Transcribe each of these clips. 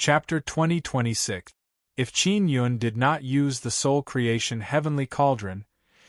Chapter 2026. If Qin Yun did not use the soul creation heavenly cauldron,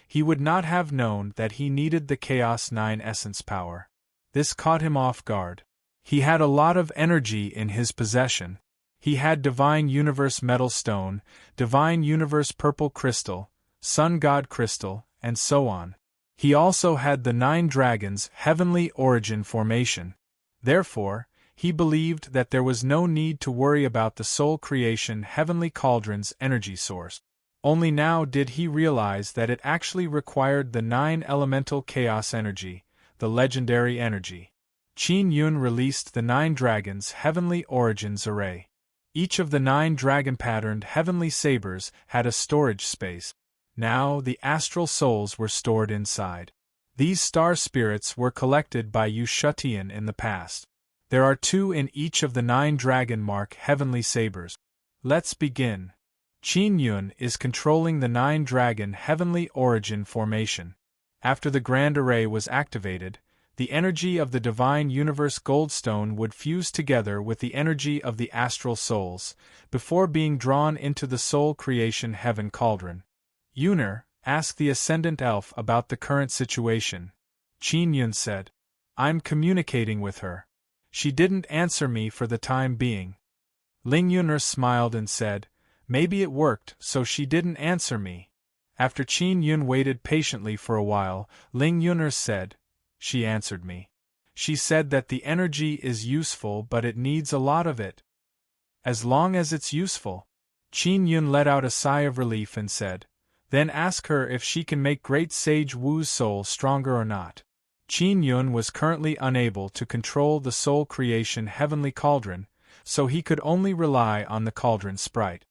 he would not have known that he needed the Chaos 9 essence power. This caught him off guard. He had a lot of energy in his possession. He had Divine Universe Metal Stone, Divine Universe Purple Crystal, Sun God Crystal, and so on. He also had the 9 Dragons Heavenly Origin Formation. Therefore, he believed that there was no need to worry about the soul creation heavenly cauldron's energy source. Only now did he realize that it actually required the 9 elemental chaos energy, the legendary energy. Qin Yun released the 9 Dragons Heavenly Origins Array. Each of the 9 dragon-patterned heavenly sabers had a storage space. Now the astral souls were stored inside. These star spirits were collected by Yu Shutian in the past. There are 2 in each of the 9 dragon mark heavenly sabers. Let's begin. Qin Yun is controlling the 9 dragon heavenly origin formation. After the grand array was activated, the energy of the divine universe goldstone would fuse together with the energy of the astral souls, before being drawn into the soul creation heaven cauldron. Yuner, ask the ascendant elf about the current situation. Qin Yun said. I'm communicating with her. She didn't answer me for the time being. Ling Yuner smiled and said, maybe it worked, so she didn't answer me. After Qin Yun waited patiently for a while, Ling Yuner said, she answered me. She said that the energy is useful but it needs a lot of it. As long as it's useful. Qin Yun let out a sigh of relief and said, then ask her if she can make Great Sage Wu's soul stronger or not. Qin Yun was currently unable to control the soul creation heavenly cauldron, so he could only rely on the cauldron sprite.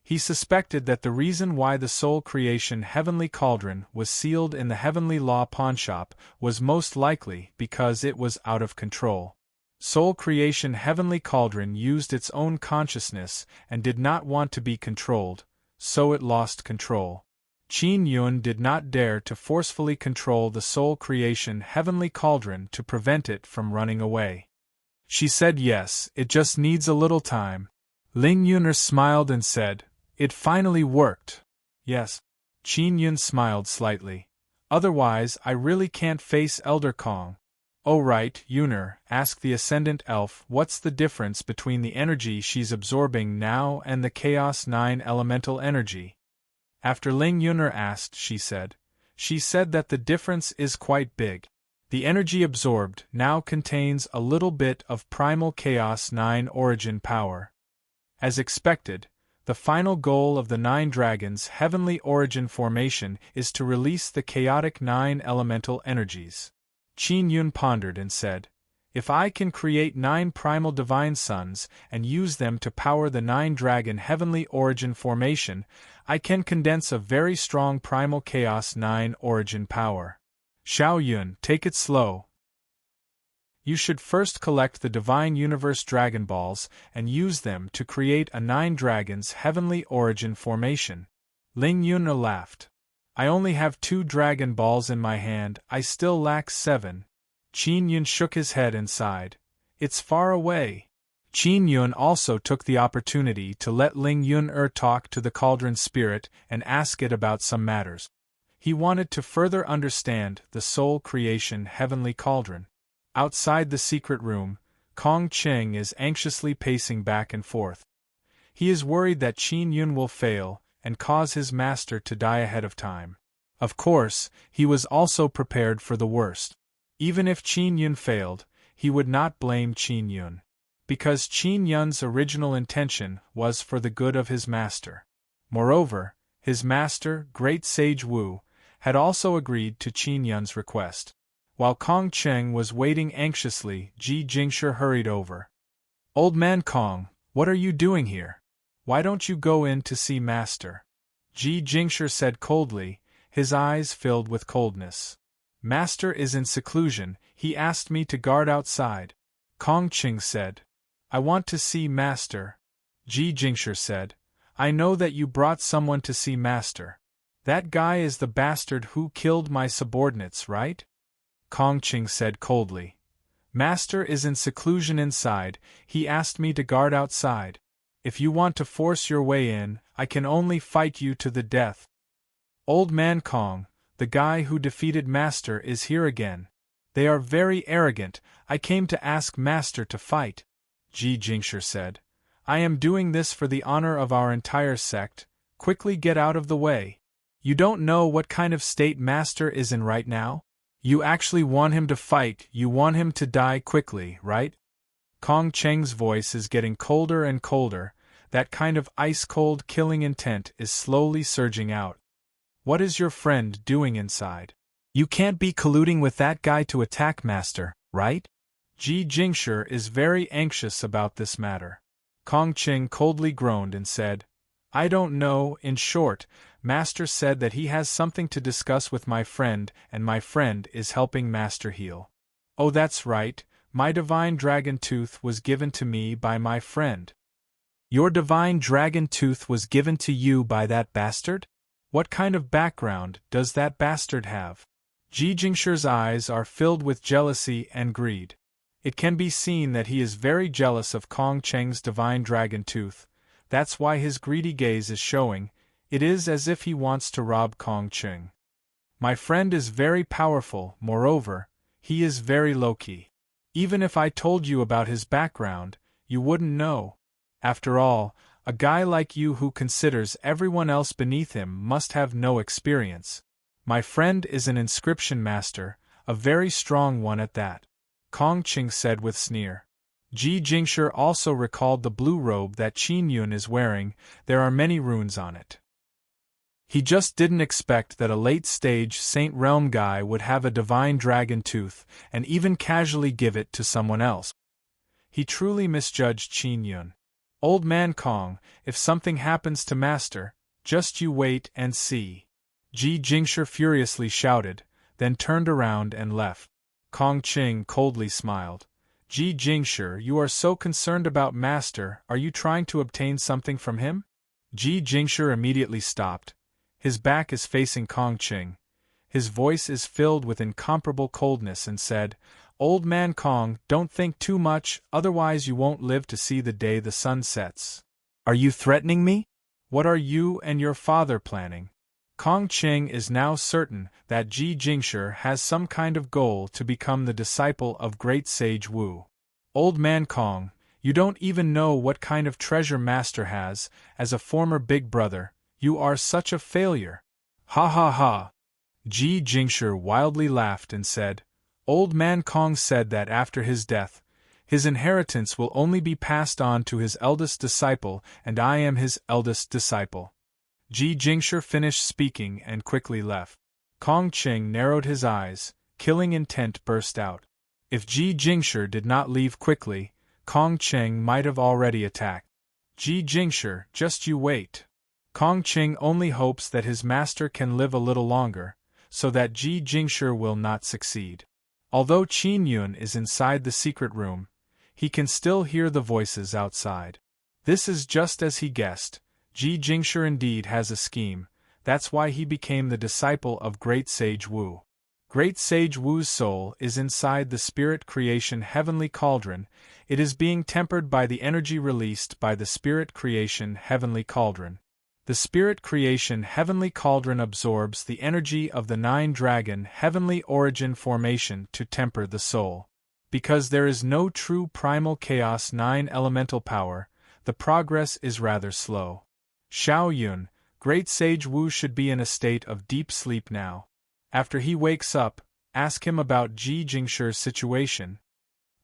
He suspected that the reason why the soul creation heavenly cauldron was sealed in the Heavenly Law pawnshop was most likely because it was out of control. Soul creation heavenly cauldron used its own consciousness and did not want to be controlled, so it lost control. Qin Yun did not dare to forcefully control the soul creation heavenly cauldron to prevent it from running away. She said yes, it just needs a little time. Ling Yuner smiled and said, it finally worked. Yes. Qin Yun smiled slightly. Otherwise, I really can't face Elder Kong. Oh right, Yuner, ask the Ascendant Elf what's the difference between the energy she's absorbing now and the Chaos 9 elemental energy. After Ling Yuner asked, she said that the difference is quite big. The energy absorbed now contains a little bit of primal Chaos 9 origin power. As expected, the final goal of the 9 Dragons Heavenly Origin Formation is to release the chaotic 9 elemental energies. Qin Yun pondered and said, if I can create 9 primal divine suns and use them to power the 9 Dragon Heavenly Origin Formation, I can condense a very strong primal Chaos 9 origin power. Xiao Yun, take it slow. You should first collect the Divine Universe Dragon Balls and use them to create a 9 Dragons Heavenly Origin Formation. Ling Yun laughed. I only have 2 Dragon Balls in my hand, I still lack 7. Qin Yun shook his head and sighed. It's far away. Qin Yun also took the opportunity to let Ling Yuner talk to the cauldron spirit and ask it about some matters. He wanted to further understand the soul creation heavenly cauldron. Outside the secret room, Kong Cheng is anxiously pacing back and forth. He is worried that Qin Yun will fail and cause his master to die ahead of time. Of course, he was also prepared for the worst. Even if Qin Yun failed, he would not blame Qin Yun. Because Qin Yun's original intention was for the good of his master. Moreover, his master, Great Sage Wu, had also agreed to Qin Yun's request. While Kong Cheng was waiting anxiously, Ji Jingshi hurried over. Old man Kong, what are you doing here? Why don't you go in to see master? Ji Jingshi said coldly, his eyes filled with coldness. Master is in seclusion, he asked me to guard outside. Kong Cheng said. I want to see master. Ji Jingshi said. I know that you brought someone to see master. That guy is the bastard who killed my subordinates, right? Kong Cheng said coldly. Master is in seclusion inside, he asked me to guard outside. If you want to force your way in, I can only fight you to the death. Old Man Kong, the guy who defeated Master, is here again. They are very arrogant. I came to ask Master to fight. Ji Jingshi said. I am doing this for the honor of our entire sect. Quickly get out of the way. You don't know what kind of state Master is in right now? You actually want him to fight, you want him to die quickly, right? Kong Cheng's voice is getting colder and colder. That kind of ice-cold killing intent is slowly surging out. What is your friend doing inside? You can't be colluding with that guy to attack Master, right? Ji Jingshi is very anxious about this matter. Kong Cheng coldly groaned and said, I don't know. In short, Master said that he has something to discuss with my friend, and my friend is helping Master heal. Oh, that's right, my divine dragon tooth was given to me by my friend. Your divine dragon tooth was given to you by that bastard? What kind of background does that bastard have? Ji Jingshi's eyes are filled with jealousy and greed. It can be seen that he is very jealous of Kong Cheng's divine dragon tooth. That's why his greedy gaze is showing. It is as if he wants to rob Kong Cheng. My friend is very powerful, moreover, he is very low-key. Even if I told you about his background, you wouldn't know. After all, a guy like you who considers everyone else beneath him must have no experience. My friend is an inscription master, a very strong one at that. Kong Cheng said with sneer. Ji Jingshi also recalled the blue robe that Qin Yun is wearing. There are many runes on it. He just didn't expect that a late-stage Saint Realm guy would have a divine dragon tooth, and even casually give it to someone else. He truly misjudged Qin Yun. Old Man Kong, if something happens to Master, just you wait and see. Ji Jingshi furiously shouted, then turned around and left. Kong Cheng coldly smiled. Ji Jingshi, you are so concerned about Master, are you trying to obtain something from him? Ji Jingshi immediately stopped. His back is facing Kong Cheng. His voice is filled with incomparable coldness and said, Old Man Kong, don't think too much, otherwise you won't live to see the day the sun sets. Are you threatening me? What are you and your father planning? Kong Cheng is now certain that Ji Jingshi has some kind of goal to become the disciple of great sage Wu. Old Man Kong, you don't even know what kind of treasure Master has. As a former big brother, you are such a failure. Ha ha ha. Ji Jingshi wildly laughed and said, Old Man Kong said that after his death, his inheritance will only be passed on to his eldest disciple, and I am his eldest disciple. Ji Jingshi finished speaking and quickly left. Kong Cheng narrowed his eyes, killing intent burst out. If Ji Jingshi did not leave quickly, Kong Cheng might have already attacked. Ji Jingshi, just you wait. Kong Cheng only hopes that his master can live a little longer, so that Ji Jingshi will not succeed. Although Qin Yun is inside the secret room, he can still hear the voices outside. This is just as he guessed. Ji Jingshi indeed has a scheme. That's why he became the disciple of Great Sage Wu. Great Sage Wu's soul is inside the spirit creation heavenly cauldron. It is being tempered by the energy released by the spirit creation heavenly cauldron. The spirit creation heavenly cauldron absorbs the energy of the 9-dragon heavenly origin formation to temper the soul. Because there is no true primal chaos 9 elemental power, the progress is rather slow. Xiao Yun, Great Sage Wu should be in a state of deep sleep now. After he wakes up, ask him about Ji Jingshi's situation.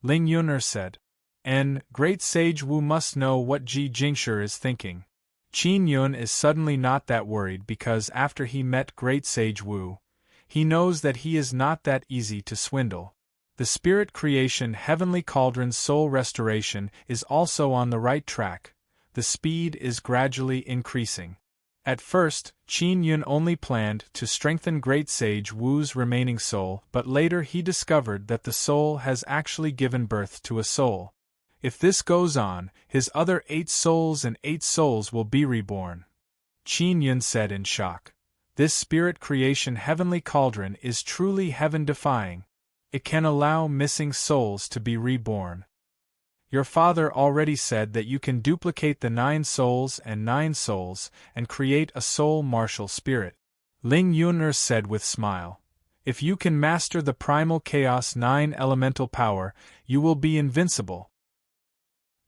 Ling Yuner said. And Great Sage Wu must know what Ji Jingshi is thinking. Qin Yun is suddenly not that worried because after he met Great Sage Wu, he knows that he is not that easy to swindle. The spirit creation heavenly cauldron's soul restoration is also on the right track. The speed is gradually increasing. At first, Qin Yun only planned to strengthen Great Sage Wu's remaining soul, but later he discovered that the soul has actually given birth to a soul. If this goes on, his other 8 souls and 8 souls will be reborn. Qin Yun said in shock. This spirit creation heavenly cauldron is truly heaven-defying. It can allow missing souls to be reborn. Your father already said that you can duplicate the 9 souls and create a soul martial spirit. Ling Yun'er said with smile. If you can master the primal chaos 9 elemental power, you will be invincible.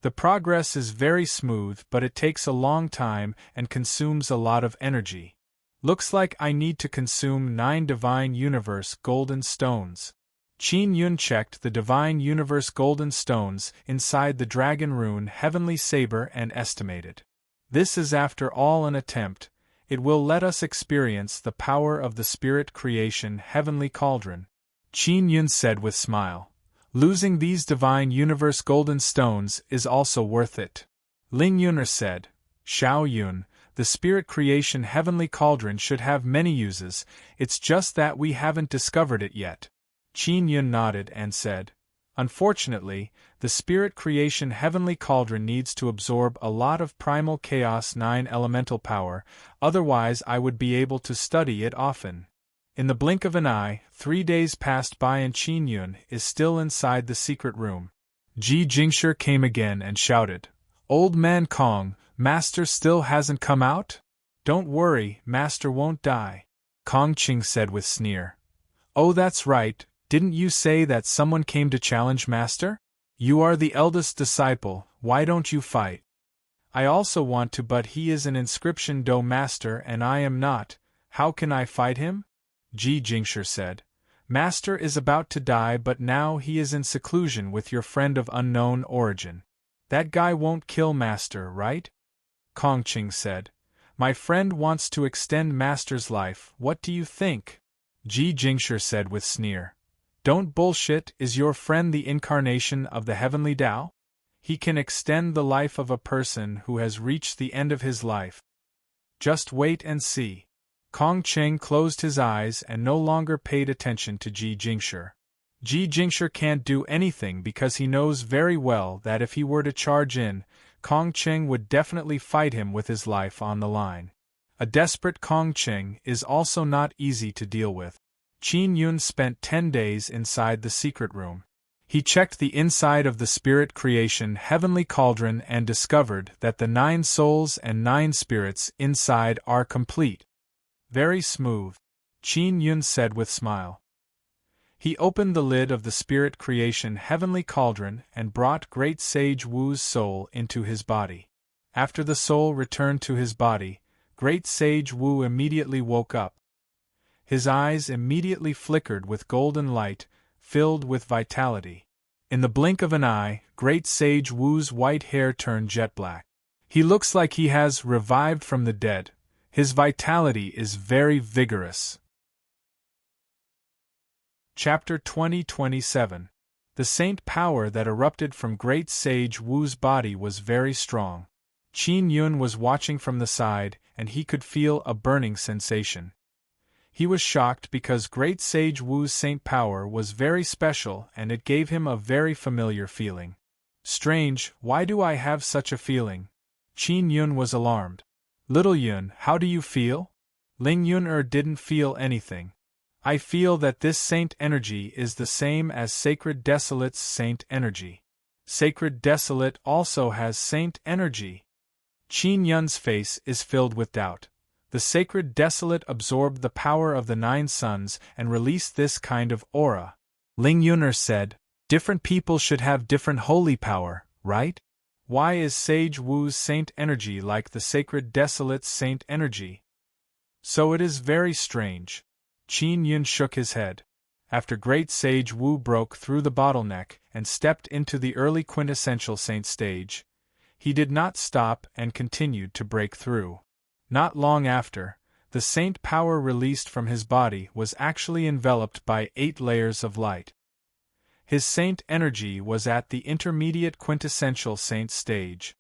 The progress is very smooth, but it takes a long time and consumes a lot of energy. Looks like I need to consume 9 Divine Universe Golden Stones. Qin Yun checked the Divine Universe Golden Stones inside the Dragon Rune Heavenly Saber and estimated. This is after all an attempt. It will let us experience the power of the Spirit Creation Heavenly Cauldron. Qin Yun said with smile. Losing these Divine Universe Golden Stones is also worth it. Ling Yun'er said. Xiao Yun, the Spirit Creation Heavenly Cauldron should have many uses, it's just that we haven't discovered it yet. Qin Yun nodded and said, unfortunately, the Spirit Creation Heavenly Cauldron needs to absorb a lot of primal chaos 9 elemental power, otherwise I would be able to study it often. In the blink of an eye, 3 days passed by and Qin Yun is still inside the secret room. Ji Jingshi came again and shouted, Old Man Kong, Master still hasn't come out? Don't worry, Master won't die. Kong Qing said with sneer. Oh, that's right, didn't you say that someone came to challenge Master? You are the eldest disciple, why don't you fight? I also want to, but he is an inscription Do Master and I am not, how can I fight him? Ji Jingshi said. Master is about to die, but now he is in seclusion with your friend of unknown origin. That guy won't kill Master, right? Kong Qing said. My friend wants to extend Master's life, what do you think? Ji Jingshi said with sneer. Don't bullshit, is your friend the incarnation of the heavenly Tao? He can extend the life of a person who has reached the end of his life. Just wait and see. Kong Qing closed his eyes and no longer paid attention to Ji Jingshi. Ji Jingshi can't do anything because he knows very well that if he were to charge in, Kong Qing would definitely fight him with his life on the line. A desperate Kong Qing is also not easy to deal with. Qin Yun spent 10 days inside the secret room. He checked the inside of the Spirit Creation Heavenly Cauldron and discovered that the 9 souls and 9 spirits inside are complete. Very smooth, Qin Yun said with smile. He opened the lid of the Spirit Creation Heavenly Cauldron and brought Great Sage Wu's soul into his body. After the soul returned to his body, Great Sage Wu immediately woke up. His eyes immediately flickered with golden light, filled with vitality. In the blink of an eye, Great Sage Wu's white hair turned jet black. He looks like he has revived from the dead. His vitality is very vigorous. Chapter 20-27. The saint power that erupted from Great Sage Wu's body was very strong. Qin Yun was watching from the side, and he could feel a burning sensation. He was shocked because Great Sage Wu's saint power was very special and it gave him a very familiar feeling. Strange, why do I have such a feeling? Qin Yun was alarmed. Little Yun, how do you feel? Ling Yun'er didn't feel anything. I feel that this saint energy is the same as Sacred Desolate's saint energy. Sacred Desolate also has saint energy. Qin Yun's face is filled with doubt. The Sacred Desolate absorbed the power of the 9 suns and released this kind of aura. Ling Yun'er said, different people should have different holy power, right? Why is Sage Wu's saint energy like the Sacred Desolate's saint energy? So it is very strange. Qin Yun shook his head. After Great Sage Wu broke through the bottleneck and stepped into the early quintessential saint stage, he did not stop and continued to break through. Not long after, the saint power released from his body was actually enveloped by 8 layers of light. His saint energy was at the intermediate quintessential saint stage.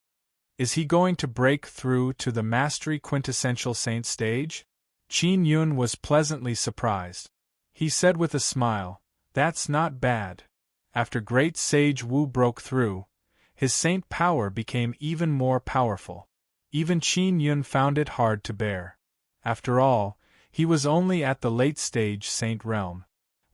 Is he going to break through to the mastery quintessential saint stage? Qin Yun was pleasantly surprised. He said with a smile, that's not bad. After Great Sage Wu broke through, his saint power became even more powerful. Even Qin Yun found it hard to bear. After all, he was only at the late stage saint realm.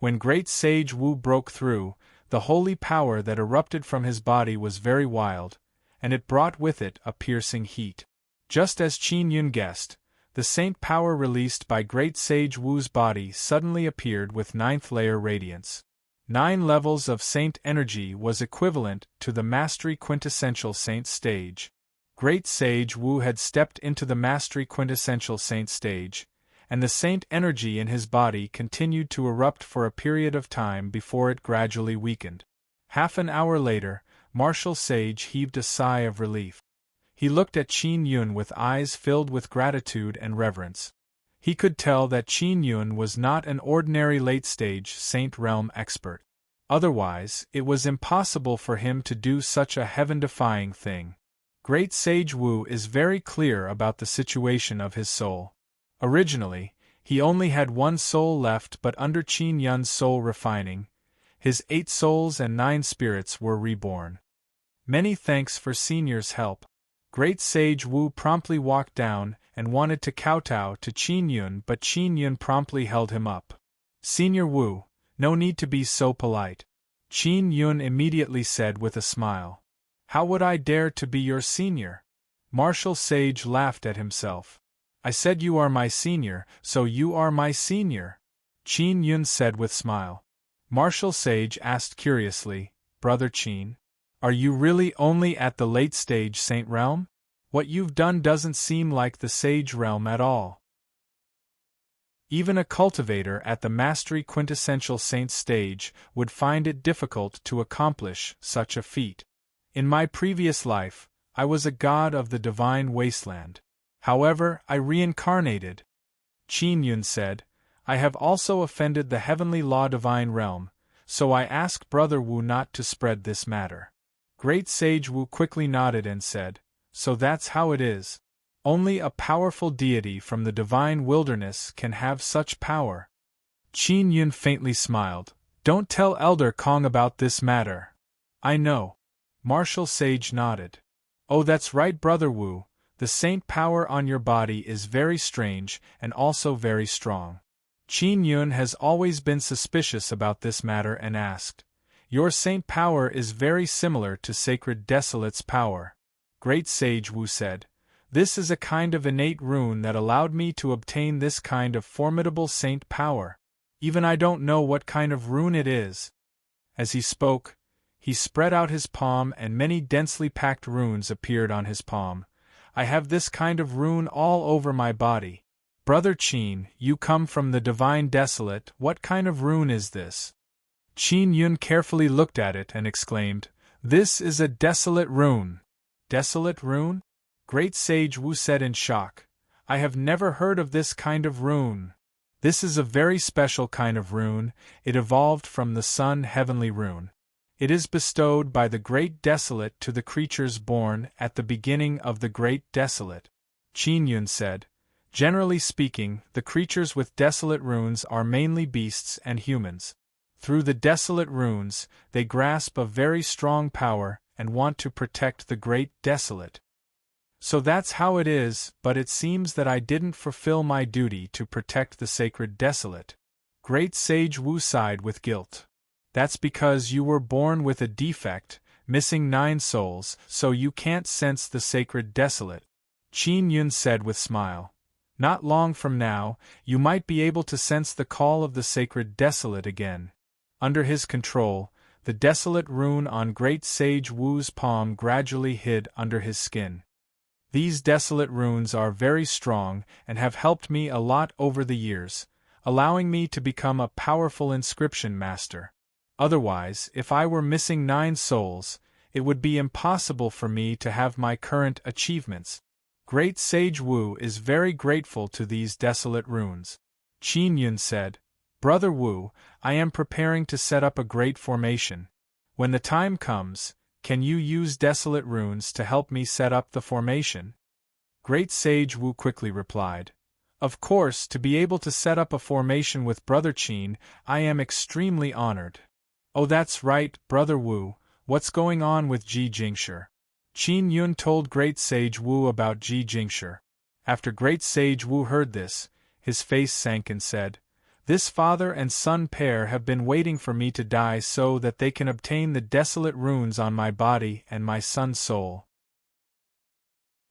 When Great Sage Wu broke through, the holy power that erupted from his body was very wild, and it brought with it a piercing heat. Just as Qin Yun guessed, the saint power released by Great Sage Wu's body suddenly appeared with 9th-layer radiance. 9 levels of saint energy was equivalent to the mastery quintessential saint stage. Great Sage Wu had stepped into the mastery quintessential saint stage, and the saint energy in his body continued to erupt for a period of time before it gradually weakened. Half an hour later, Martial Sage heaved a sigh of relief. He looked at Qin Yun with eyes filled with gratitude and reverence. He could tell that Qin Yun was not an ordinary late-stage Saint Realm expert. Otherwise, it was impossible for him to do such a heaven-defying thing. Great Sage Wu is very clear about the situation of his soul. Originally, he only had 1 soul left, but under Qin Yun's soul refining, his 8 souls and 9 spirits were reborn. Many thanks for Senior's help. Great Sage Wu promptly walked down and wanted to kowtow to Qin Yun, but Qin Yun promptly held him up. Senior Wu, no need to be so polite. Qin Yun immediately said with a smile. How would I dare to be your senior? Martial Sage laughed at himself. I said you are my senior, so you are my senior. Qin Yun said with smile. Martial Sage asked curiously, Brother Qin, are you really only at the late stage Saint Realm? What you've done doesn't seem like the Sage Realm at all. Even a cultivator at the Mastery Quintessential Saint stage would find it difficult to accomplish such a feat. In my previous life, I was a god of the divine wasteland. However, I reincarnated. Qin Yun said, I have also offended the heavenly law divine realm, so I ask Brother Wu not to spread this matter. Great Sage Wu quickly nodded and said, So that's how it is. Only a powerful deity from the divine wilderness can have such power. Qin Yun faintly smiled. Don't tell Elder Kong about this matter. I know. Martial Sage nodded. Oh, that's right, Brother Wu. The saint power on your body is very strange and also very strong. Qin Yun has always been suspicious about this matter and asked, Your saint power is very similar to Sacred Desolate's power. Great Sage Wu said, This is a kind of innate rune that allowed me to obtain this kind of formidable saint power. Even I don't know what kind of rune it is. As he spoke, he spread out his palm and many densely packed runes appeared on his palm. I have this kind of rune all over my body. Brother Qin, you come from the Divine Desolate, what kind of rune is this? Qin Yun carefully looked at it and exclaimed, This is a desolate rune. Desolate rune? Great Sage Wu said in shock. I have never heard of this kind of rune. This is a very special kind of rune, it evolved from the Sun Heavenly Rune. It is bestowed by the Great Desolate to the creatures born at the beginning of the Great Desolate. Qin Yun said, Generally speaking, the creatures with desolate runes are mainly beasts and humans. Through the desolate runes, they grasp a very strong power and want to protect the Great Desolate. So that's how it is, but it seems that I didn't fulfill my duty to protect the Sacred Desolate. Great Sage Wu sighed with guilt. That's because you were born with a defect, missing 9 souls, so you can't sense the Sacred Desolate. Qin Yun said with smile. Not long from now, you might be able to sense the call of the Sacred Desolate again. Under his control, the Desolate rune on Great Sage Wu's palm gradually hid under his skin. These desolate runes are very strong and have helped me a lot over the years, allowing me to become a powerful inscription master. Otherwise, if I were missing 9 souls, it would be impossible for me to have my current achievements. Great Sage Wu is very grateful to these desolate runes. Qin Yun said, Brother Wu, I am preparing to set up a great formation. When the time comes, can you use desolate runes to help me set up the formation? Great Sage Wu quickly replied, Of course, to be able to set up a formation with Brother Qin, I am extremely honored. Oh, that's right, Brother Wu, what's going on with Ji Jingshi? Qin Yun told Great Sage Wu about Ji Jingshi. After Great Sage Wu heard this, his face sank and said, This father and son pair have been waiting for me to die so that they can obtain the desolate runes on my body and my son's soul.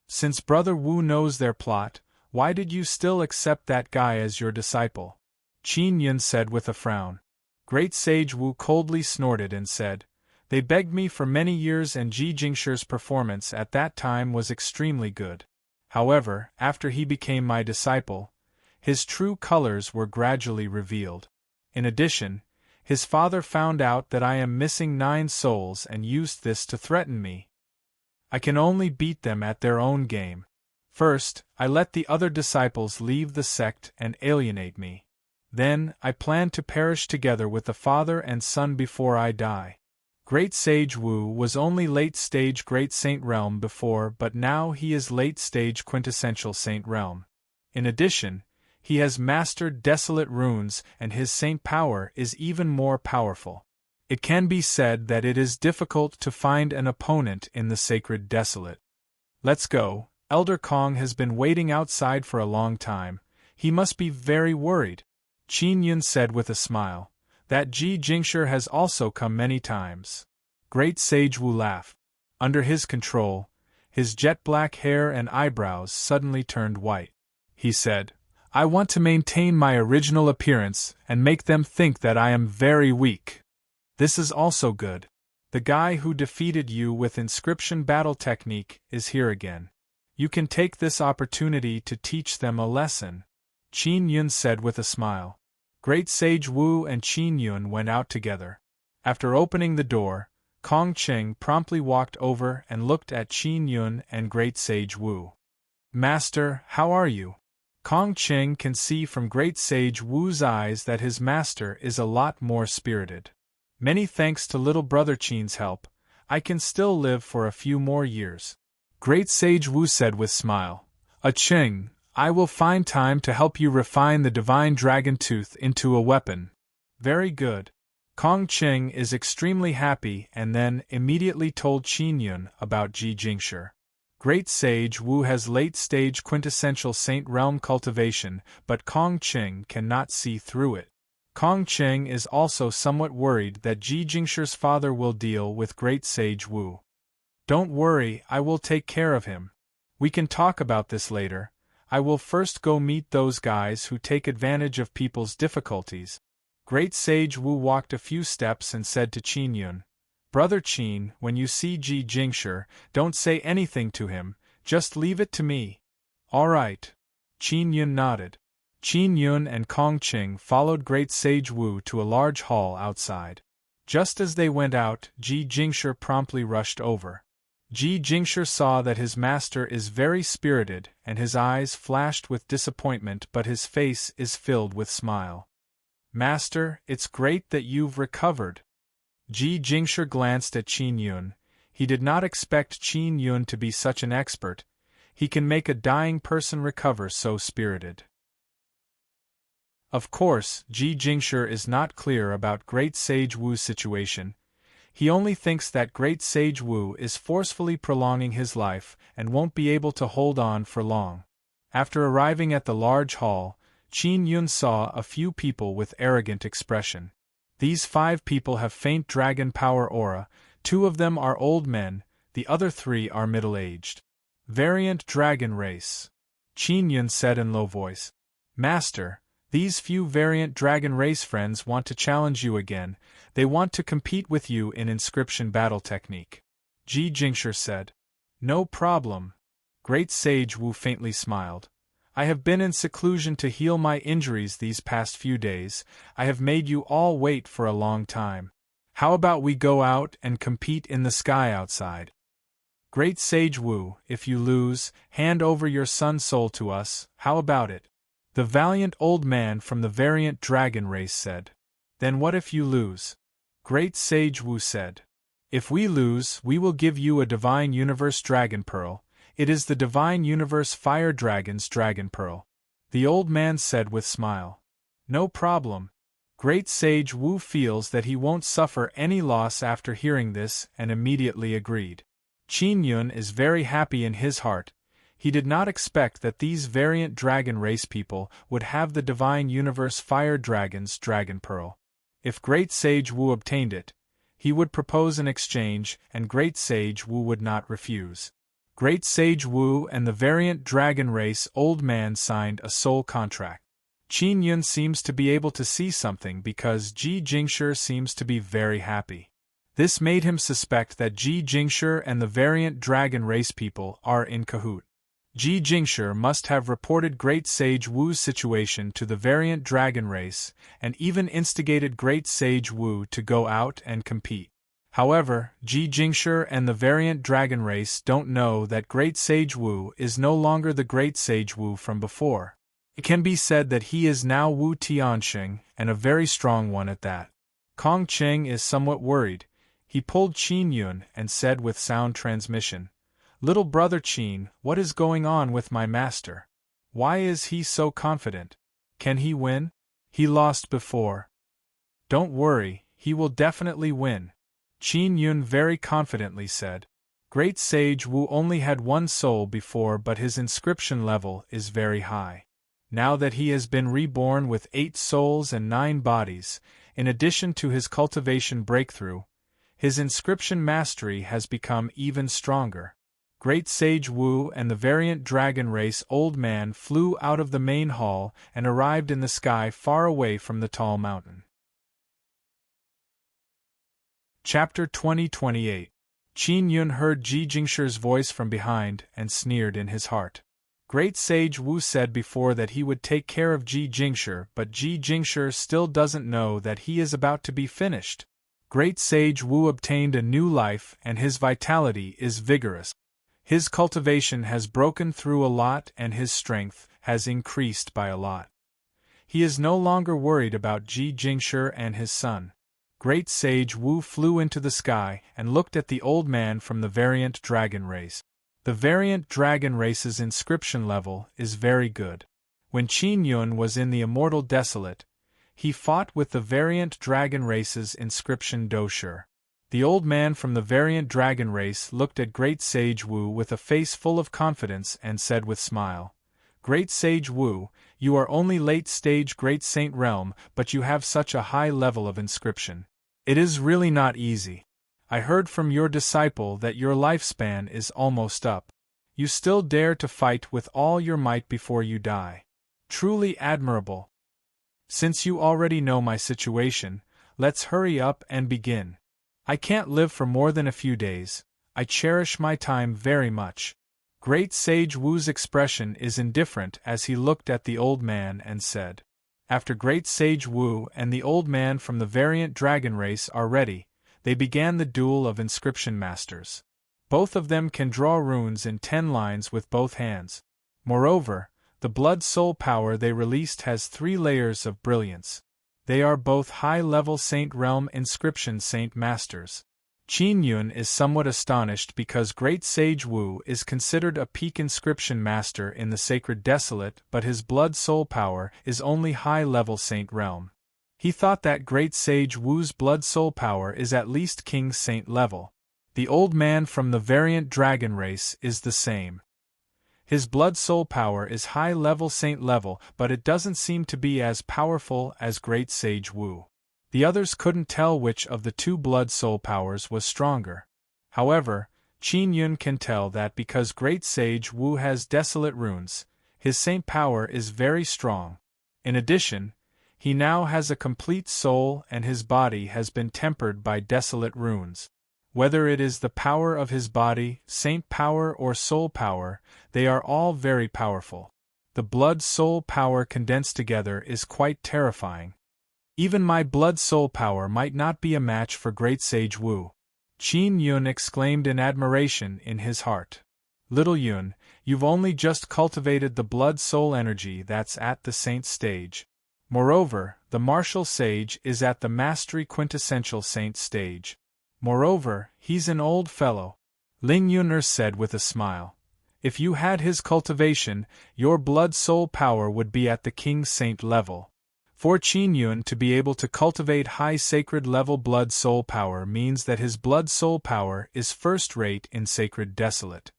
Since Brother Wu knows their plot, why did you still accept that guy as your disciple? Qin Yun said with a frown. Great Sage Wu coldly snorted and said, They begged me for many years and Ji Jingshi's performance at that time was extremely good. However, after he became my disciple, his true colors were gradually revealed. In addition, his father found out that I am missing 9 souls and used this to threaten me. I can only beat them at their own game. First, I let the other disciples leave the sect and alienate me. Then, I plan to perish together with the father and son before I die. Great Sage Wu was only late-stage Great Saint Realm before, but now he is late-stage Quintessential Saint Realm. In addition, he has mastered desolate runes and his saint power is even more powerful. It can be said that it is difficult to find an opponent in the sacred desolate. Let's go. Elder Kong has been waiting outside for a long time. He must be very worried. Qin Yun said with a smile. That Ji Jingshi has also come many times. Great Sage Wu laughed. Under his control, his jet-black hair and eyebrows suddenly turned white. He said, I want to maintain my original appearance and make them think that I am very weak. This is also good. The guy who defeated you with inscription battle technique is here again. You can take this opportunity to teach them a lesson. Qin Yun said with a smile. Great Sage Wu and Qin Yun went out together. After opening the door, Kong Qing promptly walked over and looked at Qin Yun and Great Sage Wu. Master, how are you? Kong Qing can see from Great Sage Wu's eyes that his master is a lot more spirited. Many thanks to little brother Qin's help, I can still live for a few more years. Great Sage Wu said with smile. Qing, I will find time to help you refine the divine dragon tooth into a weapon. Very good. Kong Qing is extremely happy and then immediately told Qin Yun about Ji Jingshi. Great Sage Wu has late-stage quintessential Saint Realm cultivation, but Kong Qing cannot see through it. Kong Qing is also somewhat worried that Ji Jingshi's father will deal with Great Sage Wu. Don't worry, I will take care of him. We can talk about this later. I will first go meet those guys who take advantage of people's difficulties. Great Sage Wu walked a few steps and said to Qin Yun, Brother Qin, when you see Ji Jingshi, don't say anything to him, just leave it to me. All right. Qin Yun nodded. Qin Yun and Kong Qing followed Great Sage Wu to a large hall outside. Just as they went out, Ji Jingshi promptly rushed over. Ji Jingshi saw that his master is very spirited and his eyes flashed with disappointment, but his face is filled with smile. Master, it's great that you've recovered. Ji Jingshi glanced at Qin Yun. He did not expect Qin Yun to be such an expert. He can make a dying person recover so spirited. Of course, Ji Jingshi is not clear about Great Sage Wu's situation. He only thinks that Great Sage Wu is forcefully prolonging his life and won't be able to hold on for long. After arriving at the large hall, Qin Yun saw a few people with arrogant expression. These 5 people have faint dragon power aura, 2 of them are old men, the other 3 are middle-aged. Variant dragon race. Qin Yun said in low voice. Master, these few variant dragon race friends want to challenge you again. They want to compete with you in inscription battle technique. Ji Jingshi said. No problem. Great Sage Wu faintly smiled. I have been in seclusion to heal my injuries these past few days. I have made you all wait for a long time. How about we go out and compete in the sky outside? Great Sage Wu, if you lose, hand over your son's soul to us, how about it? The valiant old man from the variant dragon race said. Then what if you lose? Great Sage Wu said. If we lose, we will give you a Divine Universe Dragon Pearl. It is the Divine Universe Fire Dragon's Dragon Pearl. The old man said with smile. No problem. Great Sage Wu feels that he won't suffer any loss after hearing this and immediately agreed. Qin Yun is very happy in his heart. He did not expect that these variant dragon race people would have the divine universe fire dragon's dragon pearl. If Great Sage Wu obtained it, he would propose an exchange, and Great Sage Wu would not refuse. Great Sage Wu and the variant dragon race old man signed a soul contract. Qin Yun seems to be able to see something because Ji Jingshi seems to be very happy. This made him suspect that Ji Jingshi and the variant dragon race people are in cahoot. Ji Jingshi must have reported Great Sage Wu's situation to the variant dragon race, and even instigated Great Sage Wu to go out and compete. However, Ji Jingshi and the variant dragon race don't know that Great Sage Wu is no longer the Great Sage Wu from before. It can be said that he is now Wu Tianxing, and a very strong one at that. Kong Cheng is somewhat worried. He pulled Qin Yun and said with sound transmission, "Little brother Qin, what is going on with my master? Why is he so confident? Can he win? He lost before." "Don't worry, he will definitely win," Qin Yun very confidently said. Great Sage Wu only had one soul before, but his inscription level is very high. Now that he has been reborn with 8 souls and 9 bodies, in addition to his cultivation breakthrough, his inscription mastery has become even stronger. Great Sage Wu and the variant dragon race old man flew out of the main hall and arrived in the sky far away from the tall mountain. Chapter 2028. Qin Yun heard Ji Jingshi's voice from behind and sneered in his heart. Great Sage Wu said before that he would take care of Ji Jingshi, but Ji Jingshi still doesn't know that he is about to be finished. Great Sage Wu obtained a new life and his vitality is vigorous. His cultivation has broken through a lot and his strength has increased by a lot. He is no longer worried about Ji Jingshi and his son. Great Sage Wu flew into the sky and looked at the old man from the variant dragon race. The variant dragon race's inscription level is very good. When Qin Yun was in the Immortal Desolate, he fought with the variant dragon race's inscription Doshi. The old man from the variant dragon race looked at Great Sage Wu with a face full of confidence and said with smile, "Great Sage Wu, you are only late-stage Great Saint Realm, but you have such a high level of inscription. It is really not easy. I heard from your disciple that your lifespan is almost up. You still dare to fight with all your might before you die. Truly admirable. Since you already know my situation, let's hurry up and begin. I can't live for more than a few days. I cherish my time very much." Great Sage Wu's expression is indifferent as he looked at the old man and said. After Great Sage Wu and the old man from the variant dragon race are ready, they began the duel of inscription masters. Both of them can draw runes in 10 lines with both hands. Moreover, the blood soul power they released has 3 layers of brilliance. They are both high-level Saint Realm inscription Saint Masters. Qin Yun is somewhat astonished because Great Sage Wu is considered a peak inscription master in the Sacred Desolate, but his blood soul power is only high-level Saint Realm. He thought that Great Sage Wu's blood soul power is at least King Saint level. The old man from the variant dragon race is the same. His blood soul power is high-level Saint level, but it doesn't seem to be as powerful as Great Sage Wu. The others couldn't tell which of the 2 blood soul powers was stronger. However, Qin Yun can tell that because Great Sage Wu has desolate runes, his saint power is very strong. In addition, he now has a complete soul and his body has been tempered by desolate runes. Whether it is the power of his body, saint power or soul power, they are all very powerful. The blood-soul power condensed together is quite terrifying. Even my blood-soul power might not be a match for Great Sage Wu. Qin Yun exclaimed in admiration in his heart. Little Yun, you've only just cultivated the blood-soul energy that's at the saint stage. Moreover, the martial sage is at the mastery quintessential saint stage. Moreover, he's an old fellow. Ling Yun'er said with a smile. If you had his cultivation, your blood-soul power would be at the King Saint level. For Qin Yun to be able to cultivate high sacred level blood-soul power means that his blood-soul power is first-rate in Sacred Desolate.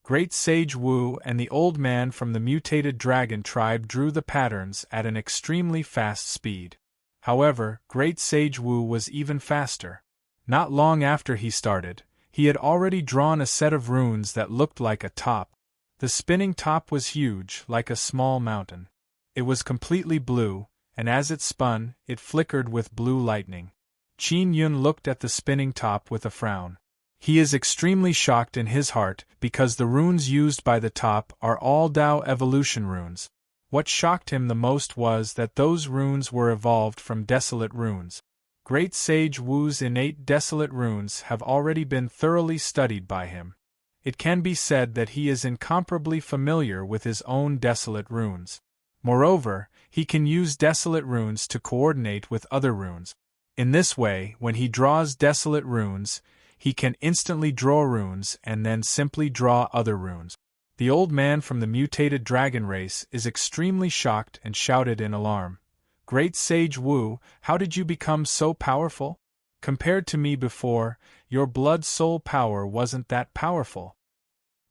Great Sage Wu and the old man from the mutated dragon tribe drew the patterns at an extremely fast speed. However, Great Sage Wu was even faster. Not long after he started, he had already drawn a set of runes that looked like a top. The spinning top was huge, like a small mountain. It was completely blue, and as it spun, it flickered with blue lightning. Qin Yun looked at the spinning top with a frown. He is extremely shocked in his heart because the runes used by the top are all Dao evolution runes. What shocked him the most was that those runes were evolved from desolate runes. Great Sage Wu's innate desolate runes have already been thoroughly studied by him. It can be said that he is incomparably familiar with his own desolate runes. Moreover, he can use desolate runes to coordinate with other runes. In this way, when he draws desolate runes, he can instantly draw runes and then simply draw other runes. The old man from the mutated dragon race is extremely shocked and shouted in alarm. Great Sage Wu, how did you become so powerful? Compared to me before, your blood soul power wasn't that powerful.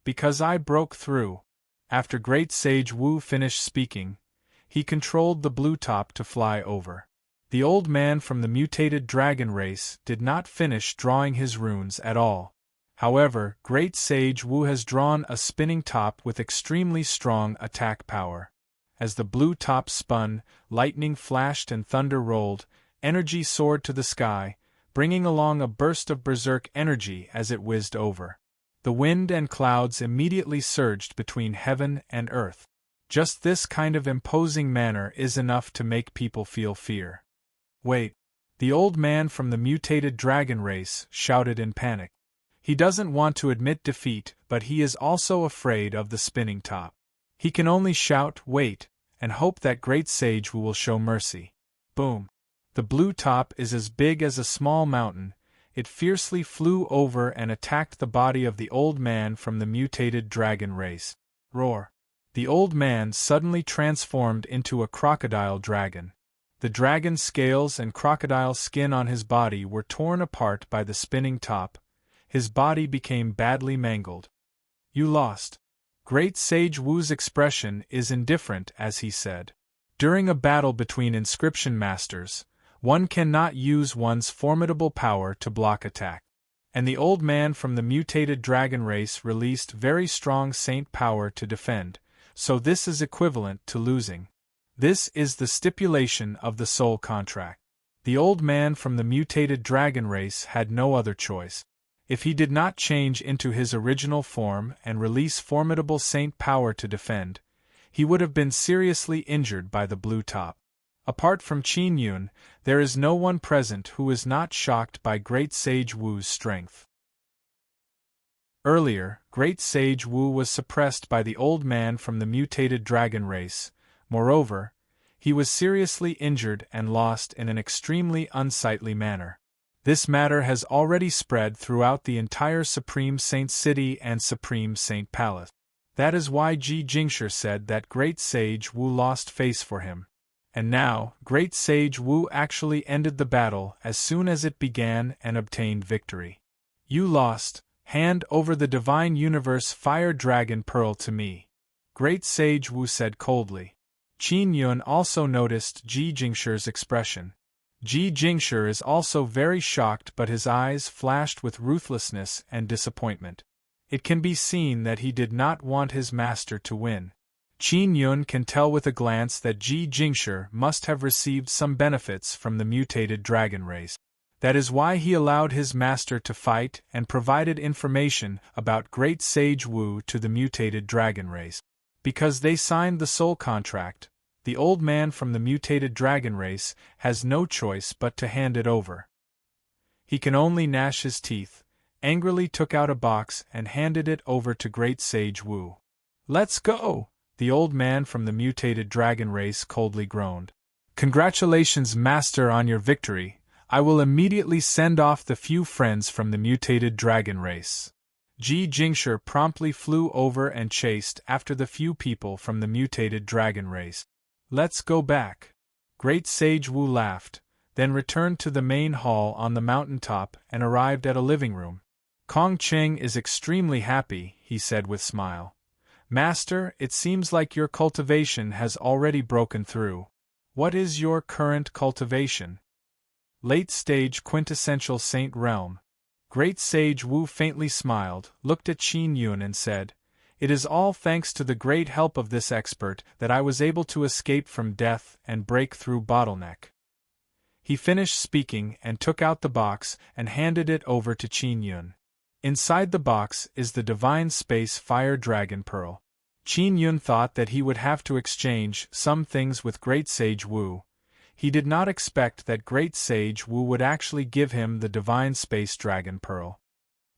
Because I broke through. After Great Sage Wu finished speaking, he controlled the blue top to fly over. The old man from the mutated dragon race did not finish drawing his runes at all. However, Great Sage Wu has drawn a spinning top with extremely strong attack power. As the blue top spun, lightning flashed and thunder rolled, energy soared to the sky, bringing along a burst of berserk energy as it whizzed over. The wind and clouds immediately surged between heaven and earth. Just this kind of imposing manner is enough to make people feel fear. Wait! The old man from the mutated dragon race shouted in panic. He doesn't want to admit defeat, but he is also afraid of the spinning top. He can only shout, wait, and hope that Great Sage will show mercy. Boom! The blue top is as big as a small mountain. It fiercely flew over and attacked the body of the old man from the mutated dragon race. Roar! The old man suddenly transformed into a crocodile dragon. The dragon scales and crocodile skin on his body were torn apart by the spinning top. His body became badly mangled. You lost. Great Sage Wu's expression is indifferent as he said. During a battle between inscription masters, one cannot use one's formidable power to block attack. And the old man from the mutated dragon race released very strong saint power to defend, so this is equivalent to losing. This is the stipulation of the soul contract. The old man from the mutated dragon race had no other choice. If he did not change into his original form and release formidable saint power to defend, he would have been seriously injured by the blue top. Apart from Qin Yun, there is no one present who is not shocked by Great Sage Wu's strength. Earlier, Great Sage Wu was suppressed by the old man from the mutated dragon race. Moreover, he was seriously injured and lost in an extremely unsightly manner. This matter has already spread throughout the entire Supreme Saint City and Supreme Saint Palace. That is why Ji Jingshi said that Great Sage Wu lost face for him. And now, Great Sage Wu actually ended the battle as soon as it began and obtained victory. You lost. Hand over the Divine Universe Fire Dragon Pearl to me. Great Sage Wu said coldly. Qin Yun also noticed Ji Jingshi's expression. Ji Jingshi is also very shocked, but his eyes flashed with ruthlessness and disappointment. It can be seen that he did not want his master to win. Qin Yun can tell with a glance that Ji Jingshi must have received some benefits from the mutated dragon race. That is why he allowed his master to fight and provided information about Great Sage Wu to the mutated dragon race. Because they signed the soul contract, the old man from the mutated dragon race has no choice but to hand it over. He can only gnash his teeth, angrily took out a box and handed it over to Great Sage Wu. Let's go! The old man from the mutated dragon race coldly groaned. Congratulations, master, on your victory. I will immediately send off the few friends from the mutated dragon race. Ji Jingshi promptly flew over and chased after the few people from the mutated dragon race. Let's go back. Great Sage Wu laughed, then returned to the main hall on the mountaintop and arrived at a living room. Kong Ching is extremely happy, he said with smile. Master, it seems like your cultivation has already broken through. What is your current cultivation? Late stage quintessential Saint Realm. Great Sage Wu faintly smiled, looked at Qin Yun and said, "It is all thanks to the great help of this expert that I was able to escape from death and break through bottleneck." He finished speaking and took out the box and handed it over to Qin Yun. Inside the box is the Divine Space Fire Dragon Pearl. Qin Yun thought that he would have to exchange some things with Great Sage Wu. He did not expect that Great Sage Wu would actually give him the Divine Space Dragon Pearl.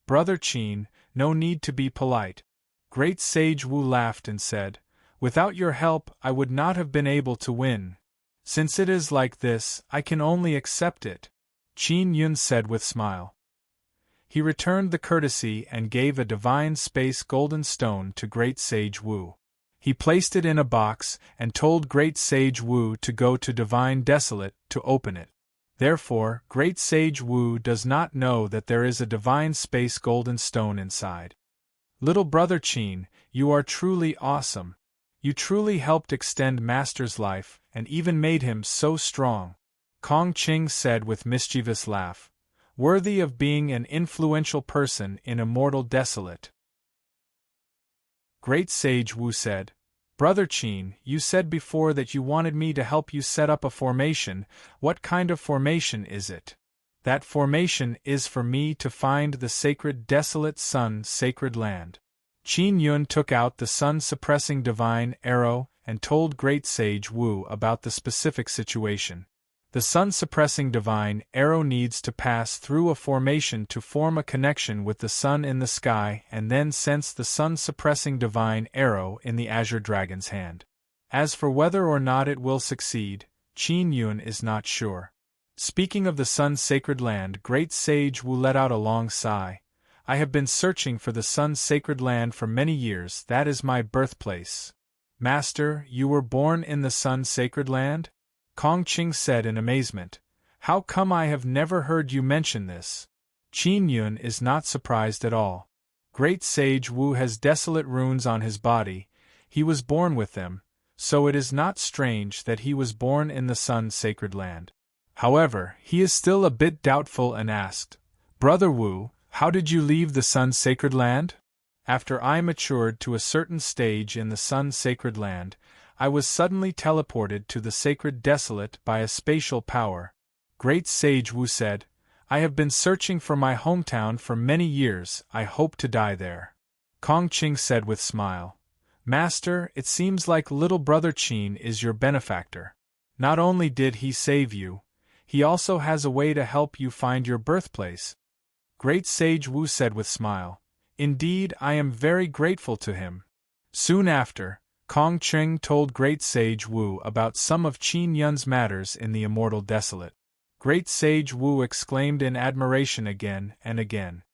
"Brother Qin, no need to be polite." Great Sage Wu laughed and said, "Without your help I would not have been able to win. Since it is like this, I can only accept it," Qin Yun said with smile. He returned the courtesy and gave a Divine Space Golden Stone to Great Sage Wu. He placed it in a box and told Great Sage Wu to go to Divine Desolate to open it. Therefore, Great Sage Wu does not know that there is a Divine Space Golden Stone inside. "Little brother Qin, you are truly awesome. You truly helped extend Master's life and even made him so strong," Kong Ching said with mischievous laugh. "Worthy of being an influential person in Immortal Desolate." Great Sage Wu said, "Brother Qin, you said before that you wanted me to help you set up a formation. What kind of formation is it?" "That formation is for me to find the sacred Desolate Sun Sacred Land." Qin Yun took out the sun-suppressing divine arrow and told Great Sage Wu about the specific situation. The sun-suppressing divine arrow needs to pass through a formation to form a connection with the sun in the sky and then sense the sun-suppressing divine arrow in the Azure Dragon's hand. As for whether or not it will succeed, Qin Yun is not sure. Speaking of the Sun's sacred land, Great Sage Wu let out a long sigh. "I have been searching for the Sun's sacred land for many years. That is my birthplace." "Master, you were born in the Sun's sacred land?" Kong Ching said in amazement. "How come I have never heard you mention this?" Qin Yun is not surprised at all. Great Sage Wu has desolate runes on his body. He was born with them, so it is not strange that he was born in the Sun's sacred land. However, he is still a bit doubtful and asked, "Brother Wu, how did you leave the Sun's sacred land?" "After I matured to a certain stage in the Sun's sacred land, I was suddenly teleported to the sacred Desolate by a spatial power." Great Sage Wu said, "I have been searching for my hometown for many years. I hope to die there." Kong Ching said with smile, "Master, it seems like little brother Qin is your benefactor. Not only did he save you, he also has a way to help you find your birthplace." Great Sage Wu said with smile, "Indeed, I am very grateful to him." Soon after, Kong Ching told Great Sage Wu about some of Qin Yun's matters in the Immortal Desolate. Great Sage Wu exclaimed in admiration again and again.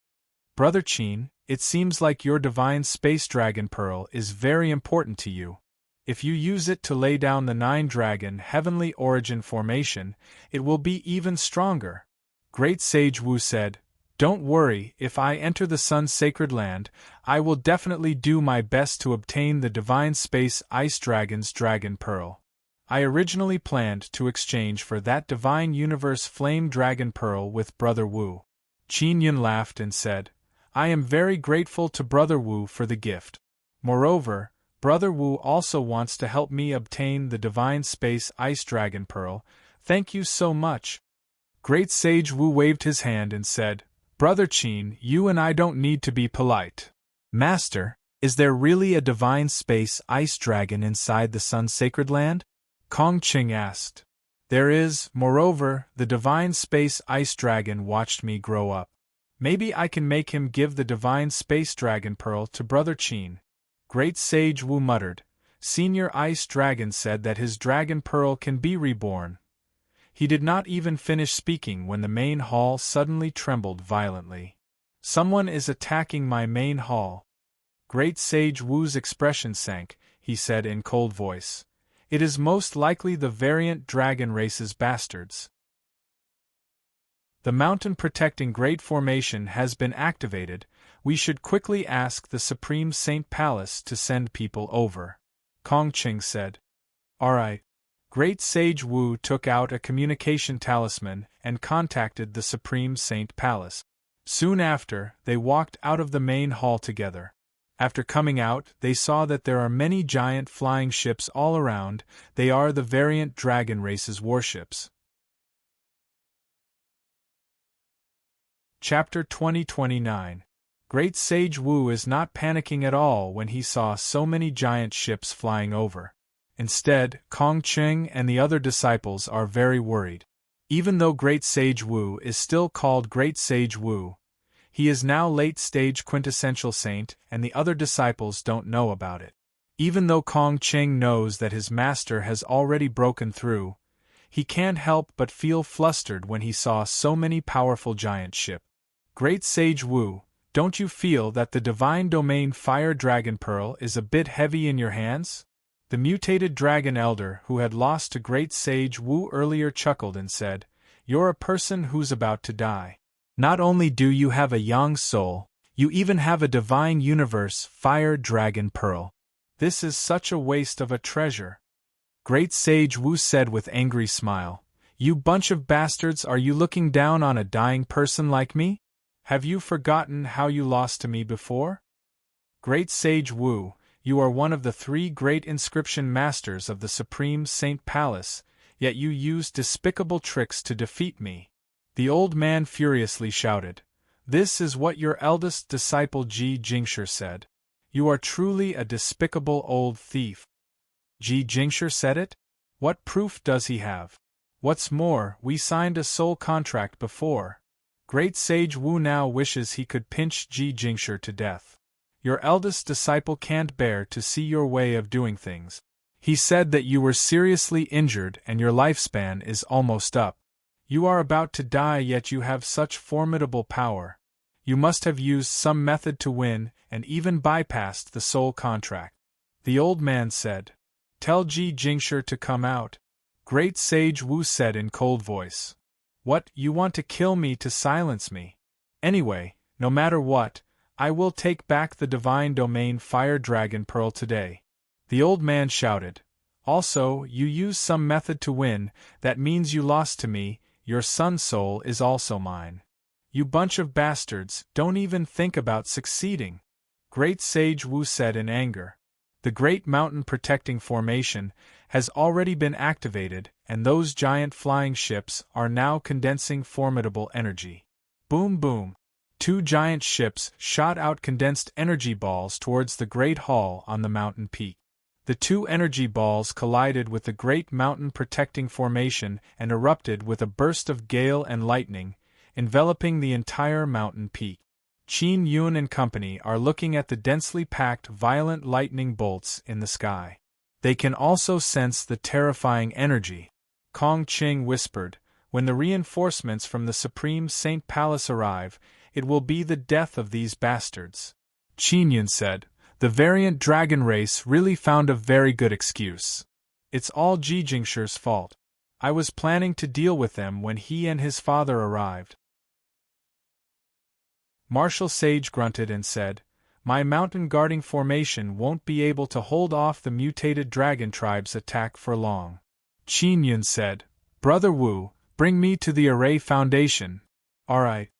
"Brother Qin, it seems like your Divine Space Dragon Pearl is very important to you. If you use it to lay down the 9-dragon Heavenly Origin formation, it will be even stronger." Great Sage Wu said, "Don't worry, if I enter the Sun's sacred land, I will definitely do my best to obtain the Divine Space Ice Dragon's Dragon Pearl. I originally planned to exchange for that Divine Universe Flame Dragon Pearl with Brother Wu." Qin Yun laughed and said, "I am very grateful to Brother Wu for the gift. Moreover, Brother Wu also wants to help me obtain the Divine Space Ice Dragon Pearl. Thank you so much." Great Sage Wu waved his hand and said, "Brother Qin, you and I don't need to be polite. Master, is there really a Divine Space Ice Dragon inside the Sun's sacred land?" Kong Ching asked. "There is. Moreover, the Divine Space Ice Dragon watched me grow up. Maybe I can make him give the Divine Space Dragon Pearl to Brother Qin." Great Sage Wu muttered. Senior Ice Dragon said that his Dragon Pearl can be reborn. He did not even finish speaking when the main hall suddenly trembled violently. "Someone is attacking my main hall." Great Sage Wu's expression sank. He said in cold voice, "It is most likely the variant dragon race's bastards." The mountain protecting Great Formation has been activated. We should quickly ask the Supreme Saint Palace to send people over. Kong Qing said. Alright. Great Sage Wu took out a communication talisman and contacted the Supreme Saint Palace. Soon after, they walked out of the main hall together. After coming out, they saw that there are many giant flying ships all around. They are the variant dragon race's warships. Chapter 2029. Great Sage Wu is not panicking at all when he saw so many giant ships flying over. Instead, Kong Qing and the other disciples are very worried. Even though Great Sage Wu is still called Great Sage Wu, he is now late-stage quintessential saint, and the other disciples don't know about it. Even though Kong Qing knows that his master has already broken through, he can't help but feel flustered when he saw so many powerful giant ships. Great Sage Wu, don't you feel that the Divine Domain Fire Dragon Pearl is a bit heavy in your hands? The mutated dragon elder who had lost to Great Sage Wu earlier chuckled and said, You're a person who's about to die. Not only do you have a young soul, you even have a Divine Universe Fire Dragon Pearl. This is such a waste of a treasure. Great Sage Wu said with angry smile, You bunch of bastards, are you looking down on a dying person like me? Have you forgotten how you lost to me before? Great Sage Wu, you are one of the 3 great inscription masters of the Supreme Saint Palace, yet you used despicable tricks to defeat me. The old man furiously shouted. This is what your eldest disciple Ji Jingshi said. You are truly a despicable old thief. Ji Jingshi said it? What proof does he have? What's more, we signed a soul contract before. Great Sage Wu now wishes he could pinch Ji Jingshi to death. Your eldest disciple can't bear to see your way of doing things. He said that you were seriously injured and your lifespan is almost up. You are about to die, yet you have such formidable power. You must have used some method to win and even bypassed the soul contract. The old man said. Tell Ji Jingshi to come out. Great Sage Wu said in cold voice. What, you want to kill me to silence me? Anyway, no matter what, I will take back the Divine Domain Fire Dragon Pearl today. The old man shouted. Also, you used some method to win, that means you lost to me. Your son's soul is also mine. You bunch of bastards, don't even think about succeeding. Great Sage Wu said in anger. The Great Mountain Protecting Formation has already been activated, and those giant flying ships are now condensing formidable energy. Boom boom. 2 giant ships shot out condensed energy balls towards the Great Hall on the mountain peak. The 2 energy balls collided with the Great Mountain Protecting Formation and erupted with a burst of gale and lightning, enveloping the entire mountain peak. Qin Yun and company are looking at the densely packed violent lightning bolts in the sky. They can also sense the terrifying energy. Kong Qing whispered, When the reinforcements from the Supreme Saint Palace arrive, it will be the death of these bastards. Qin Yun said, The variant dragon race really found a very good excuse. It's all Ji Jingshi's fault. I was planning to deal with them when he and his father arrived. Martial Sage grunted and said, My mountain guarding formation won't be able to hold off the mutated dragon tribe's attack for long. Qin Yun said, Brother Wu, bring me to the Array Foundation. Alright.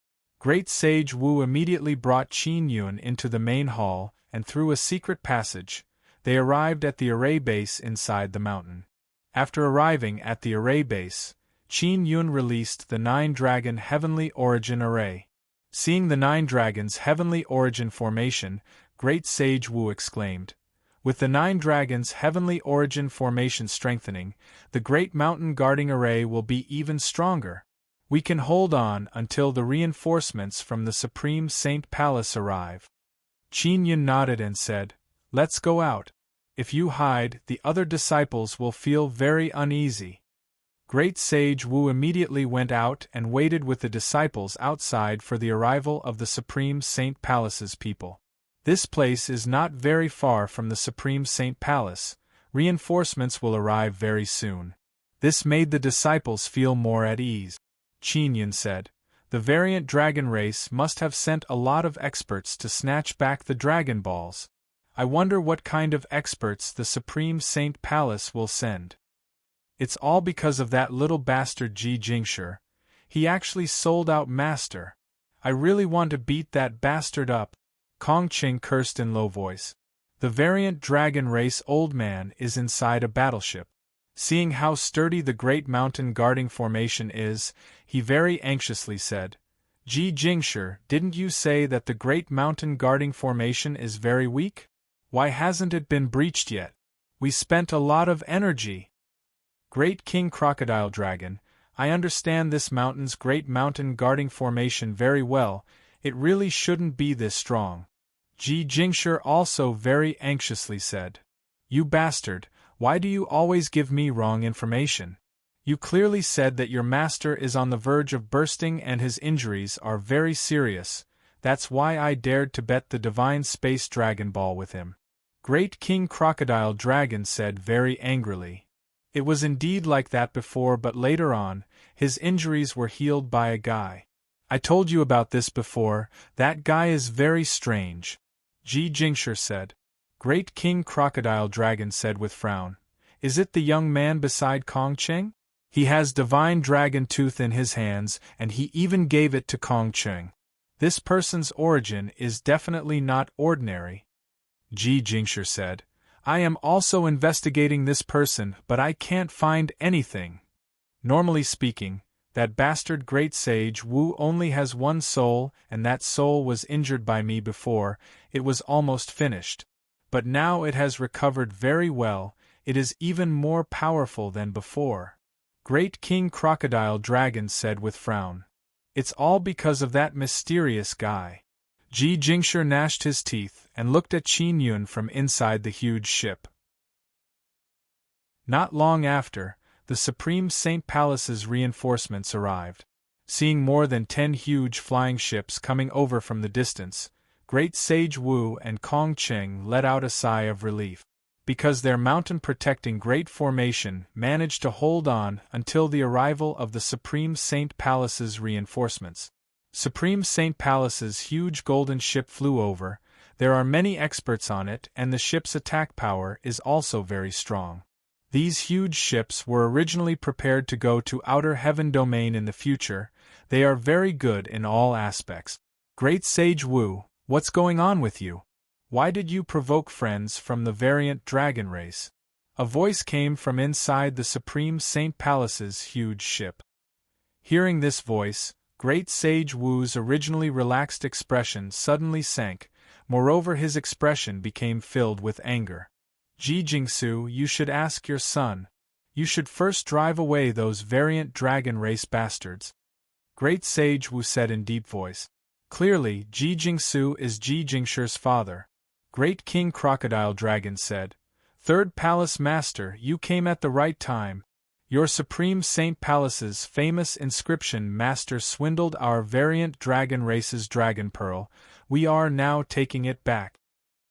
Great Sage Wu immediately brought Qin Yun into the main hall, and through a secret passage, they arrived at the array base inside the mountain. After arriving at the array base, Qin Yun released the 9-dragon Heavenly Origin Array. Seeing the 9 dragons' Heavenly Origin formation, Great Sage Wu exclaimed, With the 9 dragons' Heavenly Origin formation strengthening, the Great Mountain Guarding Array will be even stronger. We can hold on until the reinforcements from the Supreme Saint Palace arrive. Qin Yun nodded and said, Let's go out. If you hide, the other disciples will feel very uneasy. Great Sage Wu immediately went out and waited with the disciples outside for the arrival of the Supreme Saint Palace's people. This place is not very far from the Supreme Saint Palace. Reinforcements will arrive very soon. This made the disciples feel more at ease. Qin Yun said, The variant dragon race must have sent a lot of experts to snatch back the Dragon Balls. I wonder what kind of experts the Supreme Saint Palace will send. It's all because of that little bastard Ji Jingshi. He actually sold out Master. I really want to beat that bastard up, Kong Qing cursed in low voice. The variant dragon race old man is inside a battleship. Seeing how sturdy the great mountain guarding formation is, he very anxiously said, Ji Jingshi, didn't you say that the great mountain guarding formation is very weak? Why hasn't it been breached yet? We spent a lot of energy. Great King Crocodile Dragon, I understand this mountain's great mountain guarding formation very well, it really shouldn't be this strong. Ji Jingshi also very anxiously said. You bastard, why do you always give me wrong information? You clearly said that your master is on the verge of bursting and his injuries are very serious, that's why I dared to bet the Divine Space Dragon Ball with him. Great King Crocodile Dragon said very angrily. It was indeed like that before, but later on, his injuries were healed by a guy. I told you about this before, that guy is very strange. Ji Jingshi said. Great King Crocodile Dragon said with frown. Is it the young man beside Kong Qing? He has divine dragon tooth in his hands, and he even gave it to Kong Qing. This person's origin is definitely not ordinary. Ji Jingshi said. I am also investigating this person, but I can't find anything. Normally speaking, that bastard Great Sage Wu only has one soul, and that soul was injured by me before, it was almost finished. But now it has recovered very well, it is even more powerful than before. Great King Crocodile Dragon said with frown. It's all because of that mysterious guy. Ji Jingshi gnashed his teeth and looked at Qin Yun from inside the huge ship. Not long after, the Supreme Saint Palace's reinforcements arrived. Seeing more than 10 huge flying ships coming over from the distance, Great Sage Wu and Kong Qing let out a sigh of relief. Because their mountain-protecting great formation managed to hold on until the arrival of the Supreme Saint Palace's reinforcements. Supreme Saint Palace's huge golden ship flew over, there are many experts on it and the ship's attack power is also very strong. These huge ships were originally prepared to go to Outer Heaven Domain in the future, they are very good in all aspects. Great Sage Wu, what's going on with you? Why did you provoke friends from the variant dragon race? A voice came from inside the Supreme Saint Palace's huge ship. Hearing this voice, Great Sage Wu's originally relaxed expression suddenly sank, moreover his expression became filled with anger. Ji Jingshi, you should ask your son. You should first drive away those variant dragon race bastards. Great Sage Wu said in deep voice. Clearly, Ji Jingshi is Ji Jingshi's father. Great King Crocodile Dragon said. Third Palace Master, you came at the right time. Your Supreme Saint Palace's famous inscription master swindled our variant dragon race's dragon pearl, we are now taking it back.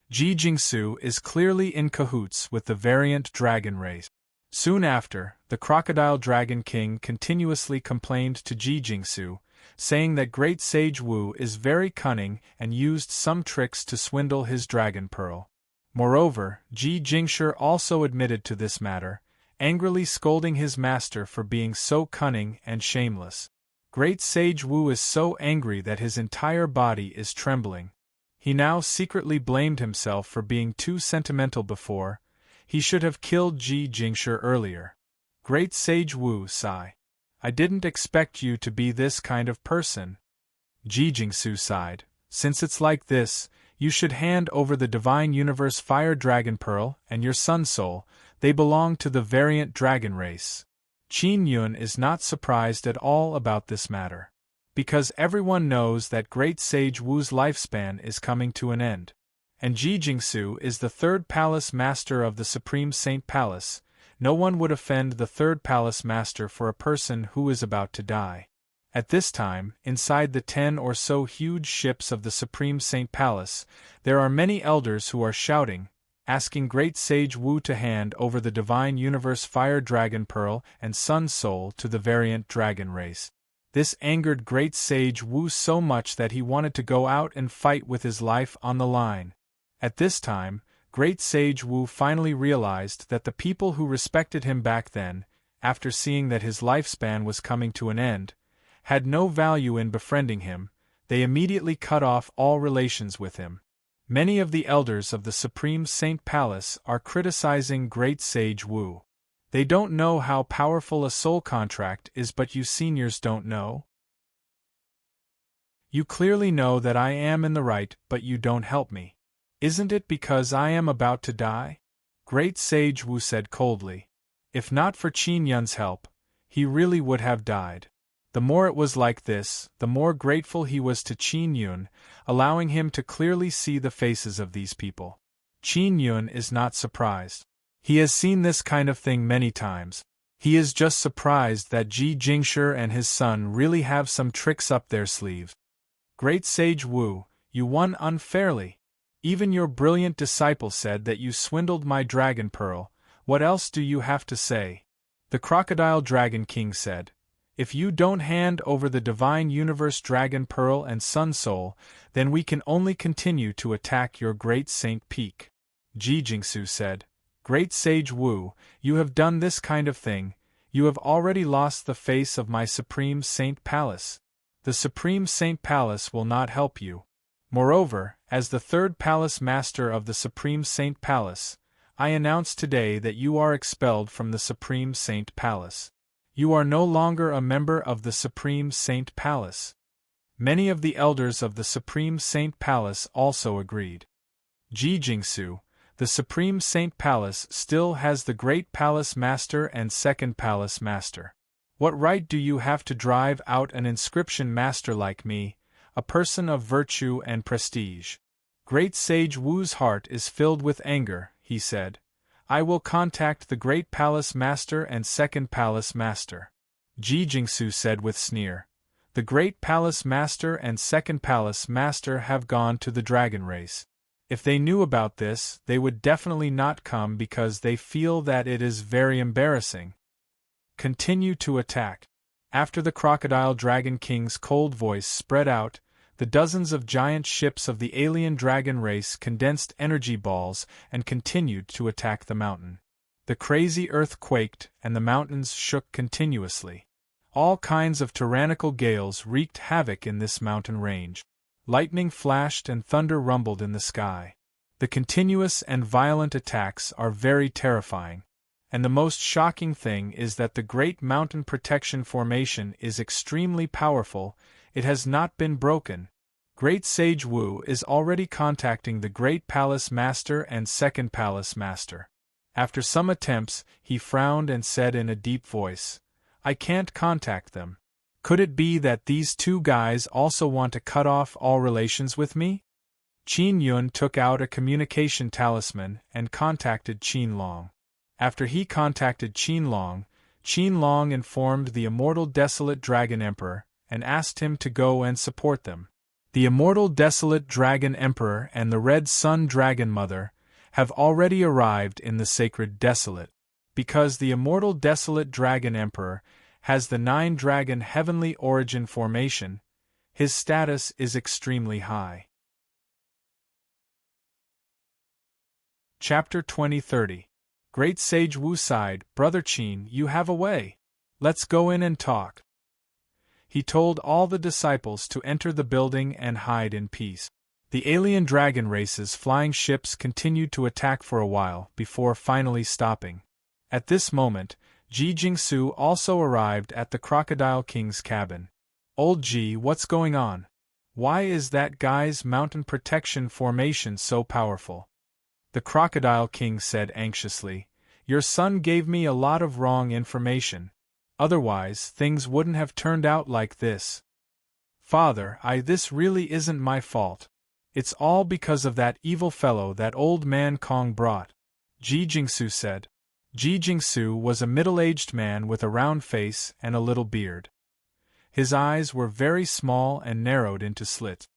Ji Jingshi is clearly in cahoots with the variant dragon race. Soon after, the Crocodile Dragon King continuously complained to Ji Jingshi, saying that Great Sage Wu is very cunning and used some tricks to swindle his dragon pearl. Moreover, Ji Jingshi also admitted to this matter, angrily scolding his master for being so cunning and shameless. Great Sage Wu is so angry that his entire body is trembling. He now secretly blamed himself for being too sentimental before. He should have killed Ji Jingshi earlier. Great Sage Wu sighed. I didn't expect you to be this kind of person. Ji Jingshi sighed. Since it's like this, you should hand over the Divine Universe Fire Dragon Pearl and your Sun Soul, they belong to the variant dragon race. Qin Yun is not surprised at all about this matter. Because everyone knows that Great Sage Wu's lifespan is coming to an end. And Ji Jingshi is the third palace master of the Supreme Saint Palace, no one would offend the third palace master for a person who is about to die. At this time, inside the 10 or so huge ships of the Supreme Saint Palace, there are many elders who are shouting, asking Great Sage Wu to hand over the Divine Universe Fire Dragon Pearl and Sun Soul to the variant dragon race. This angered Great Sage Wu so much that he wanted to go out and fight with his life on the line. At this time, Great Sage Wu finally realized that the people who respected him back then, after seeing that his lifespan was coming to an end, had no value in befriending him. They immediately cut off all relations with him. Many of the elders of the Supreme Saint Palace are criticizing Great Sage Wu. They don't know how powerful a soul contract is, but you seniors don't know? You clearly know that I am in the right, but you don't help me. Isn't it because I am about to die? Great Sage Wu said coldly. If not for Qin Yun's help, he really would have died. The more it was like this, the more grateful he was to Qin Yun, allowing him to clearly see the faces of these people. Qin Yun is not surprised. He has seen this kind of thing many times. He is just surprised that Ji Jingshi and his son really have some tricks up their sleeves. Great Sage Wu, you won unfairly. Even your brilliant disciple said that you swindled my dragon pearl. What else do you have to say? The Crocodile Dragon King said. If you don't hand over the Divine Universe Dragon Pearl and Sun Soul, then we can only continue to attack your Great Saint Peak. Ji Jingsu said. Great Sage Wu, you have done this kind of thing. You have already lost the face of my Supreme Saint Palace. The Supreme Saint Palace will not help you. Moreover, as the third Palace Master of the Supreme Saint Palace, I announce today that you are expelled from the Supreme Saint Palace. You are no longer a member of the Supreme Saint Palace. Many of the elders of the Supreme Saint Palace also agreed. Ji Jingsu, the Supreme Saint Palace still has the Great Palace Master and Second Palace Master. What right do you have to drive out an inscription master like me, a person of virtue and prestige? Great Sage Wu's heart is filled with anger, he said. I will contact the Great Palace Master and Second Palace Master. Ji Jingsu said with sneer. The Great Palace Master and Second Palace Master have gone to the dragon race. If they knew about this, they would definitely not come because they feel that it is very embarrassing. Continue to attack. After the Crocodile Dragon King's cold voice spread out, the dozens of giant ships of the alien dragon race condensed energy balls and continued to attack the mountain. The crazy earth quaked and the mountains shook continuously. All kinds of tyrannical gales wreaked havoc in this mountain range. Lightning flashed and thunder rumbled in the sky. The continuous and violent attacks are very terrifying. And the most shocking thing is that the Great Mountain Protection Formation is extremely powerful. It has not been broken. Great Sage Wu is already contacting the Great Palace Master and Second Palace Master. After some attempts, he frowned and said in a deep voice, I can't contact them. Could it be that these two guys also want to cut off all relations with me? Qin Yun took out a communication talisman and contacted Qin Long. After he contacted Qin Long informed the Immortal Desolate Dragon Emperor and asked him to go and support them. The Immortal Desolate Dragon Emperor and the Red Sun Dragon Mother have already arrived in the Sacred Desolate. Because the Immortal Desolate Dragon Emperor has the 9-dragon heavenly origin formation, his status is extremely high. Chapter 2030. Great Sage Wu sighed, Brother Qin, you have a way. Let's go in and talk. He told all the disciples to enter the building and hide in peace. The alien dragon race's flying ships continued to attack for a while before finally stopping. At this moment, Ji Jingsu also arrived at the Crocodile King's cabin. Old Ji, what's going on? Why is that guy's mountain protection formation so powerful? The Crocodile King said anxiously. Your son gave me a lot of wrong information. Otherwise, things wouldn't have turned out like this. Father, this really isn't my fault. It's all because of that evil fellow that old man Kong brought. Ji Jingsu said. Ji Jingsu was a middle-aged man with a round face and a little beard. His eyes were very small and narrowed into slits.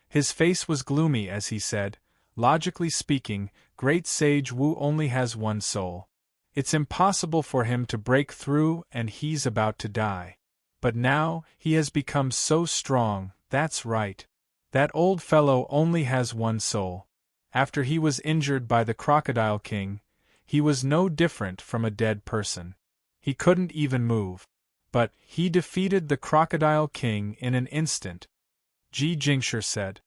His face was gloomy as he said, logically speaking, Great Sage Wu only has one soul. It's impossible for him to break through and he's about to die. But now, he has become so strong, that's right. That old fellow only has one soul. After he was injured by the Crocodile King, he was no different from a dead person. He couldn't even move. But he defeated the Crocodile King in an instant. Ji Jingshi said.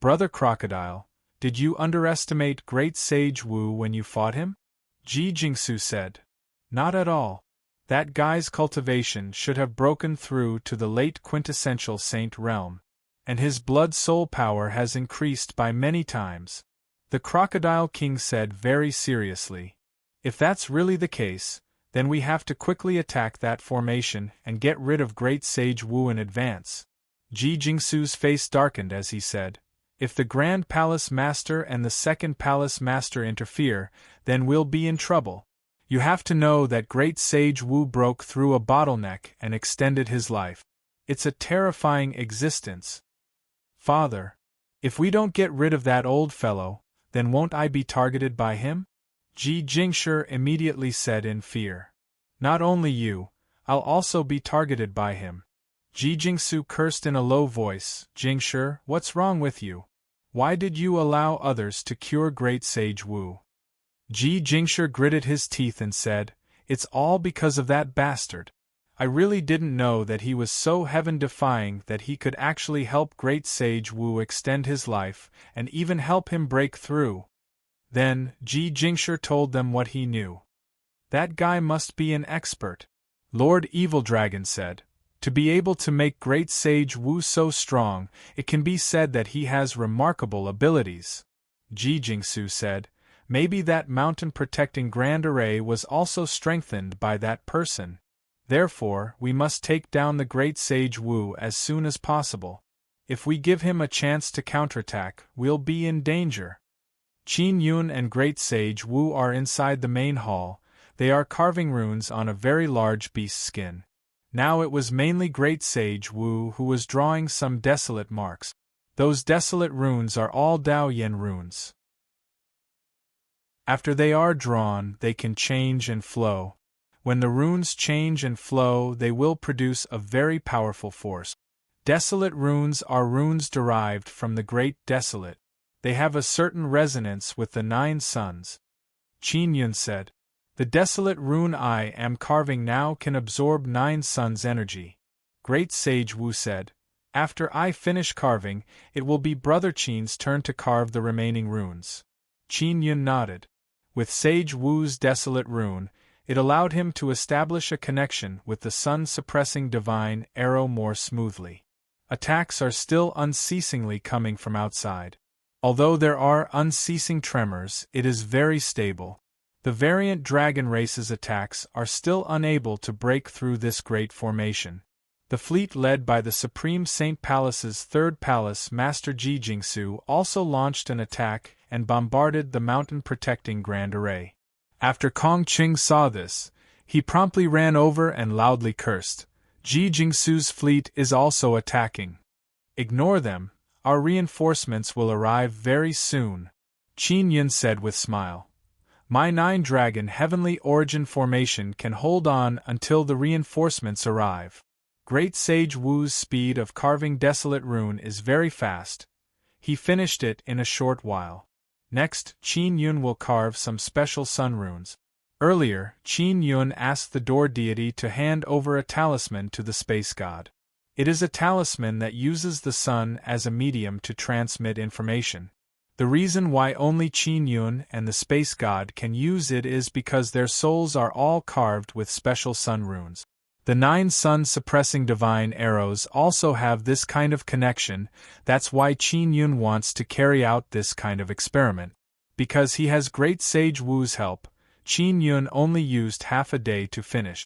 Brother Crocodile, did you underestimate Great Sage Wu when you fought him? Ji Jingshi said. Not at all. That guy's cultivation should have broken through to the late quintessential saint realm, and his blood-soul power has increased by many times. The Crocodile King said very seriously. If that's really the case, then we have to quickly attack that formation and get rid of Great Sage Wu in advance. Ji Jingshu's face darkened as he said, If the Grand Palace Master and the Second Palace Master interfere, then we'll be in trouble. You have to know that Great Sage Wu broke through a bottleneck and extended his life. It's a terrifying existence. Father, if we don't get rid of that old fellow, then won't I be targeted by him? Ji Jingshi immediately said in fear. Not only you, I'll also be targeted by him. Ji Jingshi cursed in a low voice, Jingshi, what's wrong with you? Why did you allow others to cure Great Sage Wu? Ji Jingshi gritted his teeth and said, It's all because of that bastard. I really didn't know that he was so heaven-defying that he could actually help Great Sage Wu extend his life, and even help him break through. Then, Ji Jingshi told them what he knew. That guy must be an expert. Lord Evil Dragon said. To be able to make Great Sage Wu so strong, it can be said that he has remarkable abilities. Ji Jingshi said, Maybe that mountain-protecting Grand Array was also strengthened by that person. Therefore, we must take down the Great Sage Wu as soon as possible. If we give him a chance to counterattack, we'll be in danger. Qin Yun and Great Sage Wu are inside the main hall. They are carving runes on a very large beast skin. Now it was mainly Great Sage Wu who was drawing some desolate marks. Those desolate runes are all Dao Yen runes. After they are drawn, they can change and flow. When the runes change and flow, they will produce a very powerful force. Desolate runes are runes derived from the Great Desolate. They have a certain resonance with the 9 suns. Qin Yun said, The desolate rune I am carving now can absorb 9 suns' energy. Great Sage Wu said, After I finish carving, it will be Brother Qin's turn to carve the remaining runes. Qin Yun nodded. With Sage Wu's desolate rune, it allowed him to establish a connection with the sun-suppressing divine arrow more smoothly. Attacks are still unceasingly coming from outside. Although there are unceasing tremors, it is very stable. The variant dragon race's attacks are still unable to break through this great formation. The fleet led by the Supreme Saint Palace's third palace Master Ji Jingshi also launched an attack and bombarded the mountain-protecting Grand Array. After Kong Qing saw this, he promptly ran over and loudly cursed. Ji Jingshu's fleet is also attacking. Ignore them. Our reinforcements will arrive very soon, Qin Yun said with smile. My 9-dragon heavenly origin formation can hold on until the reinforcements arrive. Great Sage Wu's speed of carving desolate rune is very fast. He finished it in a short while. Next, Qin Yun will carve some special sun runes. Earlier, Qin Yun asked the door deity to hand over a talisman to the space god. It is a talisman that uses the sun as a medium to transmit information. The reason why only Qin Yun and the space god can use it is because their souls are all carved with special sun runes. The 9 sun-suppressing divine arrows also have this kind of connection. That's why Qin Yun wants to carry out this kind of experiment. Because he has Great Sage Wu's help, Qin Yun only used half a day to finish.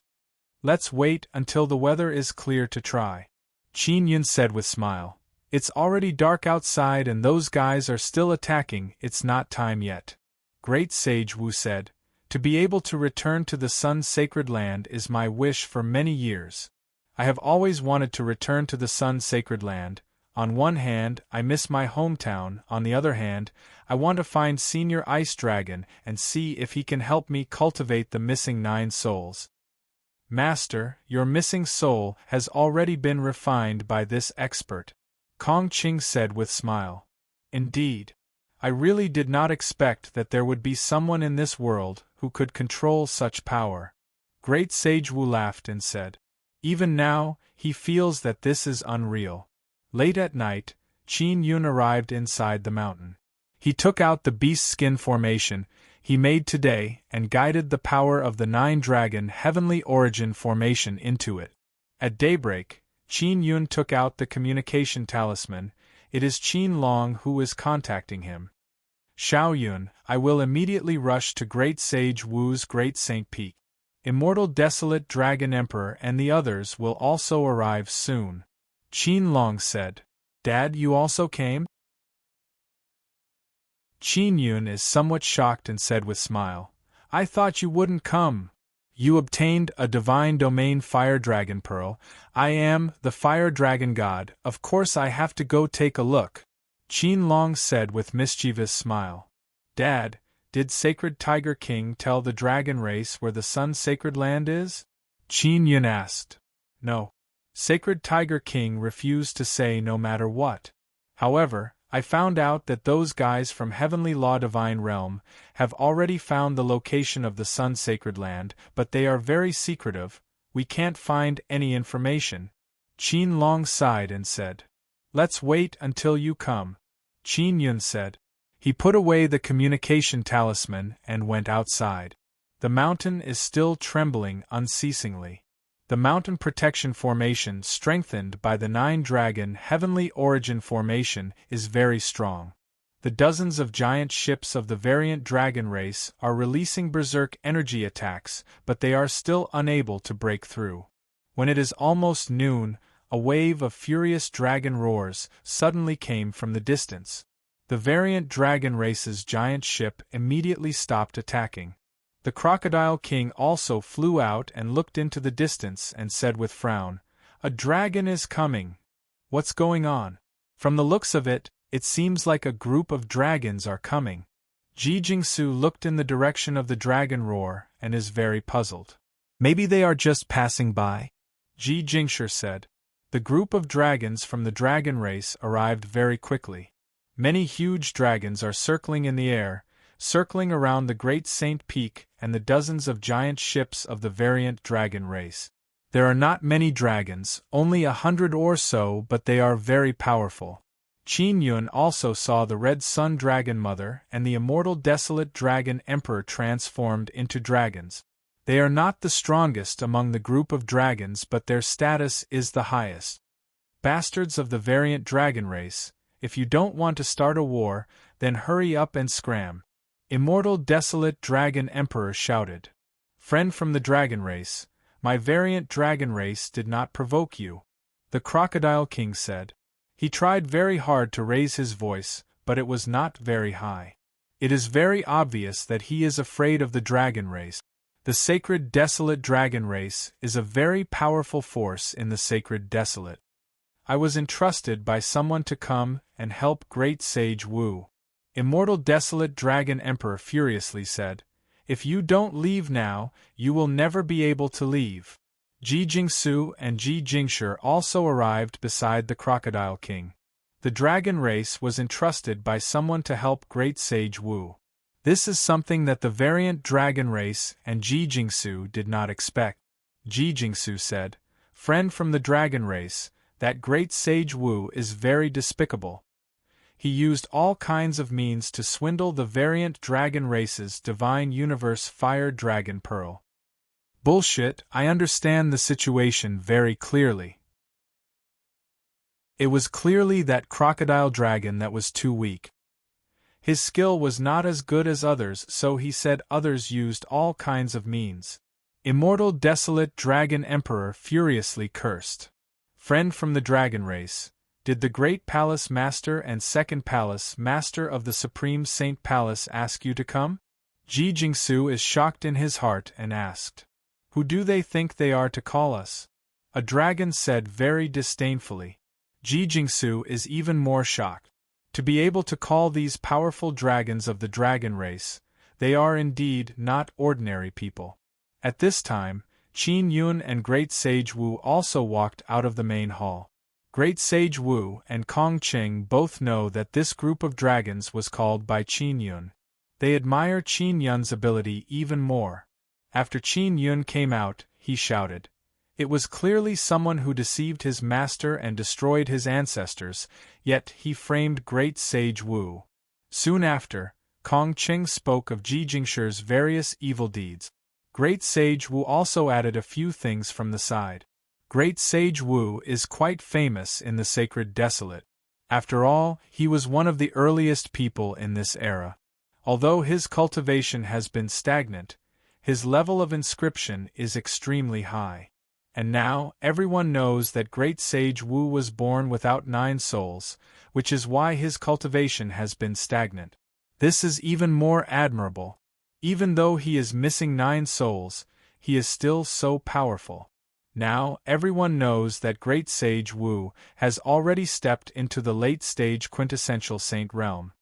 Let's wait until the weather is clear to try. Qin Yun said with smile. It's already dark outside and those guys are still attacking, it's not time yet. Great Sage Wu said, To be able to return to the sun's sacred land is my wish for many years. I have always wanted to return to the sun's sacred land. On one hand, I miss my hometown, on the other hand, I want to find Senior Ice Dragon and see if he can help me cultivate the missing 9 souls. Master, your missing soul has already been refined by this expert, Kong Qing said with smile. Indeed. I really did not expect that there would be someone in this world who could control such power. Great Sage Wu laughed and said. Even now, he feels that this is unreal. Late at night, Qin Yun arrived inside the mountain. He took out the beast skin formation he made today and guided the power of the 9-dragon heavenly origin formation into it. At daybreak, Qin Yun took out the communication talisman. It is Qin Long who is contacting him. Xiao Yun, I will immediately rush to Great Sage Wu's Great Saint Peak. Immortal Desolate Dragon Emperor and the others will also arrive soon. Qin Long said. Dad, you also came? Qin Yun is somewhat shocked and said with smile. I thought you wouldn't come. You obtained a divine domain fire dragon pearl. I am the fire dragon god, of course I have to go take a look. Qin Long said with mischievous smile. Dad, did Sacred Tiger King tell the dragon race where the Sun Sacred Land is? Qin Yun asked. No. Sacred Tiger King refused to say no matter what. However, I found out that those guys from Heavenly Law Divine Realm have already found the location of the Sun Sacred Land, but they are very secretive. We can't find any information. Qin Long sighed and said. Let's wait until you come. Qin Yun said. He put away the communication talisman and went outside. The mountain is still trembling unceasingly. The mountain protection formation, strengthened by the 9-dragon heavenly origin formation, is very strong. The dozens of giant ships of the variant dragon race are releasing berserk energy attacks, but they are still unable to break through. When it is almost noon, a wave of furious dragon roars suddenly came from the distance. The variant dragon race's giant ship immediately stopped attacking. The Crocodile King also flew out and looked into the distance and said with frown, A dragon is coming. What's going on? From the looks of it, it seems like a group of dragons are coming. Ji Jingsu looked in the direction of the dragon roar and is very puzzled. Maybe they are just passing by? Ji Jingshi said. The group of dragons from the dragon race arrived very quickly. Many huge dragons are circling in the air, circling around the Great Saint Peak and the dozens of giant ships of the variant dragon race. There are not many dragons, only 100 or so, but they are very powerful. Qin Yun also saw the Red Sun Dragon Mother and the Immortal Desolate Dragon Emperor transformed into dragons. They are not the strongest among the group of dragons, but their status is the highest. Bastards of the variant dragon race, if you don't want to start a war, then hurry up and scram. Immortal Desolate Dragon Emperor shouted. Friend from the dragon race, my variant dragon race did not provoke you. The Crocodile King said. He tried very hard to raise his voice, but it was not very high. It is very obvious that he is afraid of the dragon race. The Sacred Desolate Dragon Race is a very powerful force in the Sacred Desolate. I was entrusted by someone to come and help Great Sage Wu. Immortal Desolate Dragon Emperor furiously said, If you don't leave now, you will never be able to leave. Ji Jingsu and Ji Jingshi also arrived beside the Crocodile King. The dragon race was entrusted by someone to help Great Sage Wu. This is something that the variant dragon race and Ji Jingsu did not expect. Ji Jingsu said, Friend from the dragon race, that Great Sage Wu is very despicable. He used all kinds of means to swindle the variant dragon race's divine universe fire dragon pearl. Bullshit, I understand the situation very clearly. It was clearly that crocodile dragon that was too weak. His skill was not as good as others, so he said others used all kinds of means. Immortal Desolate Dragon Emperor furiously cursed. Friend from the dragon race, did the Great Palace Master and Second Palace Master of the Supreme Saint Palace ask you to come? Ji Jingsu is shocked in his heart and asked. Who do they think they are to call us? A dragon said very disdainfully. Ji Jingsu is even more shocked. To be able to call these powerful dragons of the dragon race, they are indeed not ordinary people. At this time, Qin Yun and Great Sage Wu also walked out of the main hall. Great Sage Wu and Kong Qing both know that this group of dragons was called by Qin Yun. They admire Qin Yun's ability even more. After Qin Yun came out, he shouted. It was clearly someone who deceived his master and destroyed his ancestors, yet he framed Great Sage Wu. Soon after, Kong Qing spoke of Ji Jingshi's various evil deeds. Great Sage Wu also added a few things from the side. Great Sage Wu is quite famous in the sacred desolate. After all, he was one of the earliest people in this era. Although his cultivation has been stagnant, his level of inscription is extremely high. And now, everyone knows that Great Sage Wu was born without 9 souls, which is why his cultivation has been stagnant. This is even more admirable. Even though he is missing 9 souls, he is still so powerful. Now, everyone knows that Great Sage Wu has already stepped into the late-stage quintessential saint realm.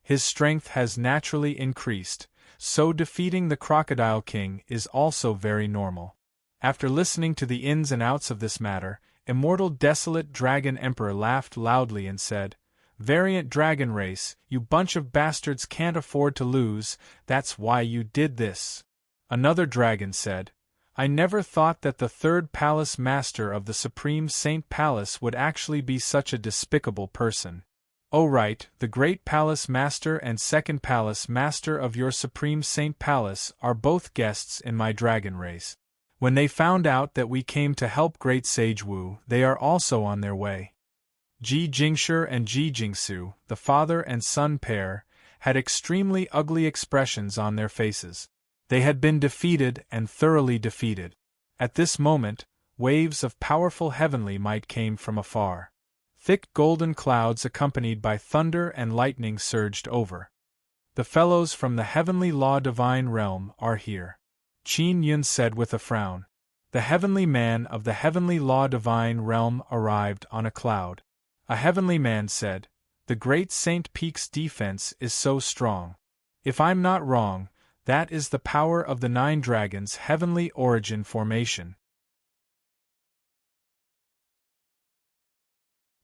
His strength has naturally increased, so defeating the Crocodile King is also very normal. After listening to the ins and outs of this matter, Immortal Desolate Dragon Emperor laughed loudly and said, "Variant Dragon Race, you bunch of bastards can't afford to lose, that's why you did this." Another dragon said, "I never thought that the 3rd Palace Master of the Supreme Saint Palace would actually be such a despicable person." "Oh right, the Great Palace Master and 2nd Palace Master of your Supreme Saint Palace are both guests in my dragon race. When they found out that we came to help Great Sage Wu, they are also on their way." Ji Jingshi and Ji Jingsu, the father and son pair, had extremely ugly expressions on their faces. They had been defeated and thoroughly defeated. At this moment, waves of powerful heavenly might came from afar. Thick golden clouds accompanied by thunder and lightning surged over. "The fellows from the heavenly law divine realm are here," Qin Yun said with a frown. The heavenly man of the heavenly law divine realm arrived on a cloud. A heavenly man said, "The great Saint Peak's defense is so strong. If I'm not wrong, that is the power of the 9 dragons' heavenly origin formation."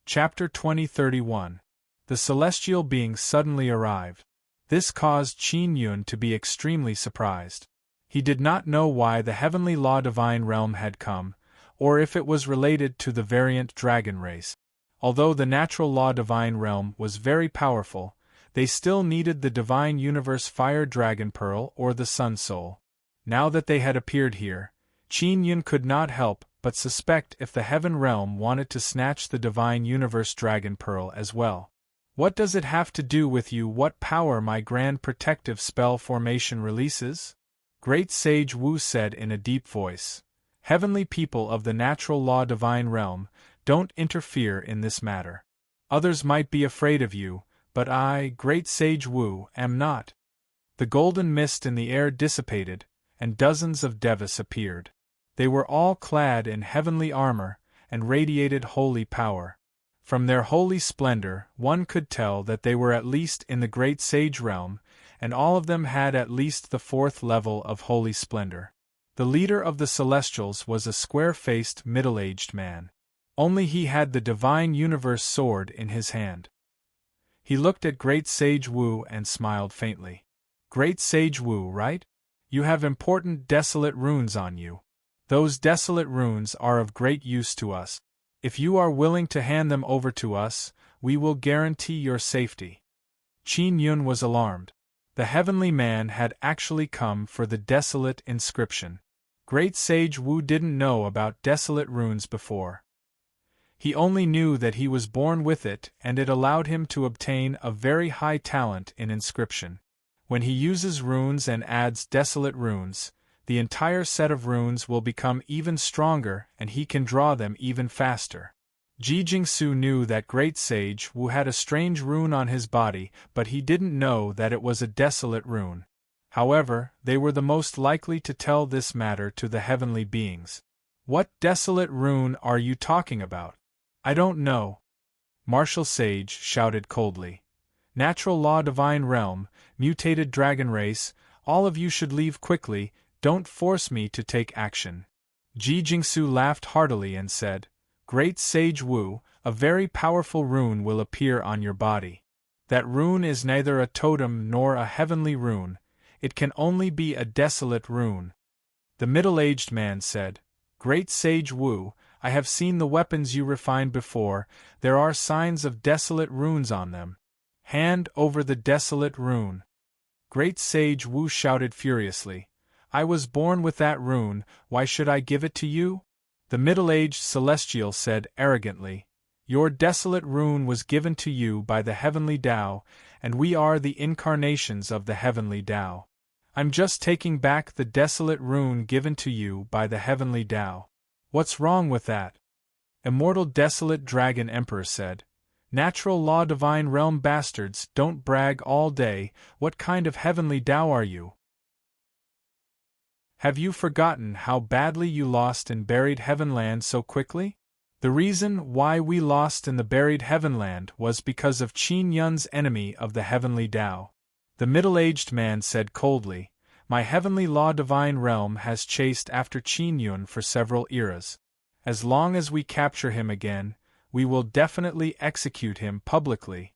Chapter 2031. The celestial beings suddenly arrived. This caused Qin Yun to be extremely surprised. He did not know why the heavenly law divine realm had come, or if it was related to the variant dragon race. Although the natural law divine realm was very powerful, they still needed the divine universe fire dragon pearl or the sun soul. Now that they had appeared here, Qin Yun could not help but suspect if the heaven realm wanted to snatch the divine universe dragon pearl as well. "What does it have to do with you? What power my grand protective spell formation releases?" Great Sage Wu said in a deep voice. "Heavenly people of the natural law divine realm, don't interfere in this matter. Others might be afraid of you, but I, Great Sage Wu, am not." The golden mist in the air dissipated, and dozens of devas appeared. They were all clad in heavenly armor, and radiated holy power. From their holy splendor, one could tell that they were at least in the Great Sage realm, and all of them had at least the 4th level of holy splendor. The leader of the Celestials was a square-faced, middle-aged man. Only he had the divine universe sword in his hand. He looked at Great Sage Wu and smiled faintly. "Great Sage Wu, right? You have important desolate runes on you. Those desolate runes are of great use to us. If you are willing to hand them over to us, we will guarantee your safety." Qin Yun was alarmed. The heavenly man had actually come for the desolate inscription. Great Sage Wu didn't know about desolate runes before. He only knew that he was born with it and it allowed him to obtain a very high talent in inscription. When he uses runes and adds desolate runes, the entire set of runes will become even stronger and he can draw them even faster. Ji Jingsu knew that Great Sage Wu had a strange rune on his body, but he didn't know that it was a desolate rune. However, they were the most likely to tell this matter to the heavenly beings. "What desolate rune are you talking about?" "I don't know." Martial Sage shouted coldly. "Natural law divine realm, mutated dragon race, all of you should leave quickly, don't force me to take action." Ji Jingsu laughed heartily and said, "Great Sage Wu, a very powerful rune will appear on your body. That rune is neither a totem nor a heavenly rune, it can only be a desolate rune." The middle-aged man said, "Great Sage Wu, I have seen the weapons you refined before, there are signs of desolate runes on them. Hand over the desolate rune." Great Sage Wu shouted furiously, "I was born with that rune, why should I give it to you?" The middle-aged celestial said arrogantly, "Your desolate rune was given to you by the heavenly Tao, and we are the incarnations of the heavenly Tao. I'm just taking back the desolate rune given to you by the heavenly Tao. What's wrong with that?" Immortal Desolate Dragon Emperor said, "Natural Law Divine Realm bastards, don't brag all day, what kind of heavenly Tao are you? Have you forgotten how badly you lost in Buried Heavenland so quickly? The reason why we lost in the Buried Heavenland was because of Qin Yun's enemy of the heavenly Tao." The middle-aged man said coldly, "My heavenly law divine realm has chased after Qin Yun for several eras. As long as we capture him again, we will definitely execute him publicly."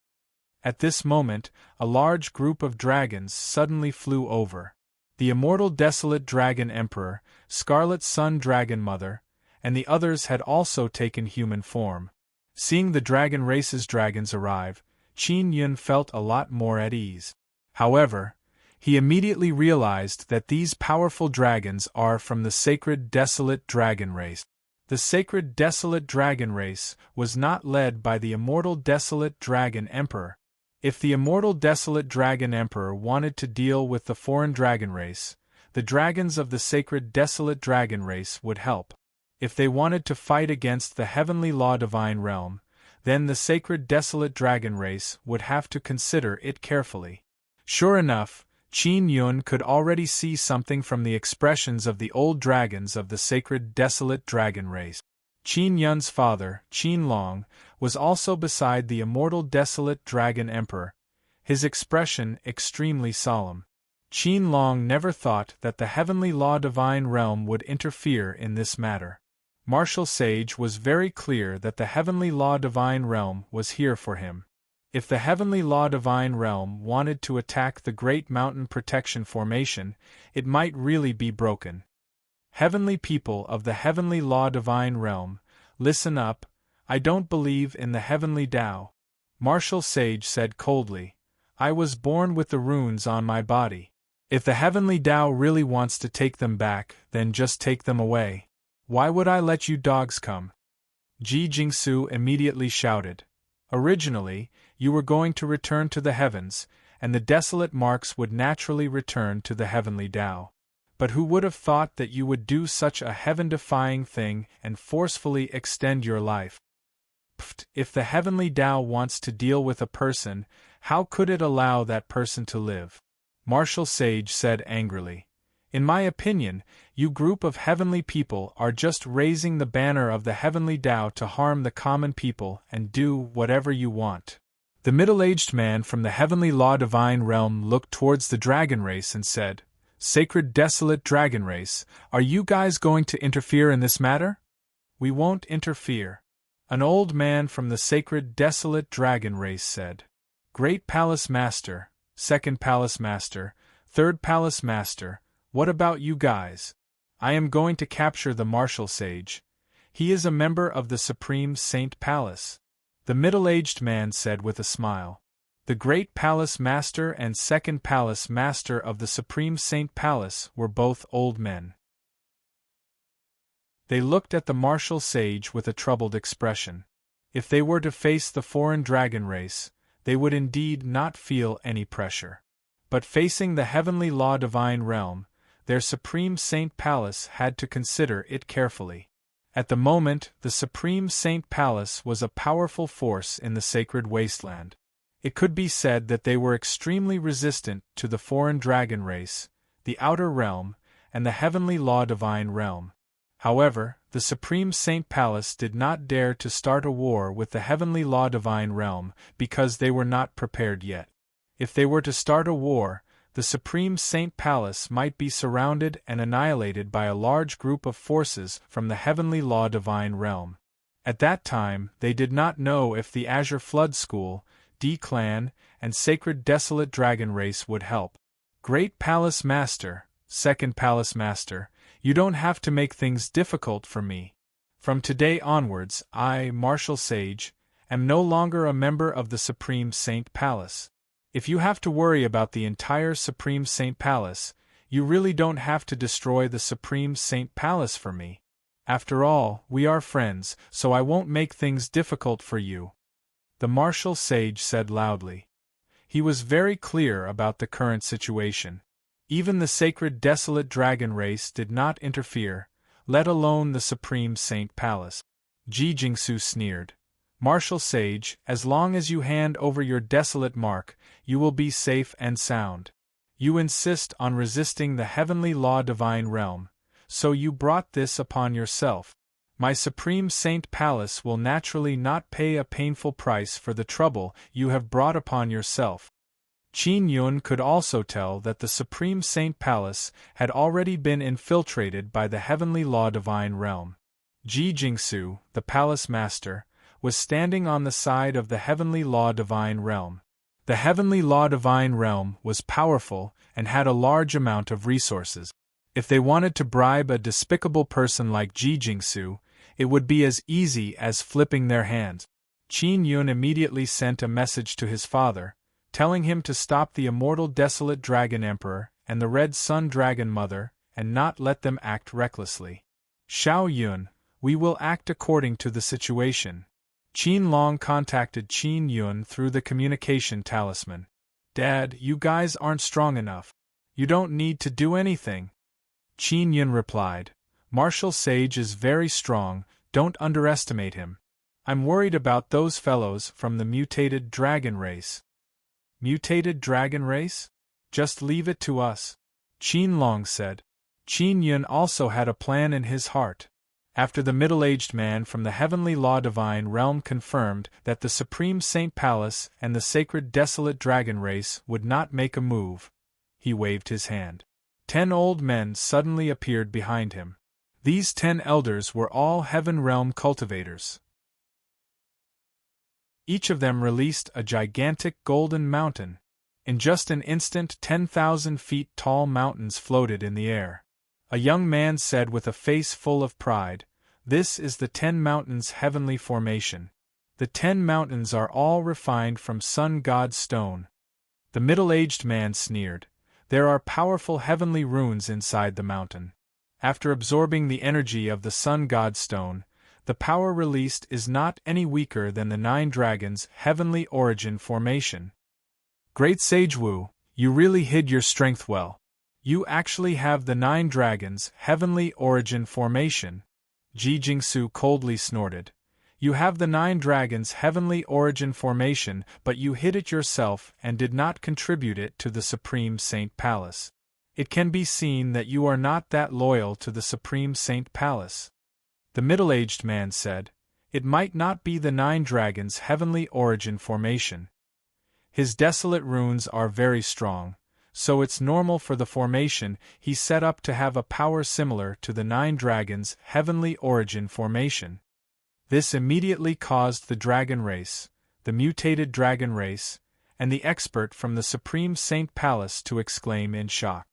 At this moment, a large group of dragons suddenly flew over. The immortal Desolate Dragon Emperor, Scarlet Sun Dragon Mother, and the others had also taken human form. Seeing the dragon race's dragons arrive, Qin Yun felt a lot more at ease. However, he immediately realized that these powerful dragons are from the sacred Desolate Dragon race. The sacred Desolate Dragon race was not led by the immortal Desolate Dragon Emperor. If the immortal Desolate Dragon Emperor wanted to deal with the foreign dragon race, the dragons of the sacred Desolate Dragon race would help. If they wanted to fight against the heavenly law divine realm, then the sacred Desolate Dragon race would have to consider it carefully. Sure enough, Qin Yun could already see something from the expressions of the old dragons of the sacred Desolate Dragon race. Qin Yun's father, Qin Long, was also beside the immortal Desolate Dragon Emperor, his expression extremely solemn. Qin Long never thought that the heavenly law divine realm would interfere in this matter. Martial Sage was very clear that the heavenly law divine realm was here for him. If the heavenly law divine realm wanted to attack the Great Mountain Protection Formation, it might really be broken. Heavenly people of the heavenly law divine realm, listen up, I don't believe in the heavenly Tao. Martial Sage said coldly, "I was born with the runes on my body. If the heavenly Tao really wants to take them back, then just take them away. Why would I let you dogs come?" Ji Jingsu immediately shouted, "Originally, you were going to return to the heavens, and the desolate marks would naturally return to the heavenly Tao. But who would have thought that you would do such a heaven-defying thing and forcefully extend your life? Pfft, if the heavenly Tao wants to deal with a person, how could it allow that person to live?" Martial Sage said angrily, "In my opinion, you group of heavenly people are just raising the banner of the heavenly Tao to harm the common people and do whatever you want." The middle-aged man from the heavenly law divine realm looked towards the dragon race and said, "Sacred Desolate Dragon race, are you guys going to interfere in this matter?" "We won't interfere." An old man from the sacred Desolate Dragon race said, "Great Palace Master, Second Palace Master, Third Palace Master, what about you guys? I am going to capture the Martial Sage. He is a member of the Supreme Saint Palace." The middle-aged man said with a smile, "The Great Palace Master and Second Palace Master of the Supreme Saint Palace were both old men." They looked at the Martial Sage with a troubled expression. If they were to face the foreign dragon race, they would indeed not feel any pressure. But facing the heavenly law divine realm, their Supreme Saint Palace had to consider it carefully. At the moment, the Supreme Saint Palace was a powerful force in the sacred wasteland. It could be said that they were extremely resistant to the foreign dragon race, the outer realm, and the heavenly law divine realm. However, the Supreme Saint Palace did not dare to start a war with the heavenly law divine realm because they were not prepared yet. If they were to start a war, the Supreme Saint Palace might be surrounded and annihilated by a large group of forces from the heavenly law divine realm. At that time, they did not know if the Azure Flood School, D-Clan, and Sacred Desolate Dragon Race would help. Great Palace Master, Second Palace Master, you don't have to make things difficult for me. From today onwards, I, Martial Sage, am no longer a member of the Supreme Saint Palace. If you have to worry about the entire Supreme Saint Palace, you really don't have to destroy the Supreme Saint Palace for me. After all, we are friends, so I won't make things difficult for you. The Martial Sage said loudly. He was very clear about the current situation. Even the Sacred Desolate Dragon Race did not interfere, let alone the Supreme Saint Palace. Ji Jingsu sneered. Martial Sage, as long as you hand over your desolate mark, you will be safe and sound. You insist on resisting the heavenly law divine realm, so you brought this upon yourself. My Supreme Saint Palace will naturally not pay a painful price for the trouble you have brought upon yourself. Qin Yun could also tell that the Supreme Saint Palace had already been infiltrated by the heavenly law divine realm. Ji Jingsu, the palace master, was standing on the side of the heavenly law divine realm. The heavenly law divine realm was powerful and had a large amount of resources. If they wanted to bribe a despicable person like Ji Jingsu, it would be as easy as flipping their hands. Qin Yun immediately sent a message to his father, telling him to stop the immortal Desolate Dragon Emperor and the Red Sun Dragon Mother and not let them act recklessly. Xiao Yun, we will act according to the situation. Qin Long contacted Qin Yun through the communication talisman. Dad, you guys aren't strong enough. You don't need to do anything. Qin Yun replied. Martial Sage is very strong, don't underestimate him. I'm worried about those fellows from the mutated dragon race. Mutated dragon race? Just leave it to us, Qin Long said. Qin Yun also had a plan in his heart. After the middle-aged man from the heavenly law divine realm confirmed that the Supreme Saint Palace and the Sacred Desolate Dragon Race would not make a move, he waved his hand. 10 old men suddenly appeared behind him. These 10 elders were all Heaven Realm cultivators. Each of them released a gigantic golden mountain. In just an instant 10,000 feet tall mountains floated in the air. A young man said with a face full of pride, "This is the 10 mountains heavenly formation. The 10 mountains are all refined from Sun God stone." The middle-aged man sneered. There are powerful heavenly runes inside the mountain. After absorbing the energy of the Sun God stone, the power released is not any weaker than the 9 dragons' heavenly origin formation. Great Sage Wu, you really hid your strength well. You actually have the 9 dragons' heavenly origin formation. Ji Jingsu coldly snorted. You have the 9 dragons' heavenly origin formation, but you hid it yourself and did not contribute it to the Supreme Saint Palace. It can be seen that you are not that loyal to the Supreme Saint Palace. The middle-aged man said, It might not be the 9 dragons' heavenly origin formation. His desolate runes are very strong, so it's normal for the formation he set up to have a power similar to the 9 dragons' heavenly origin formation. This immediately caused the dragon race, the mutated dragon race, and the expert from the Supreme Saint Palace to exclaim in shock.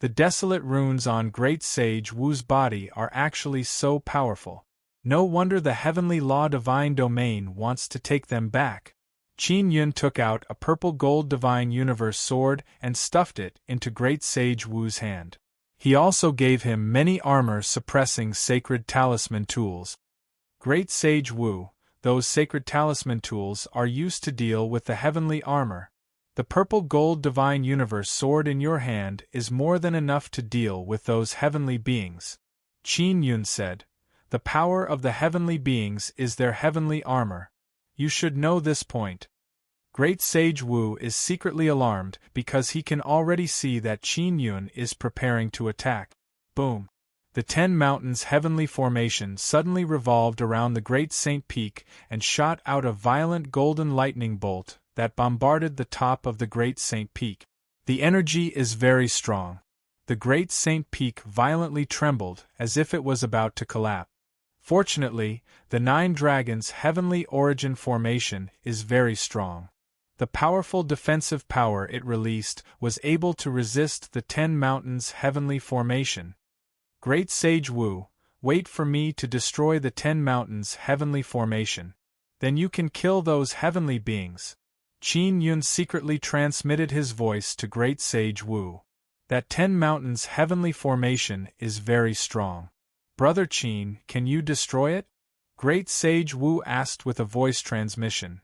The desolate runes on Great Sage Wu's body are actually so powerful. No wonder the heavenly law divine domain wants to take them back. Qin Yun took out a purple gold divine universe sword and stuffed it into Great Sage Wu's hand. He also gave him many armor-suppressing sacred talisman tools. Great Sage Wu, those sacred talisman tools are used to deal with the heavenly armor. The purple gold divine universe sword in your hand is more than enough to deal with those heavenly beings. Qin Yun said, The power of the heavenly beings is their heavenly armor. You should know this point. Great Sage Wu is secretly alarmed because he can already see that Qin Yun is preparing to attack. Boom! The 10 mountains' heavenly formation suddenly revolved around the Great Saint Peak and shot out a violent golden lightning bolt that bombarded the top of the Great Saint Peak. The energy is very strong. The great Saint Peak violently trembled as if it was about to collapse. Fortunately, the 9 dragons' heavenly origin formation is very strong. The powerful defensive power it released was able to resist the 10 mountains' heavenly formation. Great Sage Wu, wait for me to destroy the 10 mountains' heavenly formation. Then you can kill those heavenly beings. Qin Yun secretly transmitted his voice to Great Sage Wu. That 10 mountains' heavenly formation is very strong. Brother Qin, can you destroy it? Great Sage Wu asked with a voice transmission.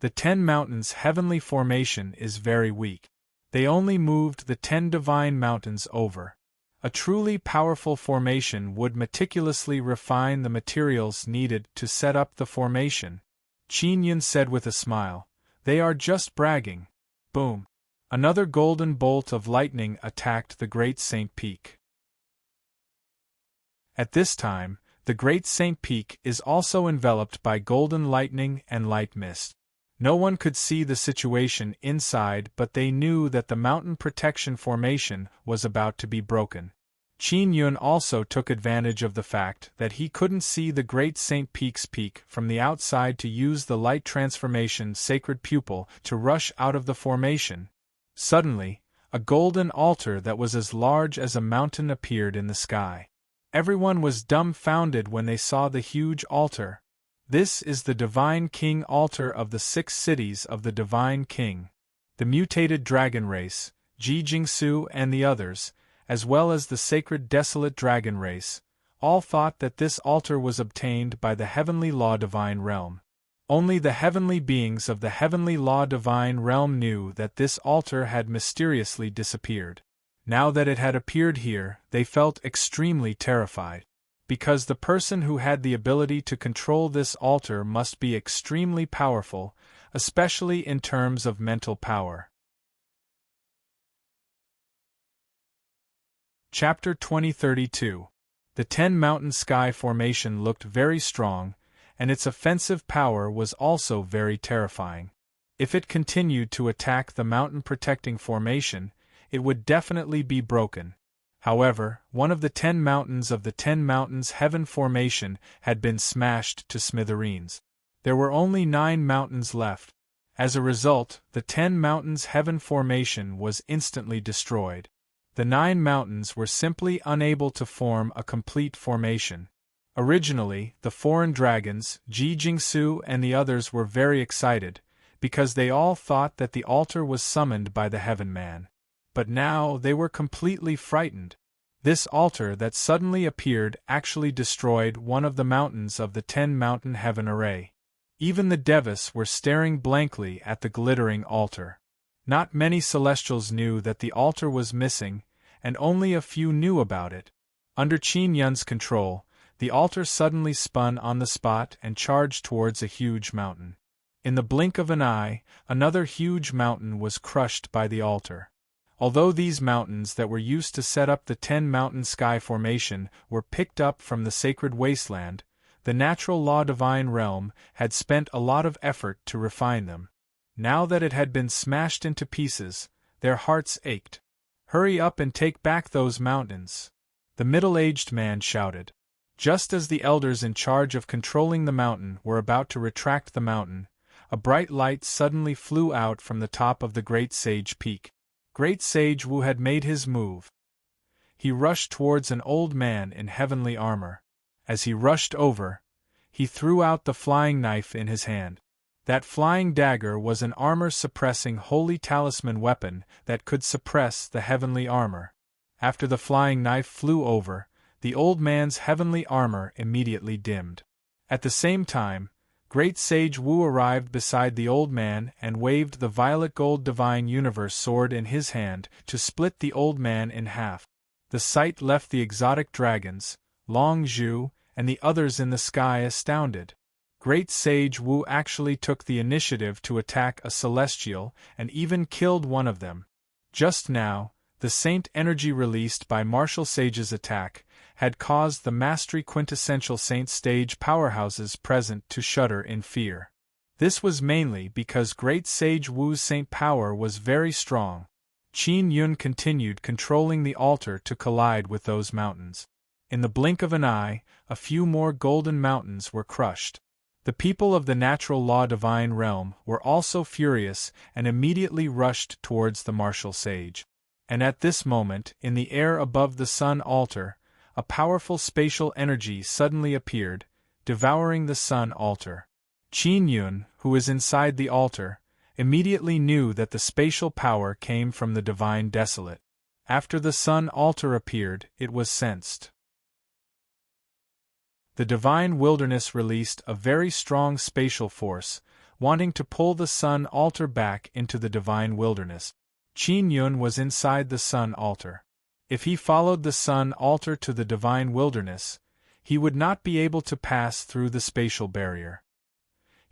The 10 mountains' heavenly formation is very weak. They only moved the 10 divine mountains over. A truly powerful formation would meticulously refine the materials needed to set up the formation. Qin Yun said with a smile. They are just bragging. Boom! Another golden bolt of lightning attacked the Great Saint Peak. At this time, the Great Saint Peak is also enveloped by golden lightning and light mist. No one could see the situation inside, but they knew that the mountain protection formation was about to be broken. Qin Yun also took advantage of the fact that he couldn't see the Great Saint Peak's peak from the outside to use the light transformation sacred pupil to rush out of the formation. Suddenly, a golden altar that was as large as a mountain appeared in the sky. Everyone was dumbfounded when they saw the huge altar. This is the Divine King altar of the 6 cities of the Divine King. The mutated dragon race, Ji Jingsu and the others, as well as the sacred desolate dragon race, all thought that this altar was obtained by the heavenly law divine realm. Only the heavenly beings of the heavenly law divine realm knew that this altar had mysteriously disappeared. Now that it had appeared here, they felt extremely terrified. Because the person who had the ability to control this altar must be extremely powerful, especially in terms of mental power. Chapter 2032. The 10 Mountain Sky Formation looked very strong, and its offensive power was also very terrifying. If it continued to attack the mountain protecting formation, it would definitely be broken. However, one of the 10 mountains of the 10 Mountains Heaven Formation had been smashed to smithereens. There were only 9 mountains left. As a result, the 10 Mountains Heaven Formation was instantly destroyed. The 9 mountains were simply unable to form a complete formation. Originally, the foreign dragons, Ji Jingsu and the others were very excited, because they all thought that the altar was summoned by the Heaven Man. But now they were completely frightened. This altar that suddenly appeared actually destroyed one of the mountains of the 10 Mountain Heaven Array. Even the Devas were staring blankly at the glittering altar. Not many Celestials knew that the altar was missing, and only a few knew about it. Under Qin Yun's control, the altar suddenly spun on the spot and charged towards a huge mountain. In the blink of an eye, another huge mountain was crushed by the altar. Although these mountains that were used to set up the 10 Mountain Sky Formation were picked up from the sacred wasteland, the natural law divine realm had spent a lot of effort to refine them. Now that it had been smashed into pieces, their hearts ached. "Hurry up and take back those mountains," the middle-aged man shouted. Just as the elders in charge of controlling the mountain were about to retract the mountain, a bright light suddenly flew out from the top of the Great Sage Peak. Great Sage Wu had made his move. He rushed towards an old man in heavenly armor. As he rushed over, he threw out the flying knife in his hand. That flying dagger was an armor-suppressing holy talisman weapon that could suppress the heavenly armor. After the flying knife flew over, the old man's heavenly armor immediately dimmed. At the same time, Great Sage Wu arrived beside the old man and waved the violet gold divine universe sword in his hand to split the old man in half. The sight left the exotic dragons, Long Zhu, and the others in the sky astounded. Great Sage Wu actually took the initiative to attack a celestial and even killed one of them. Just now, the saint energy released by Martial Sage's attack had caused the Mastery Quintessential Saint stage powerhouses present to shudder in fear. This was mainly because Great Sage Wu's saint power was very strong. Qin Yun continued controlling the altar to collide with those mountains. In the blink of an eye, a few more golden mountains were crushed. The people of the natural law divine realm were also furious and immediately rushed towards the martial sage. And at this moment, in the air above the sun altar, a powerful spatial energy suddenly appeared, devouring the sun altar. Qin Yun, who was inside the altar, immediately knew that the spatial power came from the divine desolate. After the sun altar appeared, it was sensed. The divine wilderness released a very strong spatial force, wanting to pull the sun altar back into the divine wilderness. Qin Yun was inside the sun altar. If he followed the sun altar to the divine wilderness, he would not be able to pass through the spatial barrier.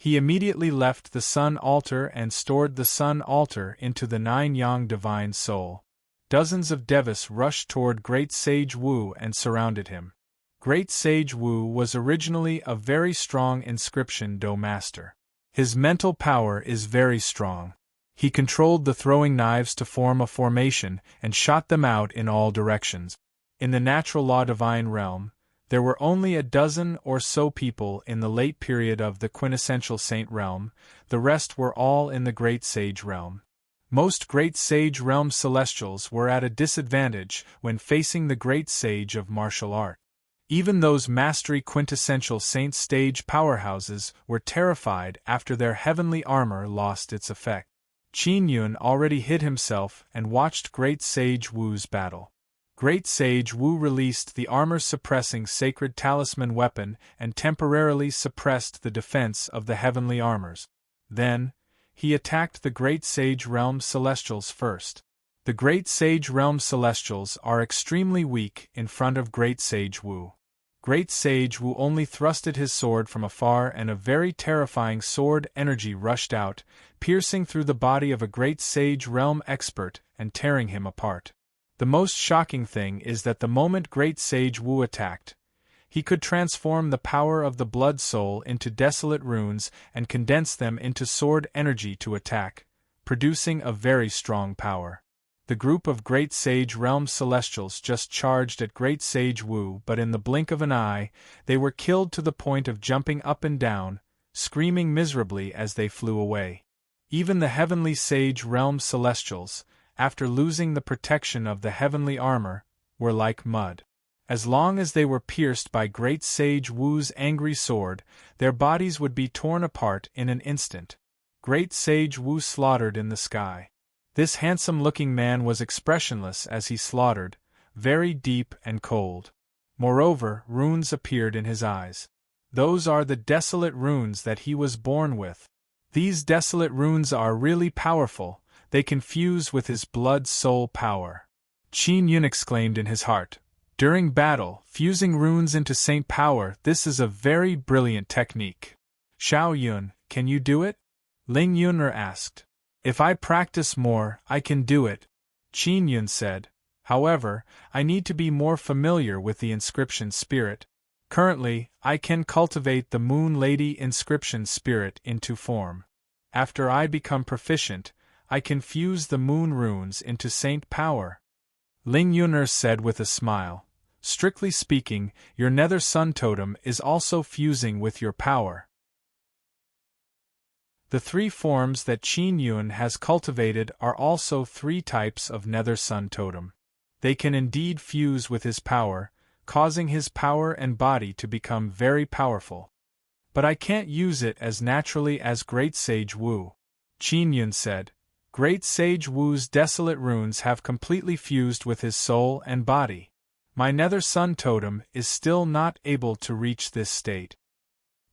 He immediately left the sun altar and stored the sun altar into the nine-yang divine soul. Dozens of devas rushed toward Great Sage Wu and surrounded him. Great Sage Wu was originally a very strong inscription Do master. His mental power is very strong. He controlled the throwing knives to form a formation and shot them out in all directions. In the natural law divine realm, there were only a dozen or so people in the late period of the quintessential saint realm, the rest were all in the Great Sage realm. Most Great Sage realm celestials were at a disadvantage when facing the Great Sage of martial art. Even those mastery quintessential saint stage powerhouses were terrified after their heavenly armor lost its effect. Qin Yun already hid himself and watched Great Sage Wu's battle. Great Sage Wu released the armor-suppressing sacred talisman weapon and temporarily suppressed the defense of the heavenly armors. Then, he attacked the Great Sage Realm Celestials first. The Great Sage Realm Celestials are extremely weak in front of Great Sage Wu. Great Sage Wu only thrusted his sword from afar and a very terrifying sword energy rushed out, piercing through the body of a Great Sage Realm expert and tearing him apart. The most shocking thing is that the moment Great Sage Wu attacked, he could transform the power of the Blood Soul into desolate runes and condense them into sword energy to attack, producing a very strong power. The group of Great Sage Realm Celestials just charged at Great Sage Wu, but in the blink of an eye, they were killed to the point of jumping up and down, screaming miserably as they flew away. Even the Heavenly Sage Realm Celestials, after losing the protection of the heavenly armor, were like mud. As long as they were pierced by Great Sage Wu's angry sword, their bodies would be torn apart in an instant. Great Sage Wu slaughtered in the sky. This handsome-looking man was expressionless as he slaughtered, very deep and cold. Moreover, runes appeared in his eyes. Those are the desolate runes that he was born with. These desolate runes are really powerful, they can fuse with his blood-soul power. Qin Yun exclaimed in his heart. During battle, fusing runes into saint power, this is a very brilliant technique. Xiao Yun, can you do it? Ling Yun'er asked. If I practice more, I can do it, Qin Yun said. However, I need to be more familiar with the inscription spirit. Currently, I can cultivate the Moon Lady inscription spirit into form. After I become proficient, I can fuse the moon runes into saint power. Ling Yun'er said with a smile. Strictly speaking, your nether sun totem is also fusing with your power. The three forms that Qin Yun has cultivated are also three types of nether sun totem. They can indeed fuse with his power, causing his power and body to become very powerful. But I can't use it as naturally as Great Sage Wu, Qin Yun said. Great Sage Wu's desolate runes have completely fused with his soul and body. My nether sun totem is still not able to reach this state.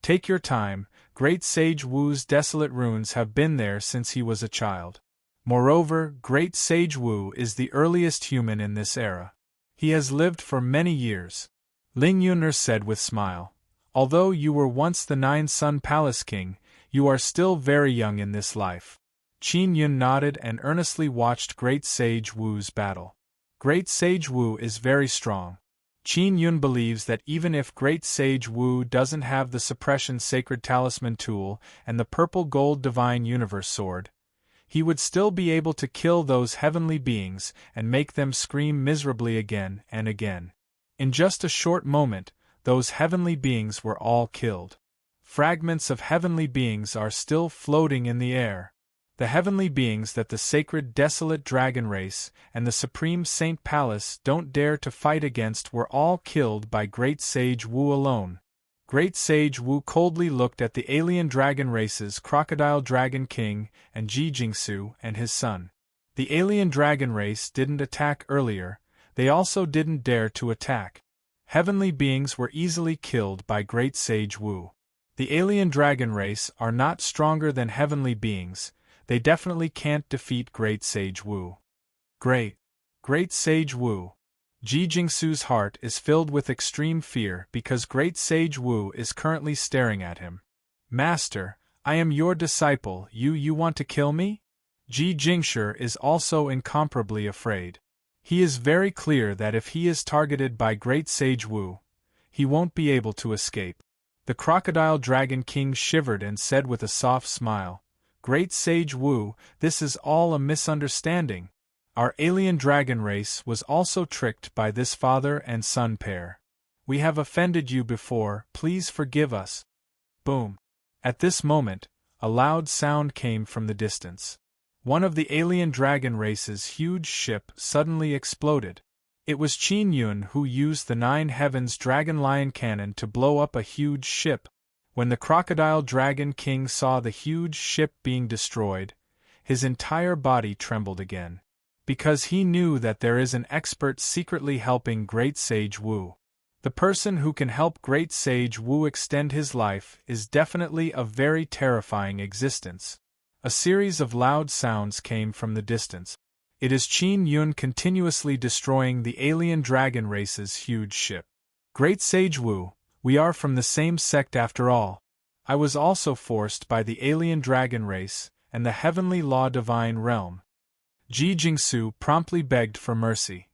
Take your time, Great Sage Wu's desolate runes have been there since he was a child. Moreover, Great Sage Wu is the earliest human in this era. He has lived for many years. Ling Yun'er said with smile. Although you were once the Nine Sun Palace King, you are still very young in this life. Qin Yun nodded and earnestly watched Great Sage Wu's battle. Great Sage Wu is very strong. Qin Yun believes that even if Great Sage Wu doesn't have the Suppression Sacred Talisman tool and the Purple Gold Divine Universe Sword, he would still be able to kill those heavenly beings and make them scream miserably again and again. In just a short moment, those heavenly beings were all killed. Fragments of heavenly beings are still floating in the air. The heavenly beings that the sacred desolate dragon race and the supreme Saint Palace don't dare to fight against were all killed by Great Sage Wu alone. Great Sage Wu coldly looked at the alien dragon race's Crocodile Dragon King and Ji Jingsu and his son. The alien dragon race didn't attack earlier, they also didn't dare to attack. Heavenly beings were easily killed by Great Sage Wu. The alien dragon race are not stronger than heavenly beings, they definitely can't defeat Great Sage Wu. Great Sage Wu. Ji Jingsu's heart is filled with extreme fear because Great Sage Wu is currently staring at him. Master, I am your disciple, you want to kill me? Ji Jingshi is also incomparably afraid. He is very clear that if he is targeted by Great Sage Wu, he won't be able to escape. The Crocodile Dragon King shivered and said with a soft smile, Great Sage Wu, this is all a misunderstanding. Our alien dragon race was also tricked by this father and son pair. We have offended you before, please forgive us. Boom. At this moment, a loud sound came from the distance. One of the alien dragon race's huge ship suddenly exploded. It was Qin Yun who used the Nine Heavens Dragon Lion Cannon to blow up a huge ship. When the Crocodile Dragon King saw the huge ship being destroyed, his entire body trembled again. Because he knew that there is an expert secretly helping Great Sage Wu. The person who can help Great Sage Wu extend his life is definitely a very terrifying existence. A series of loud sounds came from the distance. It is Qin Yun continuously destroying the alien dragon race's huge ship. Great Sage Wu, we are from the same sect after all. I was also forced by the alien dragon race and the heavenly law divine realm. Ji Jingsu promptly begged for mercy.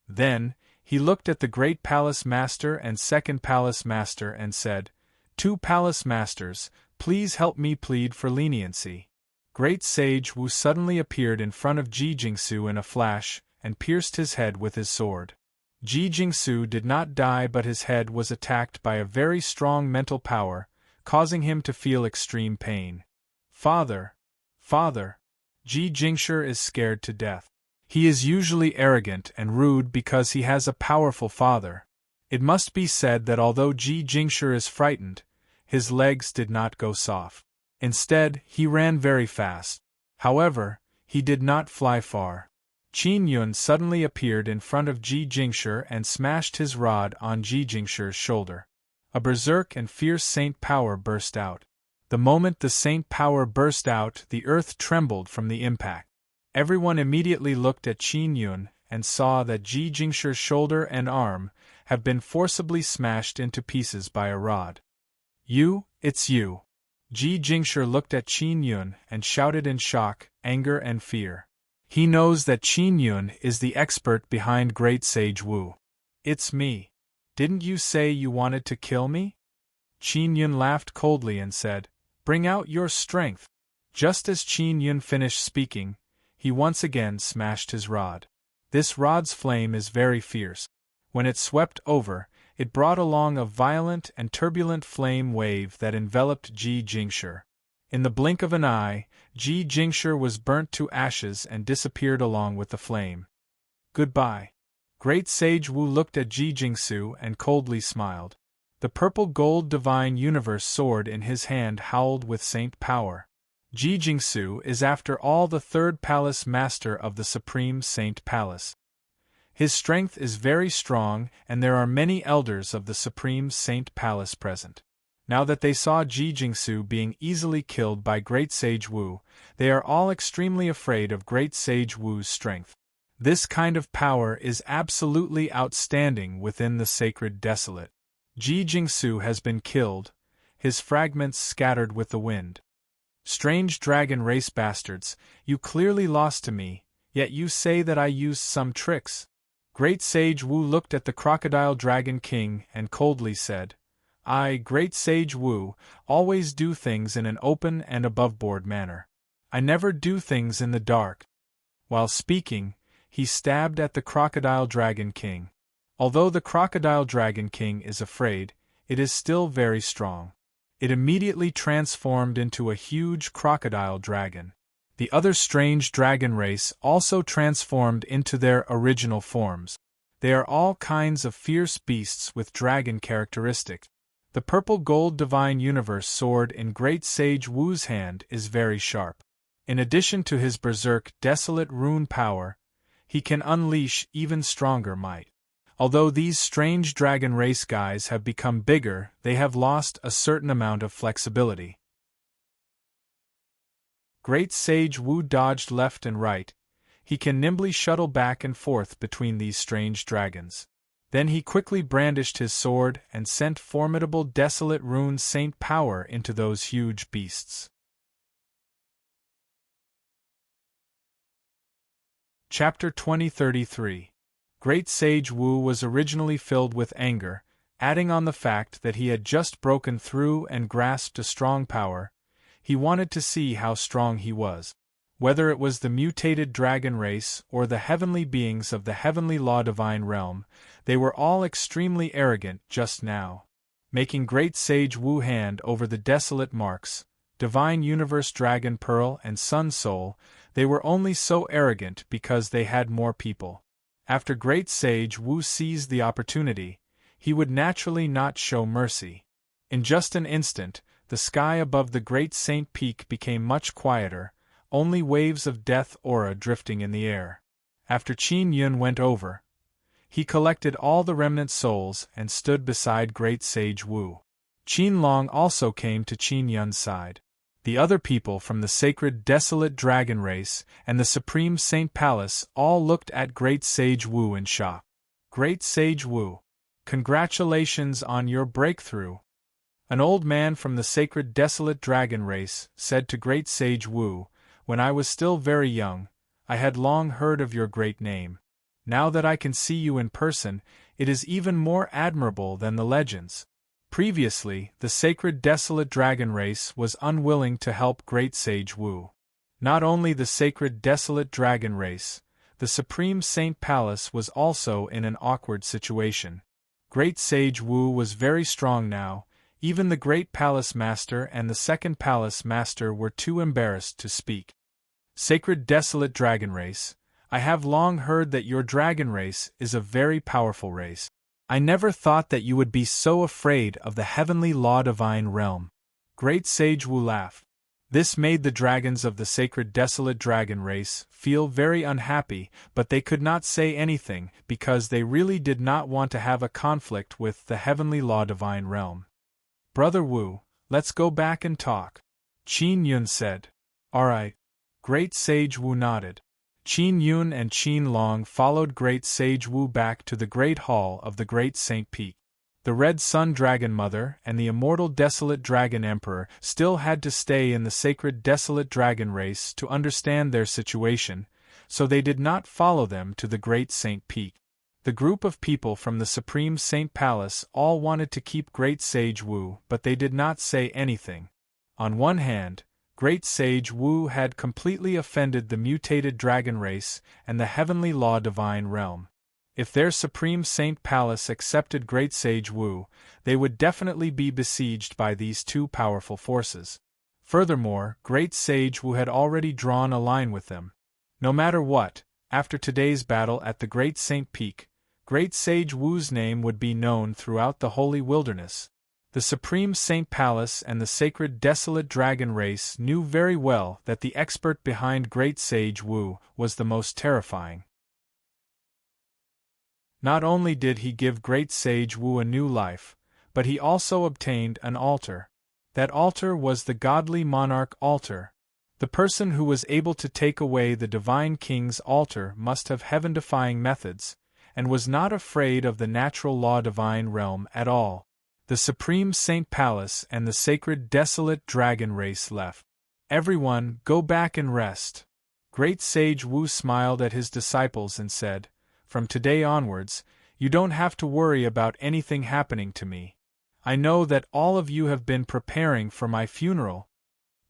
Then, he looked at the Great Palace Master and Second Palace Master and said, Two Palace Masters, please help me plead for leniency. Great Sage Wu suddenly appeared in front of Ji Jingsu in a flash and pierced his head with his sword. Ji Jingsu did not die, but his head was attacked by a very strong mental power, causing him to feel extreme pain. Father! Ji Jingshi is scared to death. He is usually arrogant and rude because he has a powerful father. It must be said that although Ji Jingshi is frightened, his legs did not go soft. Instead, he ran very fast. However, he did not fly far. Qin Yun suddenly appeared in front of Ji Jingshi and smashed his rod on Ji Jingshi's shoulder. A berserk and fierce saint power burst out. The moment the saint power burst out, the earth trembled from the impact. Everyone immediately looked at Qin Yun and saw that Ji Jingshi's shoulder and arm have been forcibly smashed into pieces by a rod. It's you. Ji Jingshi looked at Qin Yun and shouted in shock, anger and fear. He knows that Qin Yun is the expert behind Great Sage Wu. It's me. Didn't you say you wanted to kill me? Qin Yun laughed coldly and said, Bring out your strength. Just as Qin Yun finished speaking, he once again smashed his rod. This rod's flame is very fierce. When it swept over, it brought along a violent and turbulent flame wave that enveloped Ji Jingshi. In the blink of an eye, Ji Jingshi was burnt to ashes and disappeared along with the flame. Goodbye. Great Sage Wu looked at Ji Jingsu and coldly smiled. The purple gold divine universe sword in his hand howled with saint power. Ji Jingsu is after all the third palace master of the Supreme Saint Palace. His strength is very strong and there are many elders of the Supreme Saint Palace present. Now that they saw Ji Jingsu being easily killed by Great Sage Wu, they are all extremely afraid of Great Sage Wu's strength. This kind of power is absolutely outstanding within the sacred desolate. Ji Jingsu has been killed, his fragments scattered with the wind. Strange dragon race bastards, you clearly lost to me, yet you say that I used some tricks. Great Sage Wu looked at the Crocodile Dragon King and coldly said, I, Great Sage Wu, always do things in an open and aboveboard manner. I never do things in the dark." While speaking, he stabbed at the Crocodile Dragon King. Although the Crocodile Dragon King is afraid, it is still very strong. It immediately transformed into a huge crocodile dragon. The other strange dragon race also transformed into their original forms. They are all kinds of fierce beasts with dragon characteristics. The purple gold divine universe sword in Great Sage Wu's hand is very sharp. In addition to his berserk desolate rune power, he can unleash even stronger might. Although these strange dragon race guys have become bigger, they have lost a certain amount of flexibility. Great Sage Wu dodged left and right. He can nimbly shuttle back and forth between these strange dragons. Then he quickly brandished his sword and sent formidable desolate rune saint power into those huge beasts. Chapter 2033. Great Sage Wu was originally filled with anger, adding on the fact that he had just broken through and grasped a strong power. He wanted to see how strong he was. Whether it was the mutated dragon race or the heavenly beings of the heavenly law divine realm, they were all extremely arrogant just now. Making Great Sage Wu hand over the desolate marks, divine universe dragon pearl and sun soul, they were only so arrogant because they had more people. After Great Sage Wu seized the opportunity, he would naturally not show mercy. In just an instant, the sky above the Great Saint Peak became much quieter, only waves of death aura drifting in the air. After Qin Yun went over, he collected all the remnant souls and stood beside Great Sage Wu. Qin Long also came to Qin Yun's side. The other people from the sacred desolate dragon race and the Supreme Saint Palace all looked at Great Sage Wu in shock. Great Sage Wu, congratulations on your breakthrough. An old man from the sacred desolate dragon race said to Great Sage Wu, "When I was still very young, I had long heard of your great name. Now that I can see you in person, it is even more admirable than the legends." Previously, the sacred desolate dragon race was unwilling to help Great Sage Wu. Not only the sacred desolate dragon race, the Supreme Saint Palace was also in an awkward situation. Great Sage Wu was very strong now. Even the Great Palace Master and the Second Palace Master were too embarrassed to speak. "Sacred Desolate Dragon Race, I have long heard that your dragon race is a very powerful race. I never thought that you would be so afraid of the heavenly law divine realm." Great Sage Wu laughed. This made the dragons of the Sacred Desolate Dragon Race feel very unhappy, but they could not say anything because they really did not want to have a conflict with the heavenly law divine realm. "Brother Wu, let's go back and talk," Qin Yun said. "Alright." Great Sage Wu nodded. Qin Yun and Qin Long followed Great Sage Wu back to the Great Hall of the Great Saint Peak. The Red Sun Dragon Mother and the immortal Desolate Dragon Emperor still had to stay in the sacred Desolate Dragon Race to understand their situation, so they did not follow them to the Great Saint Peak. The group of people from the Supreme Saint Palace all wanted to keep Great Sage Wu, but they did not say anything. On one hand, Great Sage Wu had completely offended the mutated dragon race and the heavenly law divine realm. If their Supreme Saint Palace accepted Great Sage Wu, they would definitely be besieged by these two powerful forces. Furthermore, Great Sage Wu had already drawn a line with them. No matter what, after today's battle at the Great Saint Peak, Great Sage Wu's name would be known throughout the Holy Wilderness. The Supreme Saint Palace and the Sacred Desolate Dragon Race knew very well that the expert behind Great Sage Wu was the most terrifying. Not only did he give Great Sage Wu a new life, but he also obtained an altar. That altar was the Godly Monarch altar. The person who was able to take away the Divine King's altar must have heaven-defying methods, and was not afraid of the natural law divine realm at all. The Supreme Saint Palace and the Sacred Desolate Dragon Race left. "Everyone, go back and rest." Great Sage Wu smiled at his disciples and said, "From today onwards, you don't have to worry about anything happening to me. I know that all of you have been preparing for my funeral.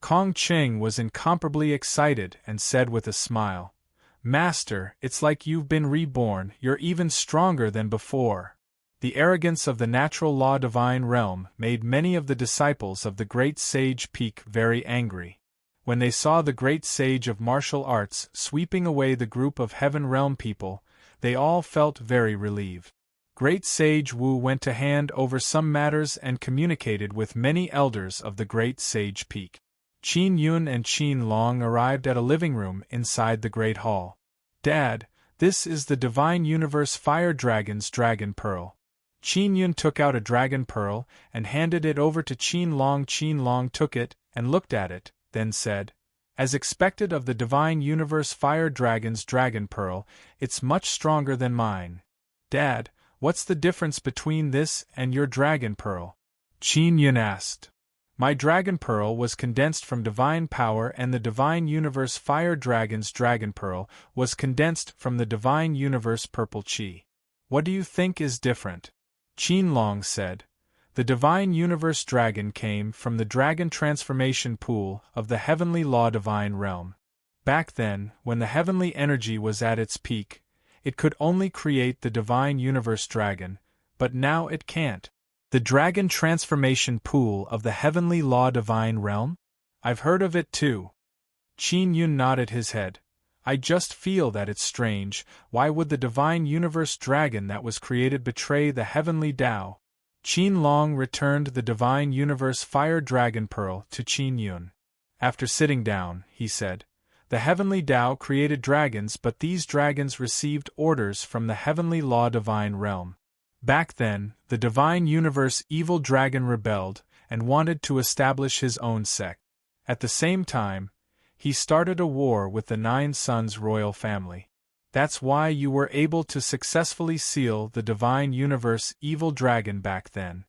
Kong Cheng was incomparably excited and said with a smile, Master, it's like you've been reborn, you're even stronger than before. The arrogance of the natural law divine realm made many of the disciples of the great sage Peak very angry. When they saw the great sage of martial arts sweeping away the group of heaven realm people, they all felt very relieved. Great sage Wu went to hand over some matters and communicated with many elders of the great sage Peak. Qin Yun and Qin Long arrived at a living room inside the great hall. Dad, this is the Divine Universe Fire Dragon's Dragon Pearl. Qin Yun took out a dragon pearl and handed it over to Qin Long. Qin Long took it and looked at it, then said, As expected of the Divine Universe Fire Dragon's Dragon Pearl, it's much stronger than mine. Dad, what's the difference between this and your dragon pearl? Qin Yun asked. My dragon pearl was condensed from divine power and the Divine Universe Fire Dragon's Dragon Pearl was condensed from the Divine Universe Purple Qi. What do you think is different? Qin Long said, The Divine Universe Dragon came from the Dragon Transformation Pool of the Heavenly Law Divine Realm. Back then, when the heavenly energy was at its peak, it could only create the Divine Universe Dragon, but now it can't. The Dragon Transformation Pool of the Heavenly Law Divine Realm? I've heard of it too. Qin Yun nodded his head. I just feel that it's strange. Why would the Divine Universe Dragon that was created betray the Heavenly Tao? Qin Long returned the Divine Universe Fire Dragon Pearl to Qin Yun. After sitting down, he said, The Heavenly Tao created dragons, but these dragons received orders from the Heavenly Law Divine Realm. Back then, the Divine Universe Evil Dragon rebelled and wanted to establish his own sect. At the same time, he started a war with the Nine Sons royal family. That's why you were able to successfully seal the Divine Universe Evil Dragon back then.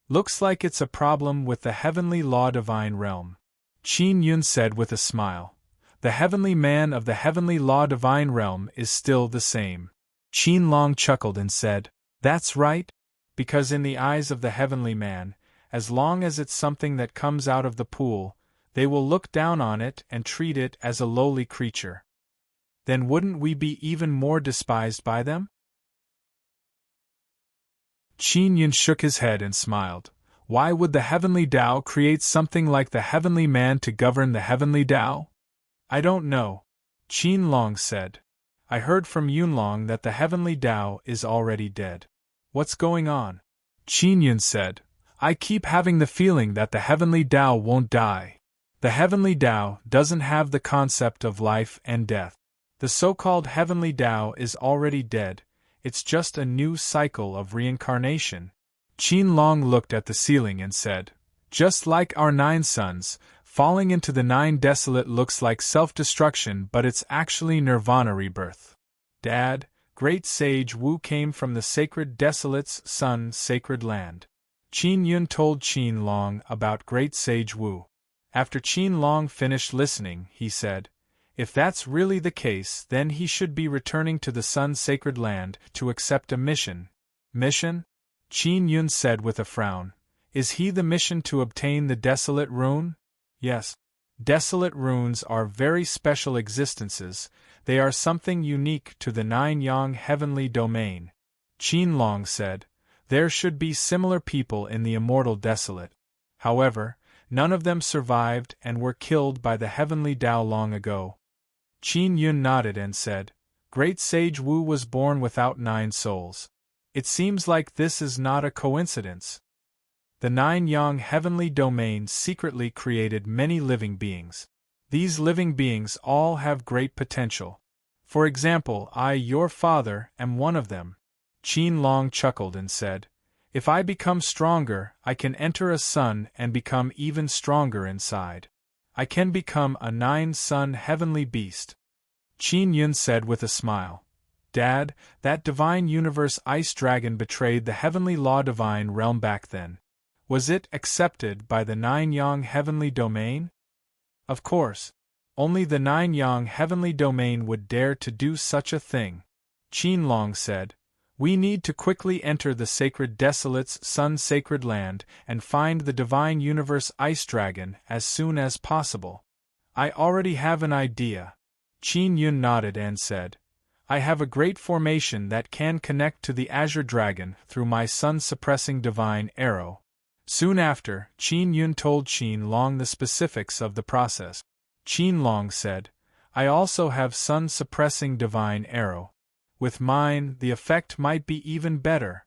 Looks like it's a problem with the Heavenly Law Divine Realm. Qin Yun said with a smile. The Heavenly Man of the Heavenly Law Divine Realm is still the same. Qin Long chuckled and said, That's right, because in the eyes of the Heavenly Man, as long as it's something that comes out of the pool, they will look down on it and treat it as a lowly creature. Then wouldn't we be even more despised by them? Qin Yun shook his head and smiled. Why would the Heavenly Tao create something like the Heavenly Man to govern the Heavenly Tao? I don't know, Qin Long said. I heard from Yunlong that the Heavenly Tao is already dead. What's going on? Qin Yun said, I keep having the feeling that the Heavenly Tao won't die. The Heavenly Tao doesn't have the concept of life and death. The so-called Heavenly Tao is already dead, it's just a new cycle of reincarnation. Qin Long looked at the ceiling and said, Just like our 9 sons, falling into the 9 desolate looks like self-destruction, but it's actually nirvana rebirth. Dad, great sage Wu came from the sacred desolate's sun sacred land. Qin Yun told Qin Long about great sage Wu. After Qin Long finished listening, he said, If that's really the case, then he should be returning to the sun sacred land to accept a mission. Mission? Qin Yun said with a frown. Is he the mission to obtain the desolate rune? Yes. Desolate runes are very special existences, they are something unique to the 9 yang heavenly domain. Qin Long said, There should be similar people in the immortal desolate. However, none of them survived and were killed by the Heavenly Tao long ago. Qin Yun nodded and said, Great Sage Wu was born without 9 souls. It seems like this is not a coincidence. The 9 yang heavenly domain secretly created many living beings. These living beings all have great potential. For example, I, your father, am one of them. Qin Long chuckled and said, If I become stronger, I can enter a sun and become even stronger inside. I can become a 9-sun heavenly beast. Qin Yun said with a smile, Dad, that Divine Universe Ice Dragon betrayed the Heavenly Law Divine Realm back then. Was it accepted by the 9 yang heavenly domain? Of course. Only the 9 yang heavenly domain would dare to do such a thing. Qin Long said, We need to quickly enter the sacred Desolate's sun-sacred land and find the divine universe ice dragon as soon as possible. I already have an idea. Qin Yun nodded and said, I have a great formation that can connect to the azure dragon through my sun-suppressing divine arrow. Soon after, Qin Yun told Qin Long the specifics of the process. Qin Long said, I also have sun-suppressing divine arrow. With mine, the effect might be even better.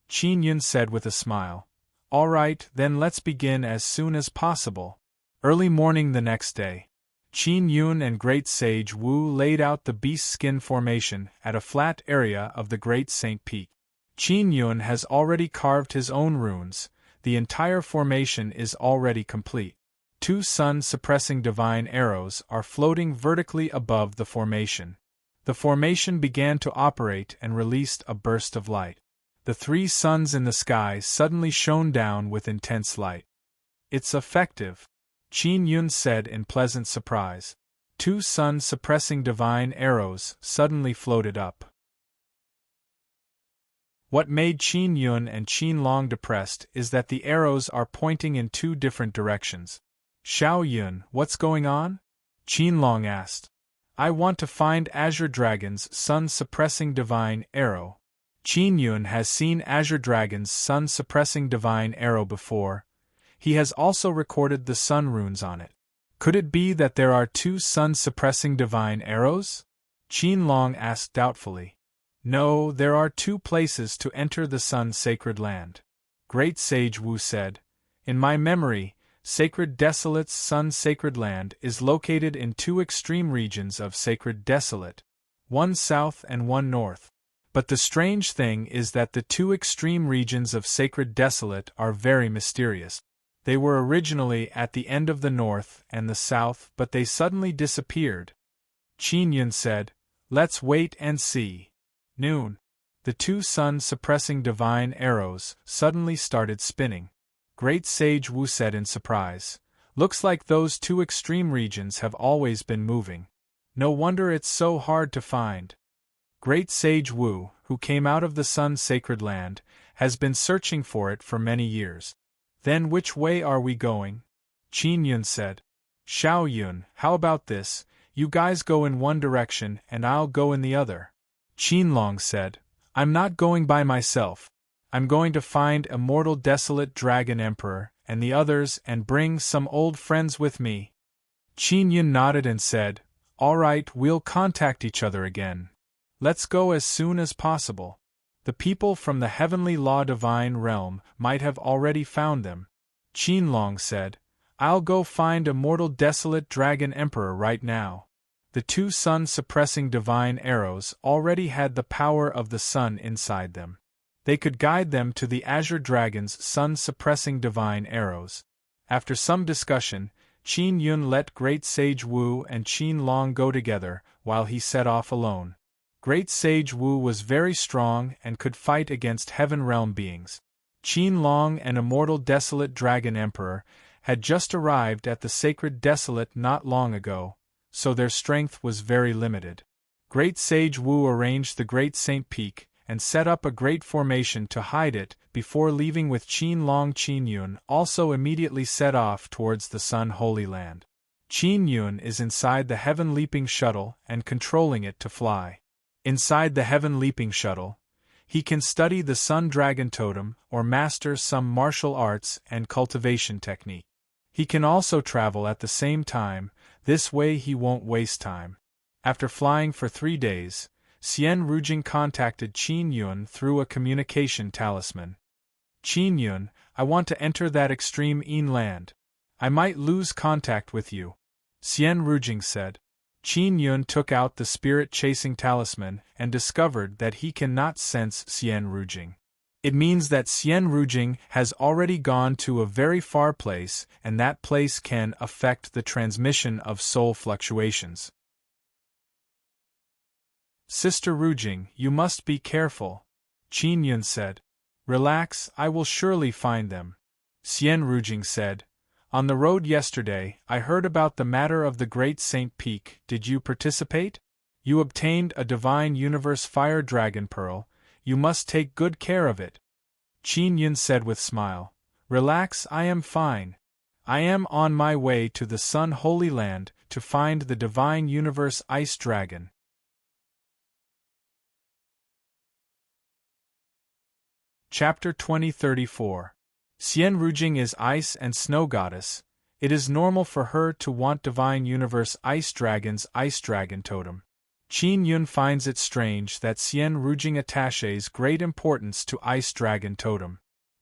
Qin Yun said with a smile, All right, then let's begin as soon as possible. Early morning the next day, Qin Yun and Great Sage Wu laid out the beast skin formation at a flat area of the Great Saint Peak. Qin Yun has already carved his own runes. The entire formation is already complete. 2 sun-suppressing divine arrows are floating vertically above the formation. The formation began to operate and released a burst of light. The 3 suns in the sky suddenly shone down with intense light. It's effective, Qin Yun said in pleasant surprise. 2 sun-suppressing divine arrows suddenly floated up. What made Qin Yun and Qin Long depressed is that the arrows are pointing in 2 different directions. Xiao Yun, what's going on? Qin Long asked. I want to find Azure Dragon's sun-suppressing divine arrow. Qin Yun has seen Azure Dragon's sun-suppressing divine arrow before. He has also recorded the sun runes on it. Could it be that there are 2 sun-suppressing divine arrows? Qin Long asked doubtfully. No, there are 2 places to enter the sun-sacred land. Great Sage Wu said, In my memory, Sacred Desolate's sun-sacred land is located in 2 extreme regions of Sacred Desolate, one south and one north. But the strange thing is that the 2 extreme regions of Sacred Desolate are very mysterious. They were originally at the end of the north and the south, but they suddenly disappeared. Qin Yun said, Let's wait and see. Noon. The 2 sun-suppressing divine arrows suddenly started spinning. Great Sage Wu said in surprise, Looks like those 2 extreme regions have always been moving. No wonder it's so hard to find. Great Sage Wu, who came out of the sun-sacred land, has been searching for it for many years. Then which way are we going? Qin Yun said. Xiao Yun, how about this? You guys go in one direction and I'll go in the other. Qin Long said, I'm not going by myself. I'm going to find Immortal Desolate Dragon Emperor and the others and bring some old friends with me. Qin Yun nodded and said, All right, we'll contact each other again. Let's go as soon as possible. The people from the Heavenly Law Divine Realm might have already found them. Qin Long said, I'll go find Immortal Desolate Dragon Emperor right now. The 2 sun-suppressing divine arrows already had the power of the sun inside them. They could guide them to the Azure Dragon's sun-suppressing divine arrows. After some discussion, Qin Yun let Great Sage Wu and Qin Long go together, while he set off alone. Great Sage Wu was very strong and could fight against Heaven Realm beings. Qin Long and Immortal Desolate Dragon Emperor had just arrived at the Sacred Desolate not long ago, so their strength was very limited. Great Sage Wu arranged the Great Saint Peak and set up a great formation to hide it before leaving with Qin Long. Qin Yun also immediately set off towards the Sun Holy Land. Qin Yun is inside the Heaven Leaping Shuttle and controlling it to fly. Inside the Heaven Leaping Shuttle, he can study the Sun Dragon Totem or master some martial arts and cultivation technique. He can also travel at the same time. This way he won't waste time. After flying for 3 days, Xian Rujing contacted Qin Yun through a communication talisman. Qin Yun, I want to enter that extreme inland. I might lose contact with you. Xian Rujing said. Qin Yun took out the spirit-chasing talisman and discovered that he cannot sense Xian Rujing. It means that Xian Rujing has already gone to a very far place, and that place can affect the transmission of soul fluctuations. Sister Rujing, you must be careful, Qin Yun said. Relax, I will surely find them. Xian Rujing said. On the road yesterday, I heard about the matter of the Great Saint Peak. Did you participate? You obtained a Divine Universe Fire Dragon Pearl. You must take good care of it. Qin Yun said with smile. Relax, I am fine. I am on my way to the Sun Holy Land to find the Divine Universe Ice Dragon. Chapter 2034. Xian Rujing is ice and snow goddess. It is normal for her to want Divine Universe Ice Dragon's Ice Dragon totem. Qin Yun finds it strange that Xian Rujing attaches great importance to Ice Dragon totem.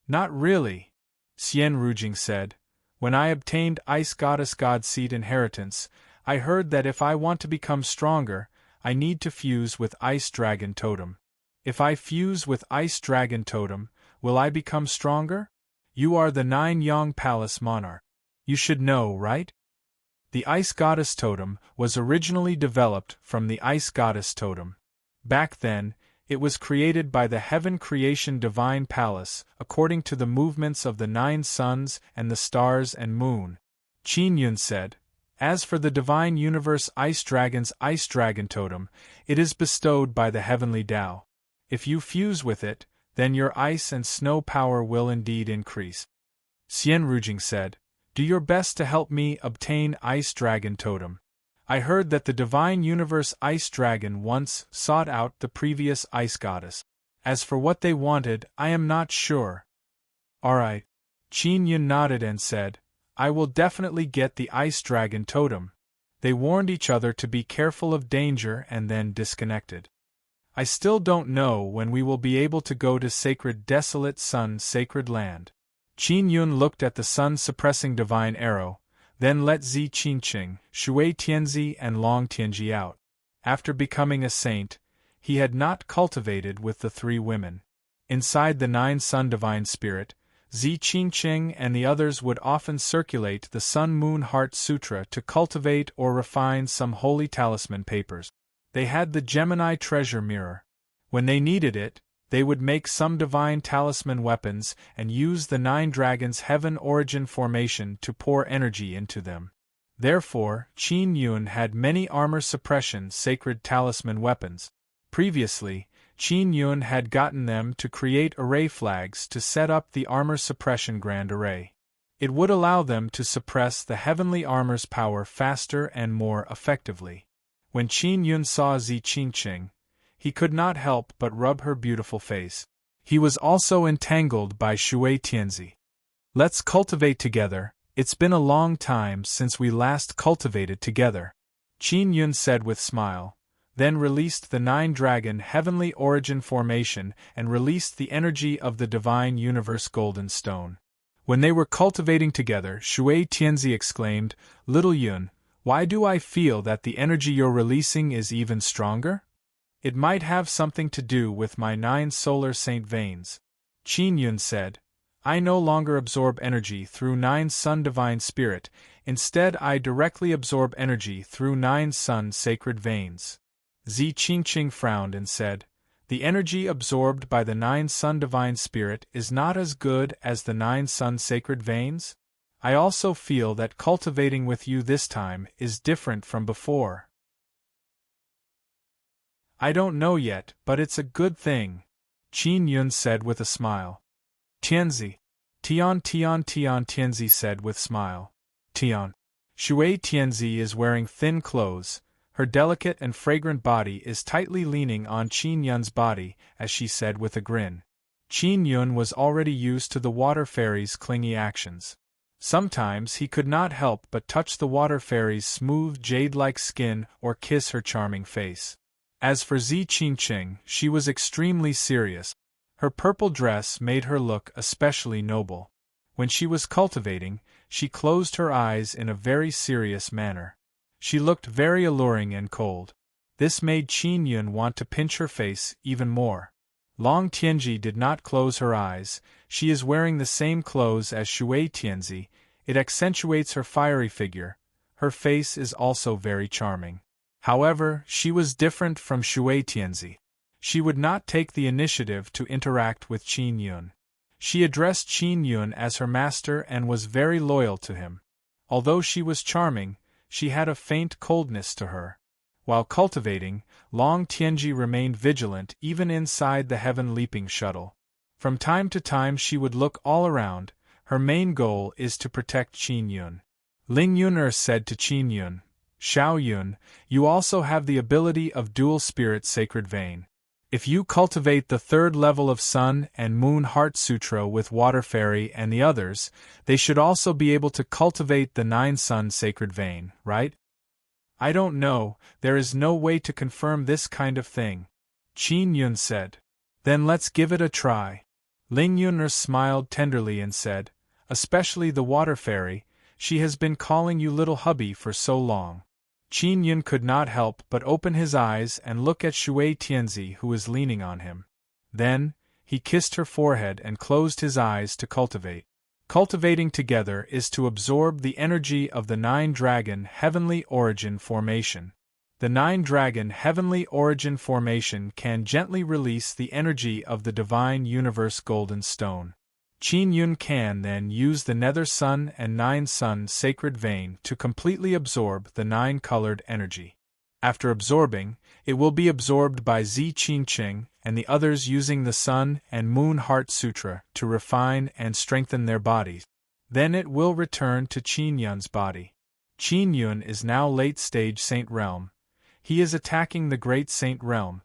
Not really, Xian Rujing said. When I obtained Ice Goddess God Seed inheritance, I heard that if I want to become stronger, I need to fuse with Ice Dragon totem. If I fuse with Ice Dragon totem, will I become stronger? You are the Nine Yang Palace monarch. You should know, right? The Ice Goddess totem was originally developed from the Ice Goddess totem. Back then, it was created by the Heaven Creation Divine Palace according to the movements of the 9 suns and the stars and moon. Qin Yun said, As for the Divine Universe Ice Dragon's Ice Dragon totem, it is bestowed by the Heavenly Tao. If you fuse with it, then your ice and snow power will indeed increase. Xian Rujing said, Do your best to help me obtain Ice Dragon totem. I heard that the Divine Universe Ice Dragon once sought out the previous Ice Goddess. As for what they wanted, I am not sure. Alright. Qin Yun nodded and said, I will definitely get the Ice Dragon totem. They warned each other to be careful of danger and then disconnected. I still don't know when we will be able to go to Sacred Desolate Sun Sacred Land. Qin Yun looked at the sun-suppressing divine arrow, then let Zi Qingqing, Shui Tianzi and Long Tianji out. After becoming a saint, he had not cultivated with the 3 women. Inside the 9 Sun Divine Spirit, Zi Qingqing and the others would often circulate the Sun-Moon Heart Sutra to cultivate or refine some holy talisman papers. They had the Gemini treasure mirror. When they needed it, they would make some divine talisman weapons and use the 9 dragons' heaven origin formation to pour energy into them. Therefore, Qin Yun had many armor suppression sacred talisman weapons. Previously, Qin Yun had gotten them to create array flags to set up the armor suppression grand array. It would allow them to suppress the heavenly armor's power faster and more effectively. When Qin Yun saw Zi Qingqing, he could not help but rub her beautiful face. He was also entangled by Shui Tianzi. Let's cultivate together, it's been a long time since we last cultivated together, Qin Yun said with smile, then released the 9 dragon heavenly origin formation and released the energy of the divine universe golden stone. When they were cultivating together, Shui Tianzi exclaimed, Little Yun, why do I feel that the energy you're releasing is even stronger? It might have something to do with my 9 solar saint veins. Qin Yun said, I no longer absorb energy through 9 sun divine spirit, instead I directly absorb energy through 9 sun sacred veins. Zi Qingqing frowned and said, The energy absorbed by the 9 sun divine spirit is not as good as the 9 sun sacred veins? I also feel that cultivating with you this time is different from before. I don't know yet, but it's a good thing, Qin Yun said with a smile. Tianzi. Tianzi said with smile. Tian. Shui Tianzi is wearing thin clothes, her delicate and fragrant body is tightly leaning on Qin Yun's body, as she said with a grin. Qin Yun was already used to the water fairy's clingy actions. Sometimes he could not help but touch the water fairy's smooth jade-like skin or kiss her charming face. As for Zi Qingqing, she was extremely serious. Her purple dress made her look especially noble. When she was cultivating, she closed her eyes in a very serious manner. She looked very alluring and cold. This made Qin Yun want to pinch her face even more. Long Tianji did not close her eyes. She is wearing the same clothes as Shui Tianzi. It accentuates her fiery figure. Her face is also very charming. However, she was different from Shui Tianzi. She would not take the initiative to interact with Qin Yun. She addressed Qin Yun as her master and was very loyal to him. Although she was charming, she had a faint coldness to her. While cultivating, Long Tianji remained vigilant even inside the heaven-leaping shuttle. From time to time she would look all around. Her main goal is to protect Qin Yun. Ling Yun'er said to Qin Yun, "Xiao Yun, you also have the ability of dual spirit sacred vein. If you cultivate the third level of Sun and Moon Heart Sutra with Water Fairy and the others, they should also be able to cultivate the 9 Sun sacred vein, right?" "I don't know, there is no way to confirm this kind of thing," Qin Yun said. "Then let's give it a try." Ling Yun'er smiled tenderly and said, "Especially the Water Fairy, she has been calling you little hubby for so long." Qin Yun could not help but open his eyes and look at Shui Tianzi, who was leaning on him. Then, he kissed her forehead and closed his eyes to cultivate. Cultivating together is to absorb the energy of the 9-dragon heavenly origin formation. The 9-dragon heavenly origin formation can gently release the energy of the divine universe golden stone. Qin Yun can then use the Nether Sun and 9 Sun sacred vein to completely absorb the 9-colored energy. After absorbing, it will be absorbed by Zi Qingqing and the others using the Sun and Moon Heart Sutra to refine and strengthen their bodies. Then it will return to Qin Yun's body. Qin Yun is now late-stage Saint Realm. He is attacking the Great Saint Realm.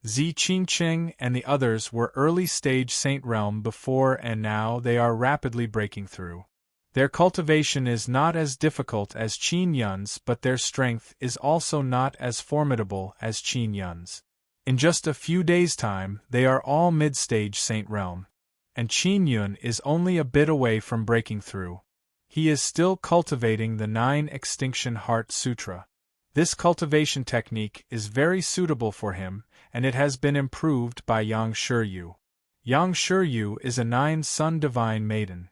Zi Qingqing and the others were early-stage Saint Realm before and now they are rapidly breaking through. Their cultivation is not as difficult as Qin Yun's, but their strength is also not as formidable as Qin Yun's. In just a few days' time, they are all mid-stage Saint Realm. And Qin Yun is only a bit away from breaking through. He is still cultivating the 9 Extinction Heart Sutra. This cultivation technique is very suitable for him, and it has been improved by Yang Shiryu. Yang Shiryu is a 9 Sun Divine Maiden.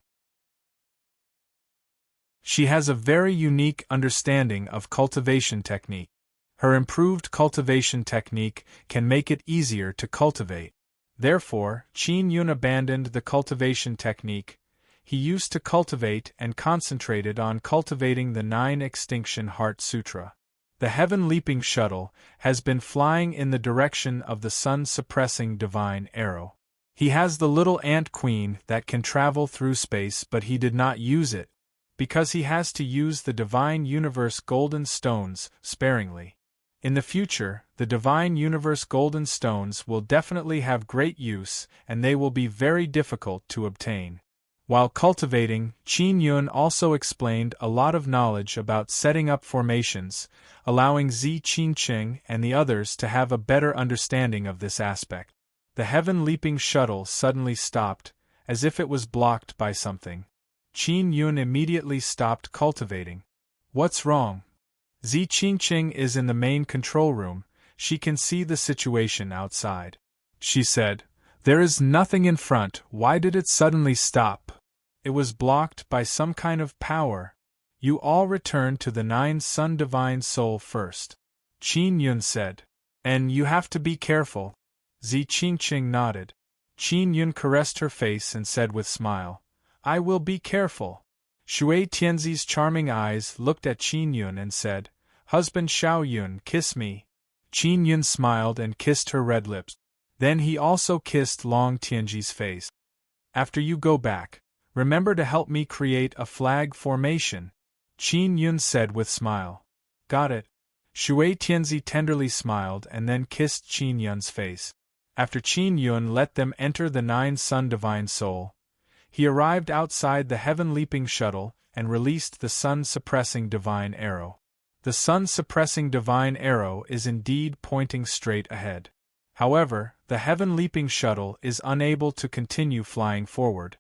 She has a very unique understanding of cultivation technique. Her improved cultivation technique can make it easier to cultivate. Therefore, Qin Yun abandoned the cultivation technique. He used to cultivate and concentrated on cultivating the 9 Extinction Heart Sutra. The heaven-leaping shuttle has been flying in the direction of the sun-suppressing divine arrow. He has the little ant queen that can travel through space, but he did not use it, because he has to use the divine universe golden stones sparingly. In the future, the divine universe golden stones will definitely have great use, and they will be very difficult to obtain. While cultivating, Qin Yun also explained a lot of knowledge about setting up formations, allowing Zi Qingqing and the others to have a better understanding of this aspect. The heaven-leaping shuttle suddenly stopped, as if it was blocked by something. Qin Yun immediately stopped cultivating. "What's wrong?" Zi Qingqing is in the main control room. She can see the situation outside. She said, "There is nothing in front, why did it suddenly stop?" "It was blocked by some kind of power. You all return to the 9 Sun Divine Soul first," Qin Yun said. "And you have to be careful." Zi Qingqing nodded. Qin Yun caressed her face and said with smile, "I will be careful." Shui Tianzi's charming eyes looked at Qin Yun and said, "Husband Xiao Yun, kiss me." Qin Yun smiled and kissed her red lips. Then he also kissed Long Tianji's face. "After you go back, remember to help me create a flag formation," Qin Yun said with smile. "Got it." Shui Tianzi tenderly smiled and then kissed Qin Yun's face. After Qin Yun let them enter the 9 Sun Divine Soul, he arrived outside the heaven-leaping shuttle and released the sun-suppressing divine arrow. The sun-suppressing divine arrow is indeed pointing straight ahead. However, the heaven-leaping shuttle is unable to continue flying forward.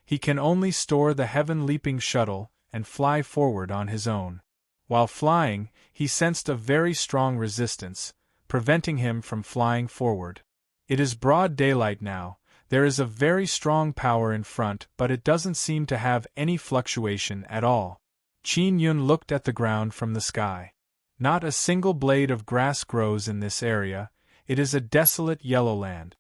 He can only store the heaven-leaping shuttle and fly forward on his own. While flying, he sensed a very strong resistance, preventing him from flying forward. It is broad daylight now. There is a very strong power in front, but it doesn't seem to have any fluctuation at all. Qin Yun looked at the ground from the sky. Not a single blade of grass grows in this area. It is a desolate yellow land.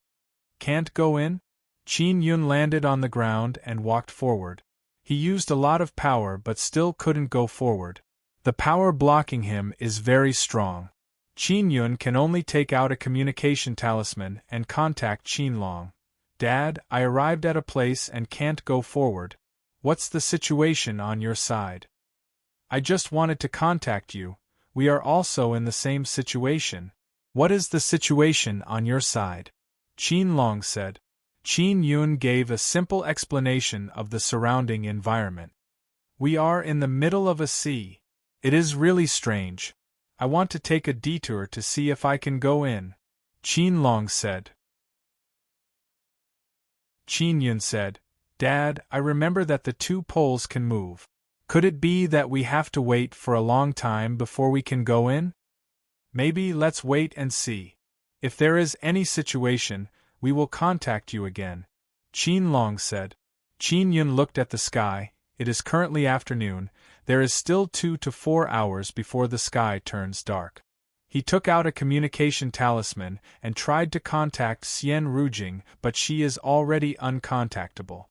Can't go in? Qin Yun landed on the ground and walked forward. He used a lot of power but still couldn't go forward. The power blocking him is very strong. Qin Yun can only take out a communication talisman and contact Qin Long. Dad, I arrived at a place and can't go forward. What's the situation on your side? I just wanted to contact you. We are also in the same situation. What is the situation on your side? Qin Long said. Qin Yun gave a simple explanation of the surrounding environment. We are in the middle of a sea. It is really strange. I want to take a detour to see if I can go in. Qin Long said. Qin Yun said, Dad, I remember that the two poles can move. Could it be that we have to wait for a long time before we can go in? Maybe let's wait and see. If there is any situation, we will contact you again. Qin Long said. Qin Yun looked at the sky. It is currently afternoon. There is still 2 to 4 hours before the sky turns dark. He took out a communication talisman and tried to contact Xian Rujing, but she is already uncontactable.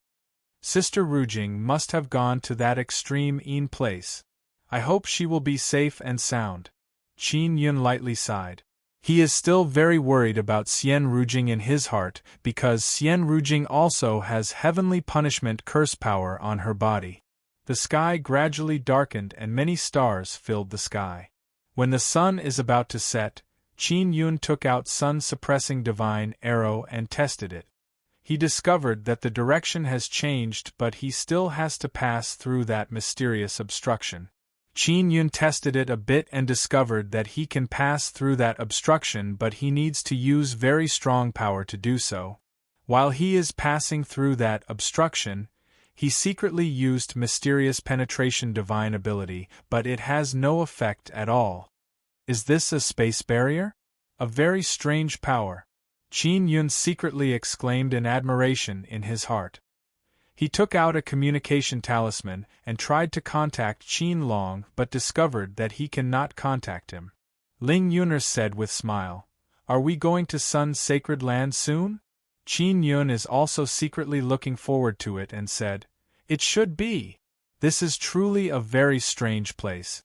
Sister Rujing must have gone to that extreme place. I hope she will be safe and sound. Qin Yun lightly sighed. He is still very worried about Xian Rujing in his heart because Xian Rujing also has heavenly punishment curse power on her body. The sky gradually darkened and many stars filled the sky. When the sun is about to set, Qin Yun took out sun-suppressing divine arrow and tested it. He discovered that the direction has changed, but he still has to pass through that mysterious obstruction. Qin Yun tested it a bit and discovered that he can pass through that obstruction, but he needs to use very strong power to do so. While he is passing through that obstruction, he secretly used mysterious penetration divine ability, but it has no effect at all. Is this a space barrier? A very strange power. Qin Yun secretly exclaimed in admiration in his heart. He took out a communication talisman and tried to contact Qin Long but discovered that he cannot contact him. Ling Yuner said with smile, Are we going to Sun's sacred land soon? Qin Yun is also secretly looking forward to it and said, It should be. This is truly a very strange place.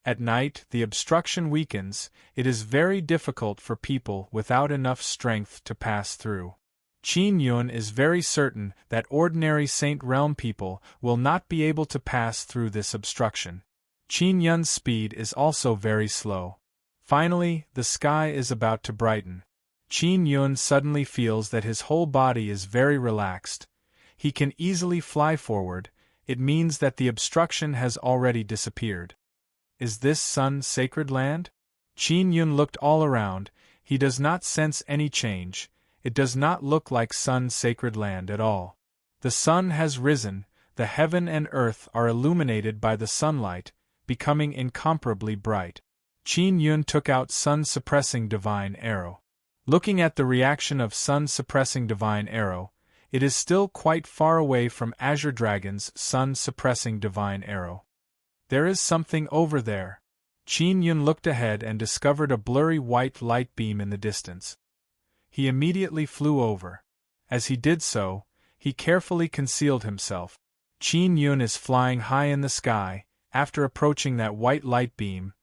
At night, the obstruction weakens. It is very difficult for people without enough strength to pass through. Qin Yun is very certain that ordinary Saint Realm people will not be able to pass through this obstruction. Qin Yun's speed is also very slow. Finally, the sky is about to brighten. Qin Yun suddenly feels that his whole body is very relaxed. He can easily fly forward. It means that the obstruction has already disappeared. Is this Sun's sacred land? Qin Yun looked all around. He does not sense any change. It does not look like Sun's sacred land at all. The sun has risen, the heaven and earth are illuminated by the sunlight, becoming incomparably bright. Qin Yun took out sun-suppressing divine arrow. Looking at the reaction of sun-suppressing divine arrow, it is still quite far away from Azure Dragon's sun-suppressing divine arrow. There is something over there. Qin Yun looked ahead and discovered a blurry white light beam in the distance. He immediately flew over. As he did so, he carefully concealed himself. Qin Yun is flying high in the sky. After approaching that white light beam,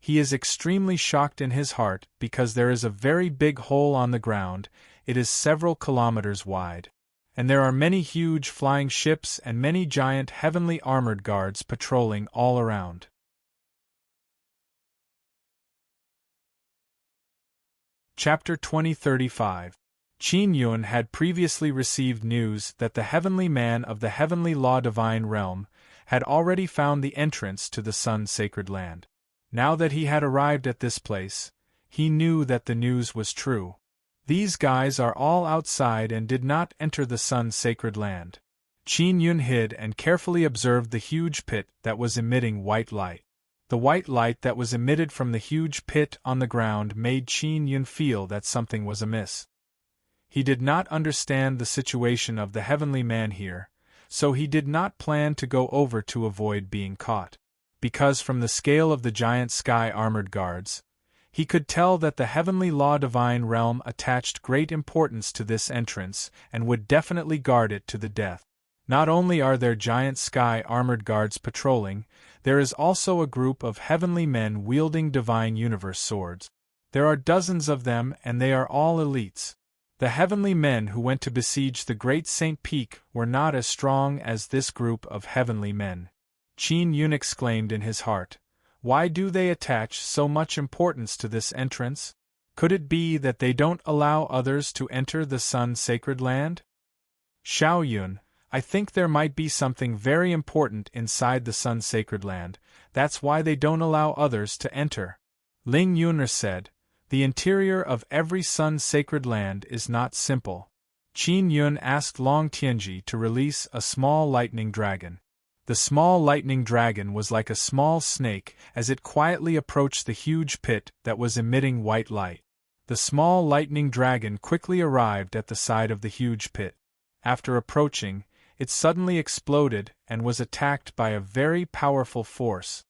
he is extremely shocked in his heart because there is a very big hole on the ground. It is several kilometers wide. And there are many huge flying ships and many giant heavenly armored guards patrolling all around. Chapter 2035. Qin Yun had previously received news that the heavenly man of the heavenly law divine realm had already found the entrance to the Sun's sacred land. Now that he had arrived at this place, he knew that the news was true. These guys are all outside and did not enter the Sun's sacred land. Qin Yun hid and carefully observed the huge pit that was emitting white light. The white light that was emitted from the huge pit on the ground made Qin Yun feel that something was amiss. He did not understand the situation of the heavenly man here, so he did not plan to go over to avoid being caught. Because from the scale of the giant sky armored guards, he could tell that the heavenly law divine realm attached great importance to this entrance and would definitely guard it to the death. Not only are there giant sky armored guards patrolling, there is also a group of heavenly men wielding divine universe swords. There are dozens of them and they are all elites. The heavenly men who went to besiege the great Saint Peak were not as strong as this group of heavenly men. Qin Yun exclaimed in his heart, "Why do they attach so much importance to this entrance? Could it be that they don't allow others to enter the sun-sacred land?" "Xiao Yun, I think there might be something very important inside the sun-sacred land, that's why they don't allow others to enter," Ling Yuner said. "The interior of every sun-sacred land is not simple." Qin Yun asked Long Tianji to release a small lightning dragon. The small lightning dragon was like a small snake as it quietly approached the huge pit that was emitting white light. The small lightning dragon quickly arrived at the side of the huge pit. After approaching, it suddenly exploded and was attacked by a very powerful force.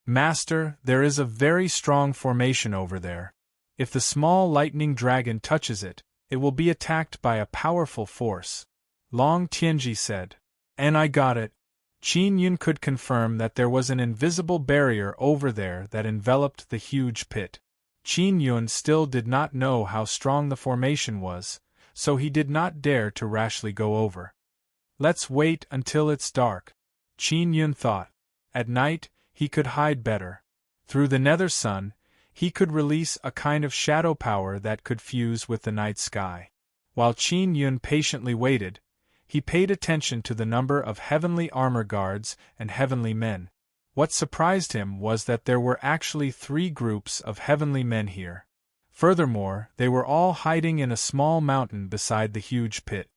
"Master, there is a very strong formation over there. If the small lightning dragon touches it, it will be attacked by a powerful force," Long Tianji said. "And I got it." Qin Yun could confirm that there was an invisible barrier over there that enveloped the huge pit. Qin Yun still did not know how strong the formation was, so he did not dare to rashly go over. "Let's wait until it's dark," Qin Yun thought. At night, he could hide better. Through the nether sun, he could release a kind of shadow power that could fuse with the night sky. While Qin Yun patiently waited, he paid attention to the number of heavenly armor guards and heavenly men. What surprised him was that there were actually 3 groups of heavenly men here. Furthermore, they were all hiding in a small mountain beside the huge pit.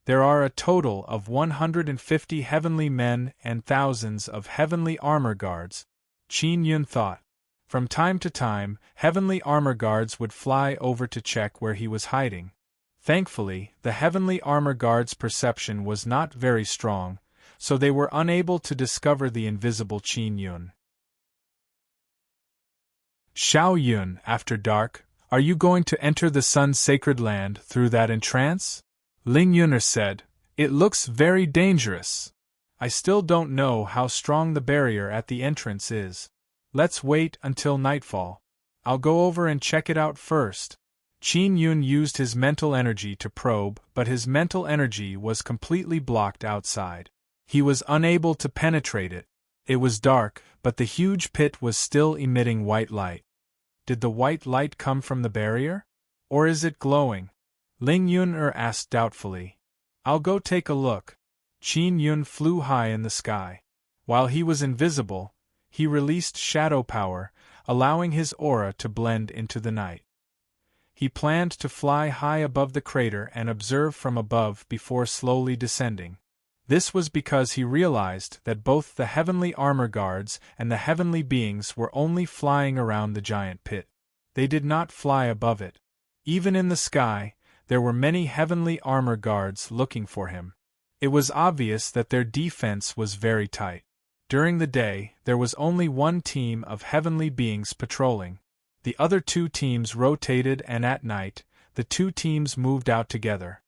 There are a total of 150 heavenly men and thousands of heavenly armor guards, Qin Yun thought. From time to time, heavenly armor guards would fly over to check where he was hiding. Thankfully, the heavenly armor guards' perception was not very strong, so they were unable to discover the invisible Qin Yun. "Xiao Yun, after dark, are you going to enter the sun-sacred land through that entrance?" Ling Yuner said. "It looks very dangerous. I still don't know how strong the barrier at the entrance is. Let's wait until nightfall. I'll go over and check it out first." Qin Yun used his mental energy to probe, but his mental energy was completely blocked outside. He was unable to penetrate it. It was dark, but the huge pit was still emitting white light. Did the white light come from the barrier? Or is it glowing? Ling Yuner asked doubtfully. "I'll go take a look." Qin Yun flew high in the sky. While he was invisible, he released shadow power, allowing his aura to blend into the night. He planned to fly high above the crater and observe from above before slowly descending. This was because he realized that both the heavenly armor guards and the heavenly beings were only flying around the giant pit. They did not fly above it. Even in the sky, there were many heavenly armor guards looking for him. It was obvious that their defense was very tight. During the day, there was only one team of heavenly beings patrolling. The other 2 teams rotated, and at night, the 2 teams moved out together.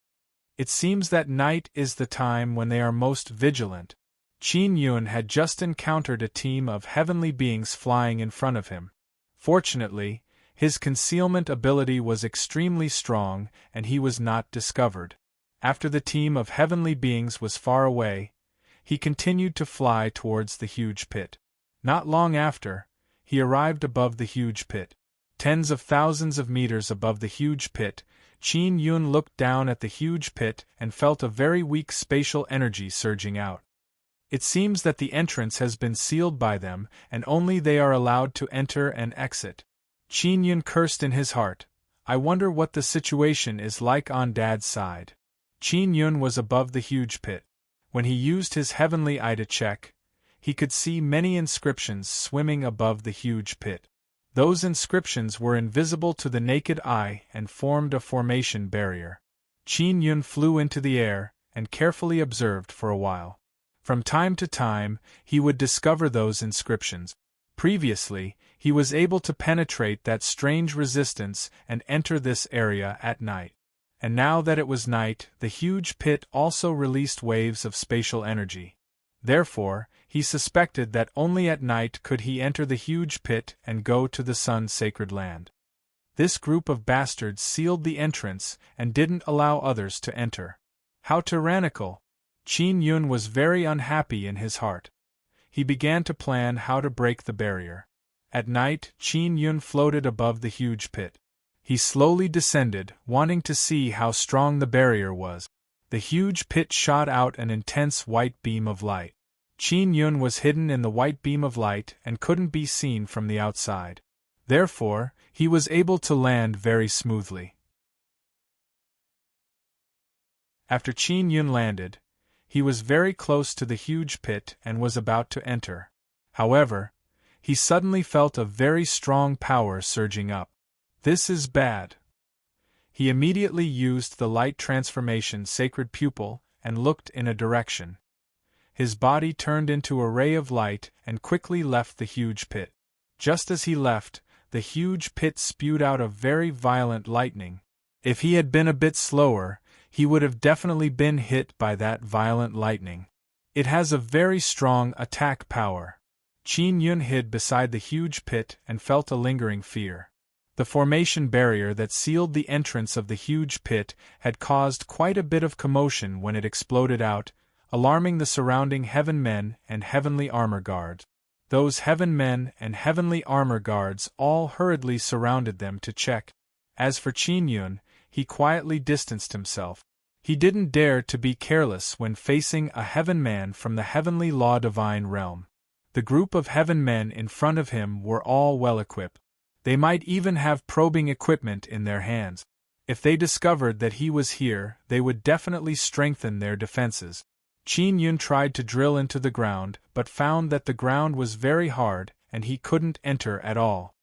It seems that night is the time when they are most vigilant. Qin Yun had just encountered a team of heavenly beings flying in front of him. Fortunately, his concealment ability was extremely strong and he was not discovered. After the team of heavenly beings was far away, he continued to fly towards the huge pit. Not long after, he arrived above the huge pit. Tens of thousands of meters above the huge pit, Qin Yun looked down at the huge pit and felt a very weak spatial energy surging out. It seems that the entrance has been sealed by them and only they are allowed to enter and exit. Qin Yun cursed in his heart. "I wonder what the situation is like on Dad's side." Qin Yun was above the huge pit. When he used his heavenly eye to check, he could see many inscriptions swimming above the huge pit. Those inscriptions were invisible to the naked eye and formed a formation barrier. Qin Yun flew into the air and carefully observed for a while. From time to time, he would discover those inscriptions. Previously, he was able to penetrate that strange resistance and enter this area at night. And now that it was night, the huge pit also released waves of spatial energy. Therefore, he suspected that only at night could he enter the huge pit and go to the sun-sacred land. This group of bastards sealed the entrance and didn't allow others to enter. How tyrannical! Qin Yun was very unhappy in his heart. He began to plan how to break the barrier. At night, Qin Yun floated above the huge pit. He slowly descended, wanting to see how strong the barrier was. The huge pit shot out an intense white beam of light. Qin Yun was hidden in the white beam of light and couldn't be seen from the outside. Therefore, he was able to land very smoothly. After Qin Yun landed, he was very close to the huge pit and was about to enter. However, he suddenly felt a very strong power surging up. This is bad. He immediately used the light transformation sacred pupil and looked in a direction. His body turned into a ray of light and quickly left the huge pit. Just as he left, the huge pit spewed out a very violent lightning. If he had been a bit slower, he would have definitely been hit by that violent lightning. It has a very strong attack power. Qin Yun hid beside the huge pit and felt a lingering fear. The formation barrier that sealed the entrance of the huge pit had caused quite a bit of commotion when it exploded out, alarming the surrounding heaven men and heavenly armor guards. Those heaven men and heavenly armor guards all hurriedly surrounded them to check. As for Qin Yun, he quietly distanced himself. He didn't dare to be careless when facing a heaven man from the heavenly law divine realm. The group of heaven men in front of him were all well equipped. They might even have probing equipment in their hands. If they discovered that he was here, they would definitely strengthen their defenses. Qin Yun tried to drill into the ground, but found that the ground was very hard and he couldn't enter at all.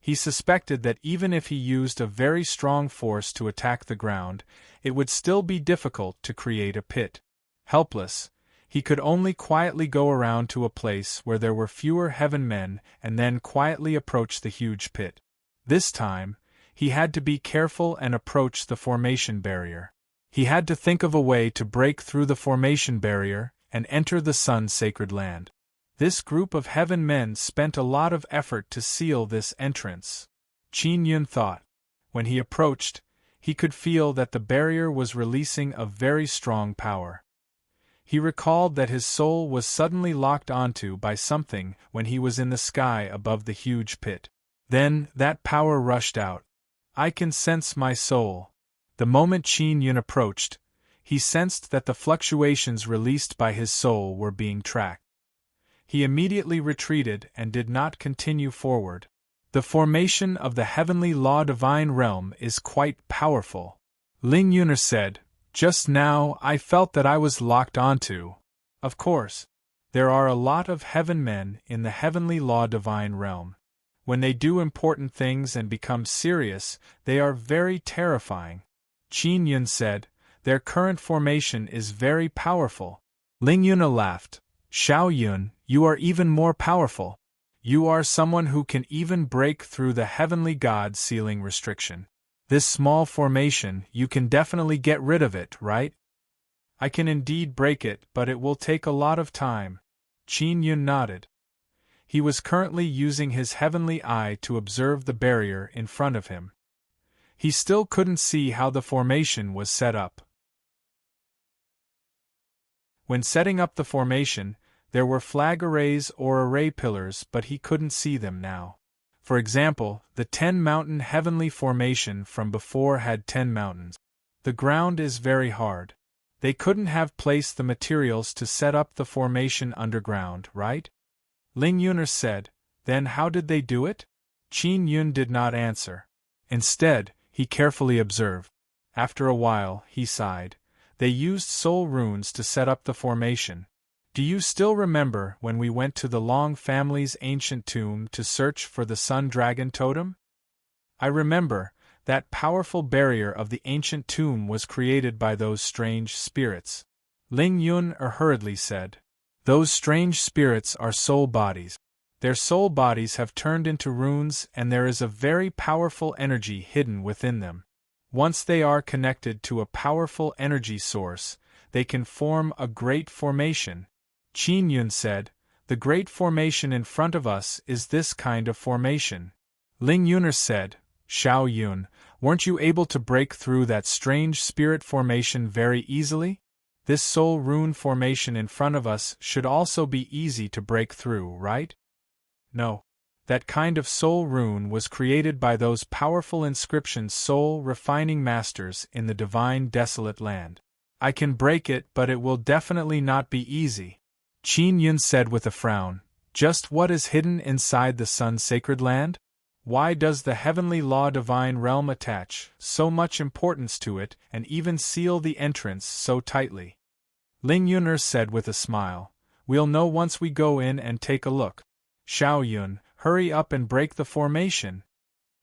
He suspected that even if he used a very strong force to attack the ground, it would still be difficult to create a pit. Helpless, he could only quietly go around to a place where there were fewer heaven men and then quietly approach the huge pit. This time, he had to be careful and approach the formation barrier. He had to think of a way to break through the formation barrier and enter the sun's sacred land. This group of heaven men spent a lot of effort to seal this entrance. Qin Yun thought. When he approached, he could feel that the barrier was releasing a very strong power. He recalled that his soul was suddenly locked onto by something when he was in the sky above the huge pit. Then, that power rushed out. I can sense my soul. The moment Qin Yun approached, he sensed that the fluctuations released by his soul were being tracked. He immediately retreated and did not continue forward. The formation of the heavenly law divine realm is quite powerful. Ling Yuner said, just now I felt that I was locked onto. Of course, there are a lot of heaven men in the heavenly law divine realm. When they do important things and become serious, they are very terrifying. Qin Yun said, their current formation is very powerful. Ling Yuna laughed. Xiao Yun, you are even more powerful. You are someone who can even break through the heavenly god sealing restriction. This small formation, you can definitely get rid of it, right? I can indeed break it, but it will take a lot of time. Qin Yun nodded. He was currently using his heavenly eye to observe the barrier in front of him. He still couldn't see how the formation was set up. When setting up the formation, there were flag arrays or array pillars, but he couldn't see them now. For example, the 10-mountain heavenly formation from before had 10 mountains. The ground is very hard. They couldn't have placed the materials to set up the formation underground, right? Ling Yuner said, then how did they do it? Qin Yun did not answer. Instead, he carefully observed. After a while, he sighed. They used soul runes to set up the formation. Do you still remember when we went to the Long family's ancient tomb to search for the Sun Dragon totem? I remember, that powerful barrier of the ancient tomb was created by those strange spirits. Ling Yun hurriedly said. Those strange spirits are soul bodies. Their soul bodies have turned into runes and there is a very powerful energy hidden within them. Once they are connected to a powerful energy source, they can form a great formation. Qin Yun said, the great formation in front of us is this kind of formation. Ling Yuner said, Xiao Yun, weren't you able to break through that strange spirit formation very easily? This soul rune formation in front of us should also be easy to break through, right? No. That kind of soul rune was created by those powerful inscriptions soul refining masters in the divine desolate land. I can break it, but it will definitely not be easy. Qin Yun said with a frown. Just what is hidden inside the sun sacred land? Why does the heavenly law divine realm attach so much importance to it and even seal the entrance so tightly? Ling Yun'er said with a smile. We'll know once we go in and take a look. Xiao Yun, hurry up and break the formation.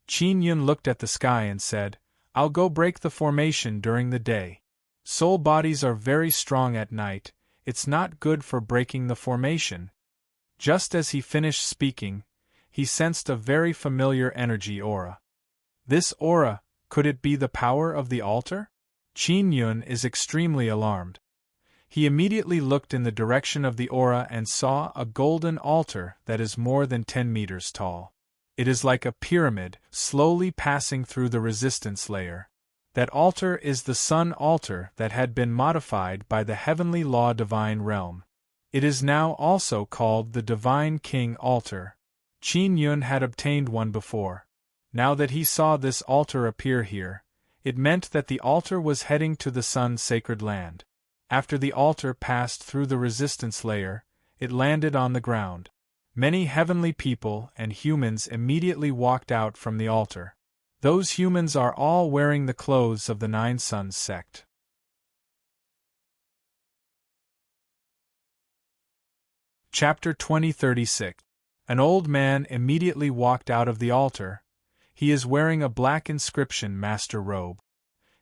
Qin Yun looked at the sky and said, I'll go break the formation during the day. Soul bodies are very strong at night, it's not good for breaking the formation. Just as he finished speaking, he sensed a very familiar energy aura. This aura, could it be the power of the altar? Qin Yun is extremely alarmed. He immediately looked in the direction of the aura and saw a golden altar that is more than 10 meters tall. It is like a pyramid, slowly passing through the resistance layer. That altar is the sun altar that had been modified by the heavenly law divine realm. It is now also called the Divine King altar. Qin Yun had obtained one before. Now that he saw this altar appear here, it meant that the altar was heading to the sun sacred land. After the altar passed through the resistance layer, it landed on the ground. Many heavenly people and humans immediately walked out from the altar. Those humans are all wearing the clothes of the Nine Suns sect. Chapter 2036. An old man immediately walked out of the altar. He is wearing a black inscription master robe.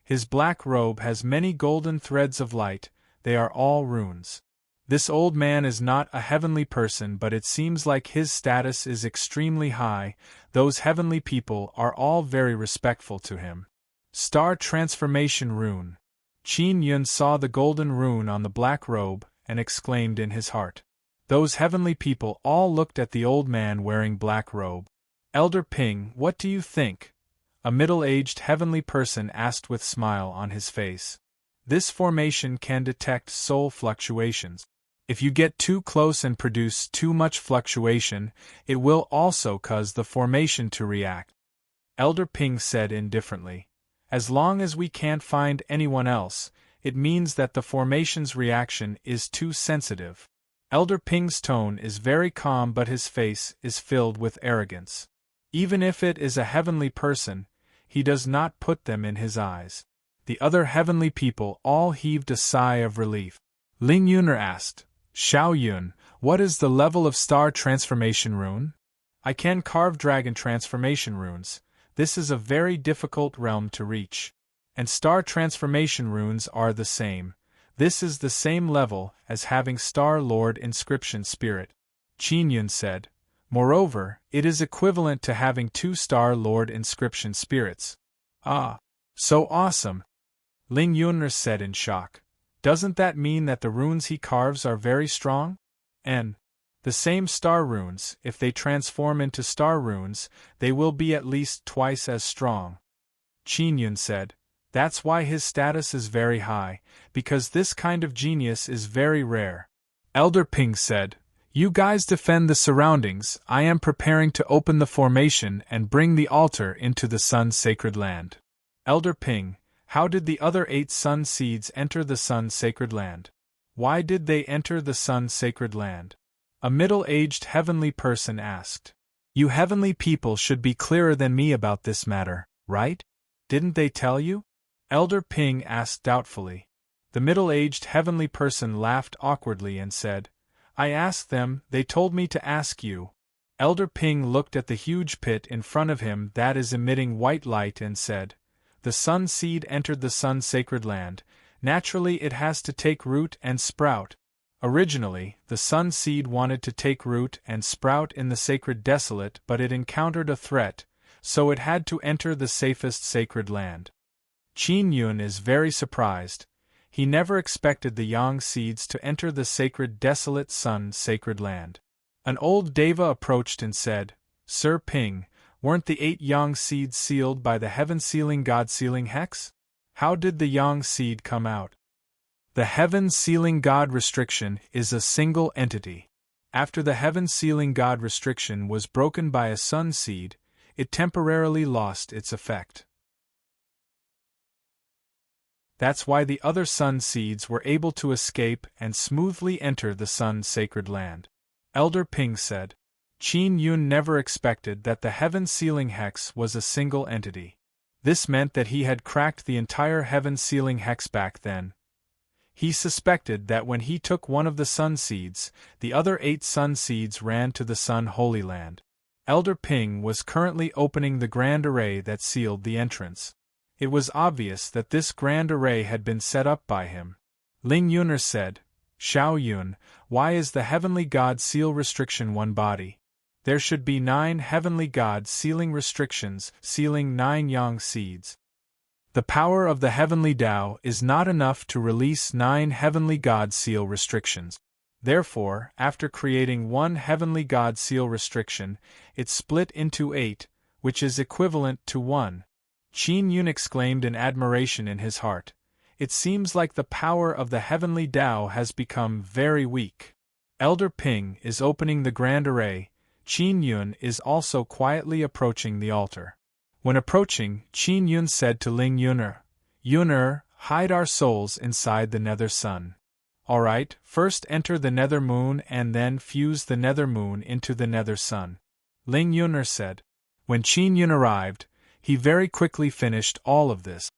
His black robe has many golden threads of light, they are all runes. This old man is not a heavenly person, but it seems like his status is extremely high. Those heavenly people are all very respectful to him. Star Transformation Rune. Qin Yun saw the golden rune on the black robe and exclaimed in his heart. Those heavenly people all looked at the old man wearing black robe. Elder Ping, what do you think? A middle-aged heavenly person asked with smile on his face. This formation can detect soul fluctuations. If you get too close and produce too much fluctuation, it will also cause the formation to react. Elder Ping said indifferently. As long as we can't find anyone else, it means that the formation's reaction is too sensitive. Elder Ping's tone is very calm, but his face is filled with arrogance. Even if it is a heavenly person, he does not put them in his eyes. The other heavenly people all heaved a sigh of relief. Ling Yun'er asked, Xiao Yun, what is the level of star transformation rune? I can carve dragon transformation runes. This is a very difficult realm to reach. And star transformation runes are the same. This is the same level as having Star Lord inscription spirit. Qin Yun said. Moreover, it is equivalent to having 2 Star Lord inscription spirits. Ah, so awesome! Ling Yun'er said in shock. Doesn't that mean that the runes he carves are very strong? And the same star runes, if they transform into star runes, they will be at least twice as strong. Qin Yun said. That's why his status is very high, because this kind of genius is very rare. Elder Ping said, You guys defend the surroundings, I am preparing to open the formation and bring the altar into the sun's sacred land. Elder Ping, how did the other 8 sun seeds enter the sun's sacred land? Why did they enter the sun's sacred land? A middle-aged heavenly person asked. You heavenly people should be clearer than me about this matter, right? Didn't they tell you? Elder Ping asked doubtfully. The middle-aged heavenly person laughed awkwardly and said, I asked them, they told me to ask you. Elder Ping looked at the huge pit in front of him that is emitting white light and said, The sun seed entered the sun's sacred land, naturally it has to take root and sprout. Originally, the sun seed wanted to take root and sprout in the sacred desolate, but it encountered a threat, so it had to enter the safest sacred land. Qin Yun is very surprised. He never expected the yang seeds to enter the sacred desolate sun sacred land. An old deva approached and said, Sir Ping, Weren't the 8 yang seeds sealed by the heaven-sealing God-sealing hex? How did the yang seed come out? The heaven-sealing God restriction is a single entity. After the heaven-sealing God restriction was broken by a sun seed, it temporarily lost its effect. That's why the other sun seeds were able to escape and smoothly enter the sun's sacred land. Elder Ping said. Qin Yun never expected that the heaven-sealing hex was a single entity. This meant that he had cracked the entire heaven-sealing hex back then. He suspected that when he took one of the sun seeds, the other 8 sun seeds ran to the Sun Holy Land. Elder Ping was currently opening the grand array that sealed the entrance. It was obvious that this grand array had been set up by him. Ling Yuner said, Xiao Yun, why is the heavenly God seal restriction one body? There should be 9 heavenly God sealing restrictions, sealing 9 yang seeds. The power of the heavenly Tao is not enough to release 9 heavenly God seal restrictions. Therefore, after creating 1 heavenly God seal restriction, it split into 8, which is equivalent to 1. Qin Yun exclaimed in admiration in his heart. It seems like the power of the heavenly Tao has become very weak. Elder Ping is opening the grand array. Qin Yun is also quietly approaching the altar. When approaching, Qin Yun said to Ling Yuner, Yuner, hide our souls inside the nether sun. Alright, first enter the nether moon and then fuse the nether moon into the nether sun. Ling Yuner said. When Qin Yun arrived, he very quickly finished all of this.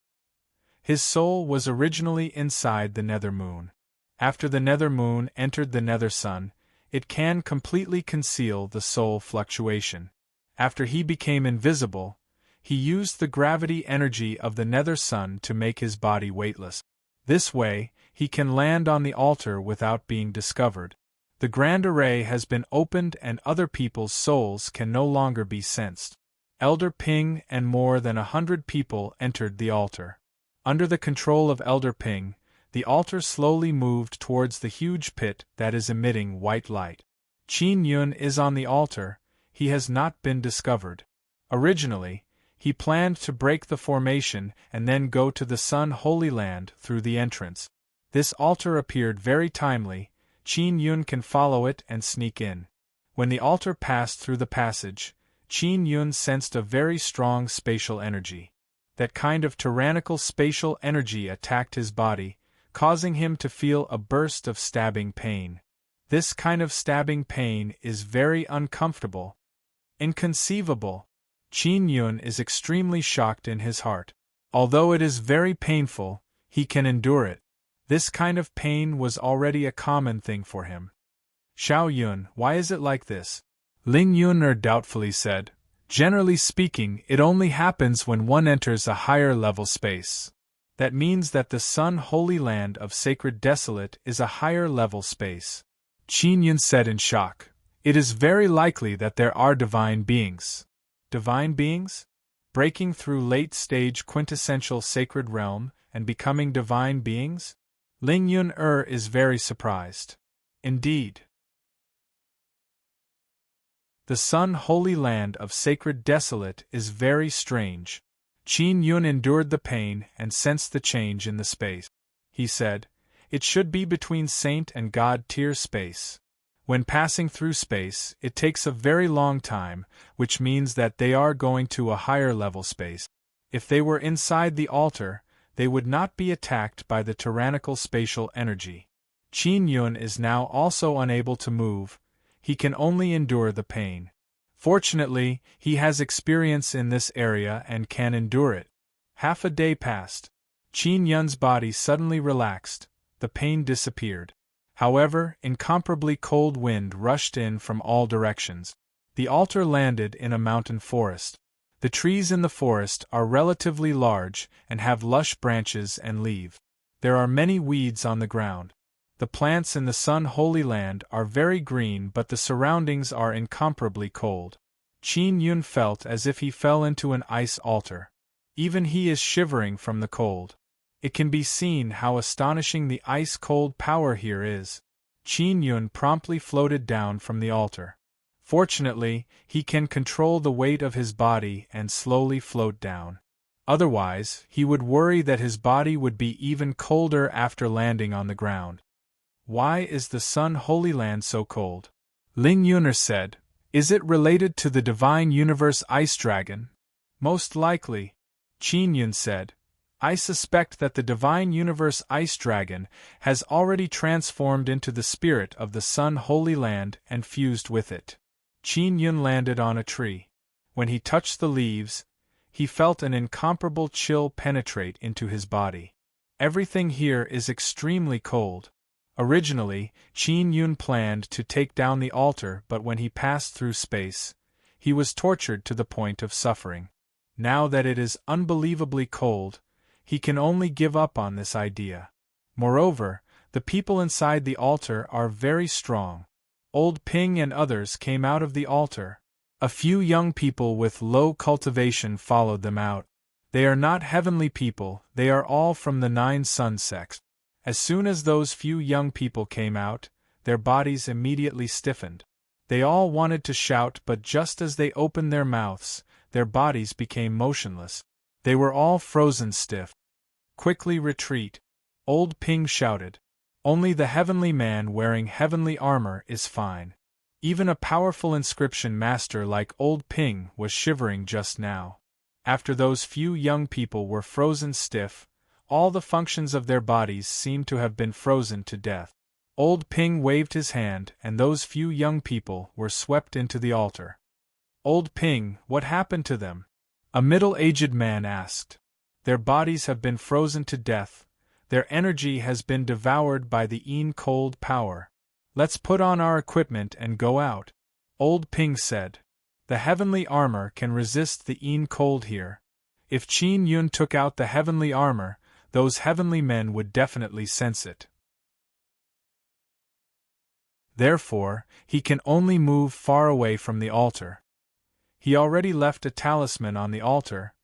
His soul was originally inside the nether moon. After the nether moon entered the nether sun, it can completely conceal the soul fluctuation. After he became invisible, he used the gravity energy of the nether sun to make his body weightless. This way, he can land on the altar without being discovered. The grand array has been opened and other people's souls can no longer be sensed. Elder Ping and more than 100 people entered the altar. Under the control of Elder Ping, the altar slowly moved towards the huge pit that is emitting white light. Qin Yun is on the altar. He has not been discovered. Originally, he planned to break the formation and then go to the Sun Holy Land through the entrance. This altar appeared very timely. Qin Yun can follow it and sneak in. When the altar passed through the passage, Qin Yun sensed a very strong spatial energy. That kind of tyrannical spatial energy attacked his body, causing him to feel a burst of stabbing pain. This kind of stabbing pain is very uncomfortable. Inconceivable. Qin Yun is extremely shocked in his heart. Although it is very painful, he can endure it. This kind of pain was already a common thing for him. Xiao Yun, why is it like this? Ling Yuner doubtfully said, generally speaking, it only happens when one enters a higher level space. That means that the Sun Holy Land of Sacred Desolate is a higher level space. Qin Yun said in shock, it is very likely that there are divine beings. Divine beings? Breaking through late-stage quintessential sacred realm and becoming divine beings? Ling Yun is very surprised. Indeed. The Sun Holy Land of Sacred Desolate is very strange. Qin Yun endured the pain and sensed the change in the space. He said, it should be between saint and god tier space. When passing through space, it takes a very long time, which means that they are going to a higher level space. If they were inside the altar, they would not be attacked by the tyrannical spatial energy. Qin Yun is now also unable to move. He can only endure the pain. Fortunately, he has experience in this area and can endure it. Half a day passed. Qin Yun's body suddenly relaxed. The pain disappeared. However, incomparably cold wind rushed in from all directions. The altar landed in a mountain forest. The trees in the forest are relatively large and have lush branches and leaves. There are many weeds on the ground. The plants in the Sun Holy Land are very green, but the surroundings are incomparably cold. Qin Yun felt as if he fell into an ice altar. Even he is shivering from the cold. It can be seen how astonishing the ice-cold power here is. Qin Yun promptly floated down from the altar. Fortunately, he can control the weight of his body and slowly float down. Otherwise, he would worry that his body would be even colder after landing on the ground. Why is the Sun Holy Land so cold? Ling Yuner said. Is it related to the divine universe ice dragon? Most likely. Qin Yun said. I suspect that the divine universe ice dragon has already transformed into the spirit of the Sun Holy Land and fused with it. Qin Yun landed on a tree. When he touched the leaves, he felt an incomparable chill penetrate into his body. Everything here is extremely cold. Originally, Qin Yun planned to take down the altar, but when he passed through space, he was tortured to the point of suffering. Now that it is unbelievably cold, he can only give up on this idea. Moreover, the people inside the altar are very strong. Old Ping and others came out of the altar. A few young people with low cultivation followed them out. They are not heavenly people, they are all from the 9 Sun sect. As soon as those few young people came out, their bodies immediately stiffened. They all wanted to shout, but just as they opened their mouths, their bodies became motionless. They were all frozen stiff. Quickly retreat! Old Ping shouted. Only the heavenly man wearing heavenly armor is fine. Even a powerful inscription master like Old Ping was shivering just now. After those few young people were frozen stiff, all the functions of their bodies seemed to have been frozen to death. Old Ping waved his hand, and those few young people were swept into the altar. Old Ping, what happened to them? A middle-aged man asked. Their bodies have been frozen to death. Their energy has been devoured by the cold power. Let's put on our equipment and go out. Old Ping said. The heavenly armor can resist the cold here. If Qin Yun took out the heavenly armor, those heavenly men would definitely sense it. Therefore, he can only move far away from the altar. He already left a talisman on the altar.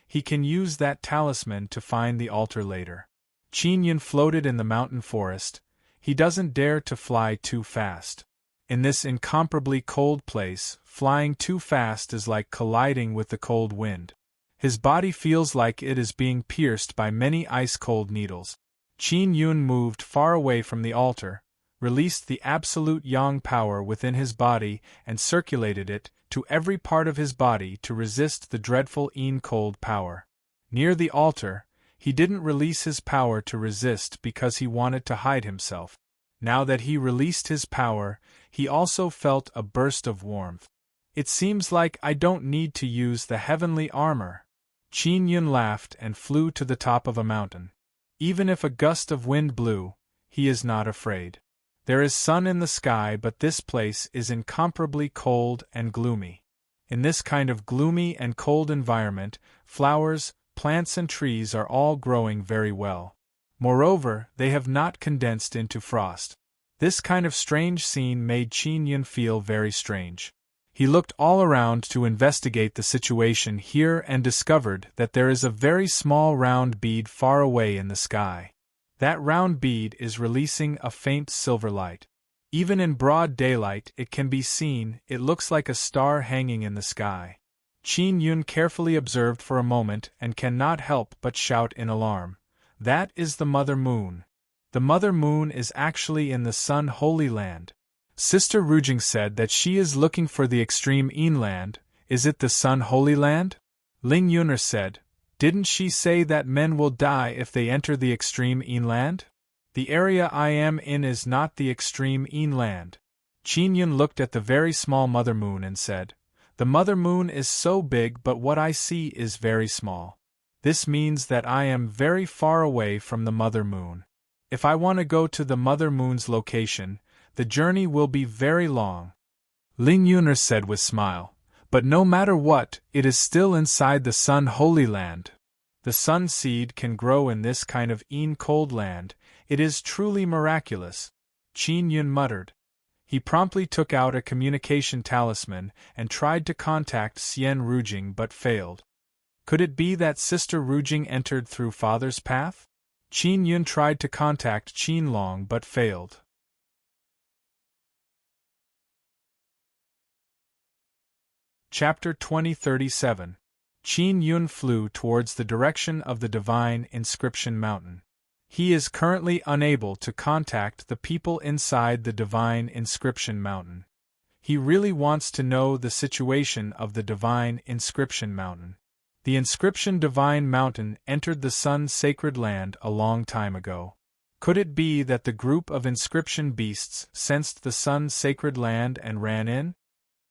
He can use that talisman to find the altar later. Qin Yun floated in the mountain forest. He doesn't dare to fly too fast. In this incomparably cold place, flying too fast is like colliding with the cold wind. His body feels like it is being pierced by many ice-cold needles. Qin Yun moved far away from the altar, released the absolute yang power within his body and circulated it to every part of his body to resist the dreadful cold power. Near the altar, he didn't release his power to resist because he wanted to hide himself. Now that he released his power, he also felt a burst of warmth. It seems like I don't need to use the heavenly armor. Qin Yun laughed and flew to the top of a mountain. Even if a gust of wind blew, he is not afraid. There is sun in the sky, but this place is incomparably cold and gloomy. In this kind of gloomy and cold environment, flowers, plants and trees are all growing very well. Moreover, they have not condensed into frost. This kind of strange scene made Qin Yun feel very strange. He looked all around to investigate the situation here and discovered that there is a very small round bead far away in the sky. That round bead is releasing a faint silver light. Even in broad daylight it can be seen, it looks like a star hanging in the sky. Qin Yun carefully observed for a moment and cannot help but shout in alarm. That is the Mother Moon. The Mother Moon is actually in the Sun Holy Land. Sister Rujing said that she is looking for the extreme land. Is it the Sun Holy Land? Ling Yuner said. Didn't she say that men will die if they enter the extreme land? The area I am in is not the extreme land. Qin Yun looked at the very small Mother Moon and said, the Mother Moon is so big, but what I see is very small. This means that I am very far away from the Mother Moon. If I want to go to the Mother Moon's location, the journey will be very long. Ling Yuner said with smile, but no matter what, it is still inside the Sun Holy Land. The sun seed can grow in this kind of cold land. It is truly miraculous. Qin Yun muttered. He promptly took out a communication talisman and tried to contact Xian Rujing but failed. Could it be that Sister Rujing entered through Father's path? Qin Yun tried to contact Qin Long but failed. Chapter 2037. Qin Yun flew towards the direction of the Divine Inscription Mountain. He is currently unable to contact the people inside the Divine Inscription Mountain. He really wants to know the situation of the Divine Inscription Mountain. The Inscription Divine Mountain entered the Sun's sacred land a long time ago. Could it be that the group of inscription beasts sensed the Sun's sacred land and ran in?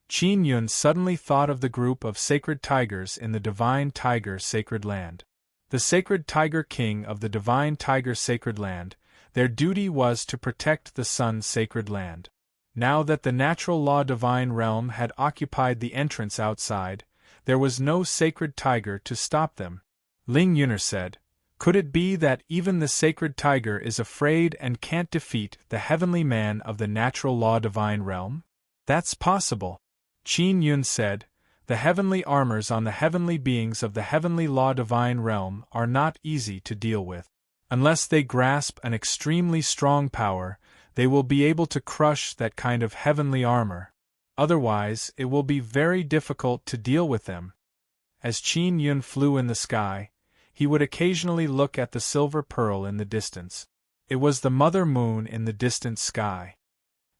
Qin Yun suddenly thought of the group of sacred tigers in the Divine Tiger Sacred Land. The Sacred Tiger King of the Divine Tiger Sacred Land, their duty was to protect the Sun's sacred land. Now that the natural law divine realm had occupied the entrance outside, there was no sacred tiger to stop them. Ling Yuner said, "Could it be that even the sacred tiger is afraid and can't defeat the heavenly man of the natural law divine realm?" "That's possible," Qin Yun said. "The heavenly armors on the heavenly beings of the heavenly law divine realm are not easy to deal with. Unless they grasp an extremely strong power, they will be able to crush that kind of heavenly armor. Otherwise, it will be very difficult to deal with them." As Qin Yun flew in the sky, he would occasionally look at the silver pearl in the distance. It was the mother moon in the distant sky.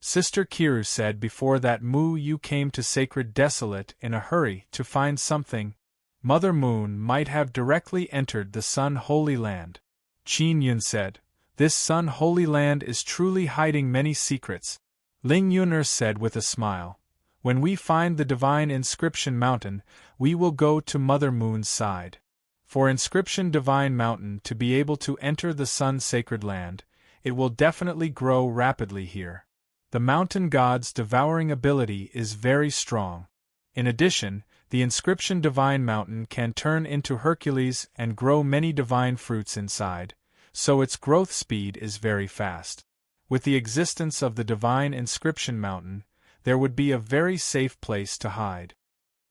Sister Kiru said before that Mu Yu came to Sacred Desolate in a hurry to find something. Mother Moon might have directly entered the Sun Holy Land. Qin Yun said, "This Sun Holy Land is truly hiding many secrets." Ling Yuner said with a smile, "When we find the Divine Inscription Mountain, we will go to Mother Moon's side. For Inscription Divine Mountain to be able to enter the Sun's sacred land, it will definitely grow rapidly here. The mountain god's devouring ability is very strong. In addition, the Inscription Divine Mountain can turn into Hercules and grow many divine fruits inside, so its growth speed is very fast. With the existence of the Divine Inscription Mountain, there would be a very safe place to hide."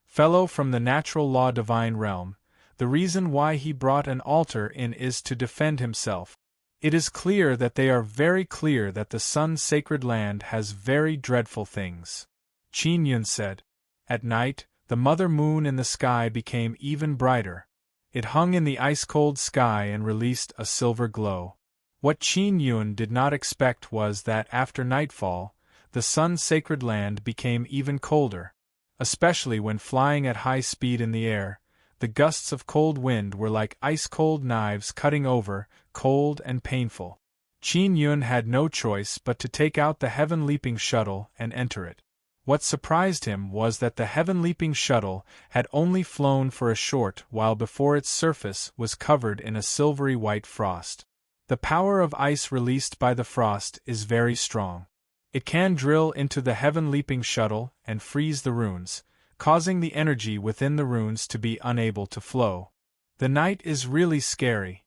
Fellow from the natural law divine realm, the reason why he brought an altar in is to defend himself. It is clear that they are very clear that the Sun's sacred land has very dreadful things. Qin Yun said. At night, the mother moon in the sky became even brighter. It hung in the ice-cold sky and released a silver glow. What Qin Yun did not expect was that after nightfall, the Sun's sacred land became even colder. Especially when flying at high speed in the air, the gusts of cold wind were like ice-cold knives cutting over, cold and painful. Qin Yun had no choice but to take out the heaven-leaping shuttle and enter it. What surprised him was that the heaven-leaping shuttle had only flown for a short while before its surface was covered in a silvery white frost. The power of ice released by the frost is very strong. It can drill into the heaven-leaping shuttle and freeze the runes, causing the energy within the runes to be unable to flow. The night is really scary.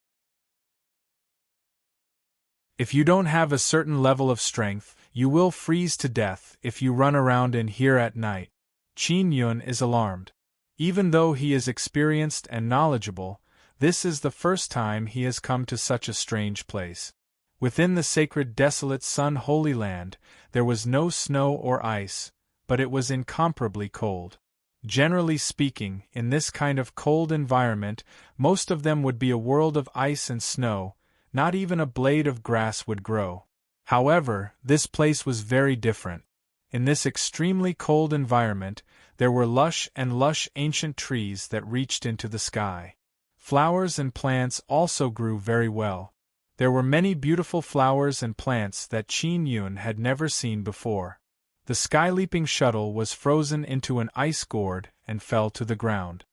If you don't have a certain level of strength, you will freeze to death if you run around in here at night. Qin Yun is alarmed. Even though he is experienced and knowledgeable, this is the first time he has come to such a strange place. Within the sacred desolate Sun Holy Land, there was no snow or ice, but it was incomparably cold. Generally speaking, in this kind of cold environment, most of them would be a world of ice and snow, not even a blade of grass would grow. However, this place was very different. In this extremely cold environment, there were lush ancient trees that reached into the sky. Flowers and plants also grew very well. There were many beautiful flowers and plants that Qin Yun had never seen before. The sky-leaping shuttle was frozen into an ice gourd and fell to the ground.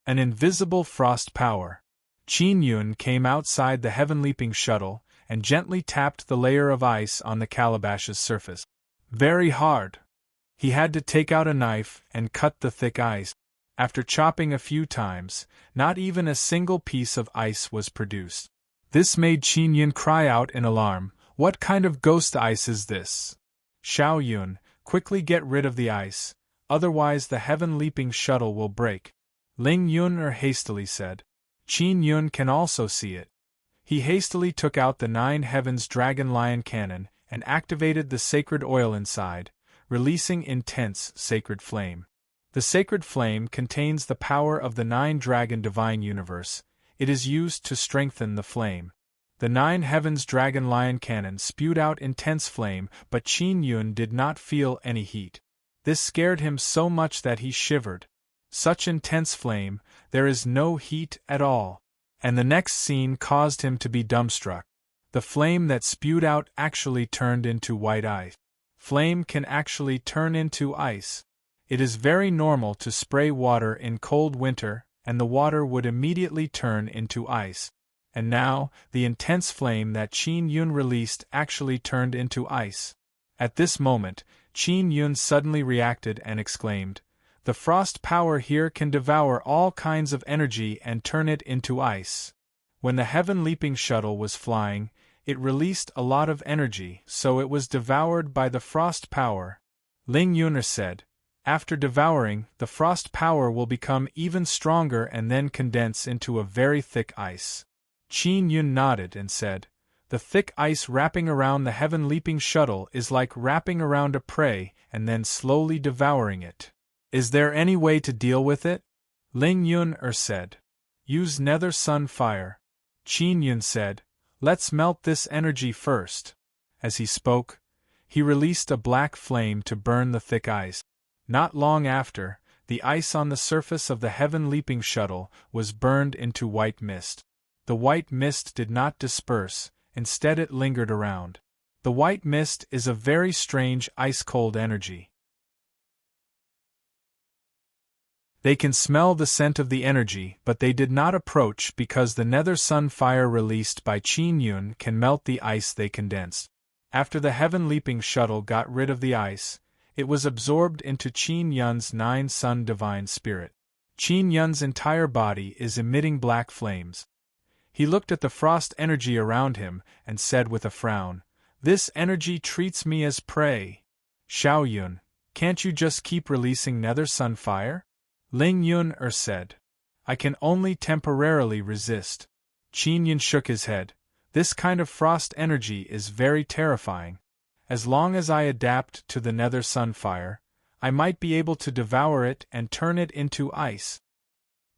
An invisible frost power. Qin Yun came outside the heaven-leaping shuttle and gently tapped the layer of ice on the calabash's surface. Very hard. He had to take out a knife and cut the thick ice. After chopping a few times, not even a single piece of ice was produced. This made Qin Yun cry out in alarm. What kind of ghost ice is this? Xiao Yun, quickly get rid of the ice, otherwise the heaven-leaping shuttle will break. Ling Yuner hastily said. Qin Yun can also see it. He hastily took out the 9 Heavens Dragon Lion cannon and activated the sacred oil inside, releasing intense sacred flame. The sacred flame contains the power of the 9-dragon divine universe. It is used to strengthen the flame. The 9 heavens dragon lion cannon spewed out intense flame, but Qin Yun did not feel any heat. This scared him so much that he shivered. Such intense flame, there is no heat at all. And the next scene caused him to be dumbstruck. The flame that spewed out actually turned into white ice. Flame can actually turn into ice. It is very normal to spray water in cold winter, and the water would immediately turn into ice. And now, the intense flame that Qin Yun released actually turned into ice. At this moment, Qin Yun suddenly reacted and exclaimed, "The frost power here can devour all kinds of energy and turn it into ice." When the heaven-leaping shuttle was flying, it released a lot of energy, so it was devoured by the frost power. Ling Yuner said, "After devouring, the frost power will become even stronger and then condense into a very thick ice." Qin Yun nodded and said, "The thick ice wrapping around the heaven-leaping shuttle is like wrapping around a prey and then slowly devouring it. Is there any way to deal with it?" Ling Yun said, "Use nether sun fire." Qin Yun said, "Let's melt this energy first." As he spoke, he released a black flame to burn the thick ice. Not long after, the ice on the surface of the heaven-leaping shuttle was burned into white mist. The white mist did not disperse, instead it lingered around. The white mist is a very strange ice-cold energy. They can smell the scent of the energy, but they did not approach because the nether sun fire released by Qin Yun can melt the ice they condensed. After the heaven-leaping shuttle got rid of the ice, it was absorbed into Qin Yun's 9-sun divine spirit. Qin Yun's entire body is emitting black flames. He looked at the frost energy around him and said with a frown, "This energy treats me as prey. Xiao Yun, can't you just keep releasing nether sun fire?" Ling Yun said, "I can only temporarily resist." Qin Yun shook his head. "This kind of frost energy is very terrifying. As long as I adapt to the nether sun fire, I might be able to devour it and turn it into ice."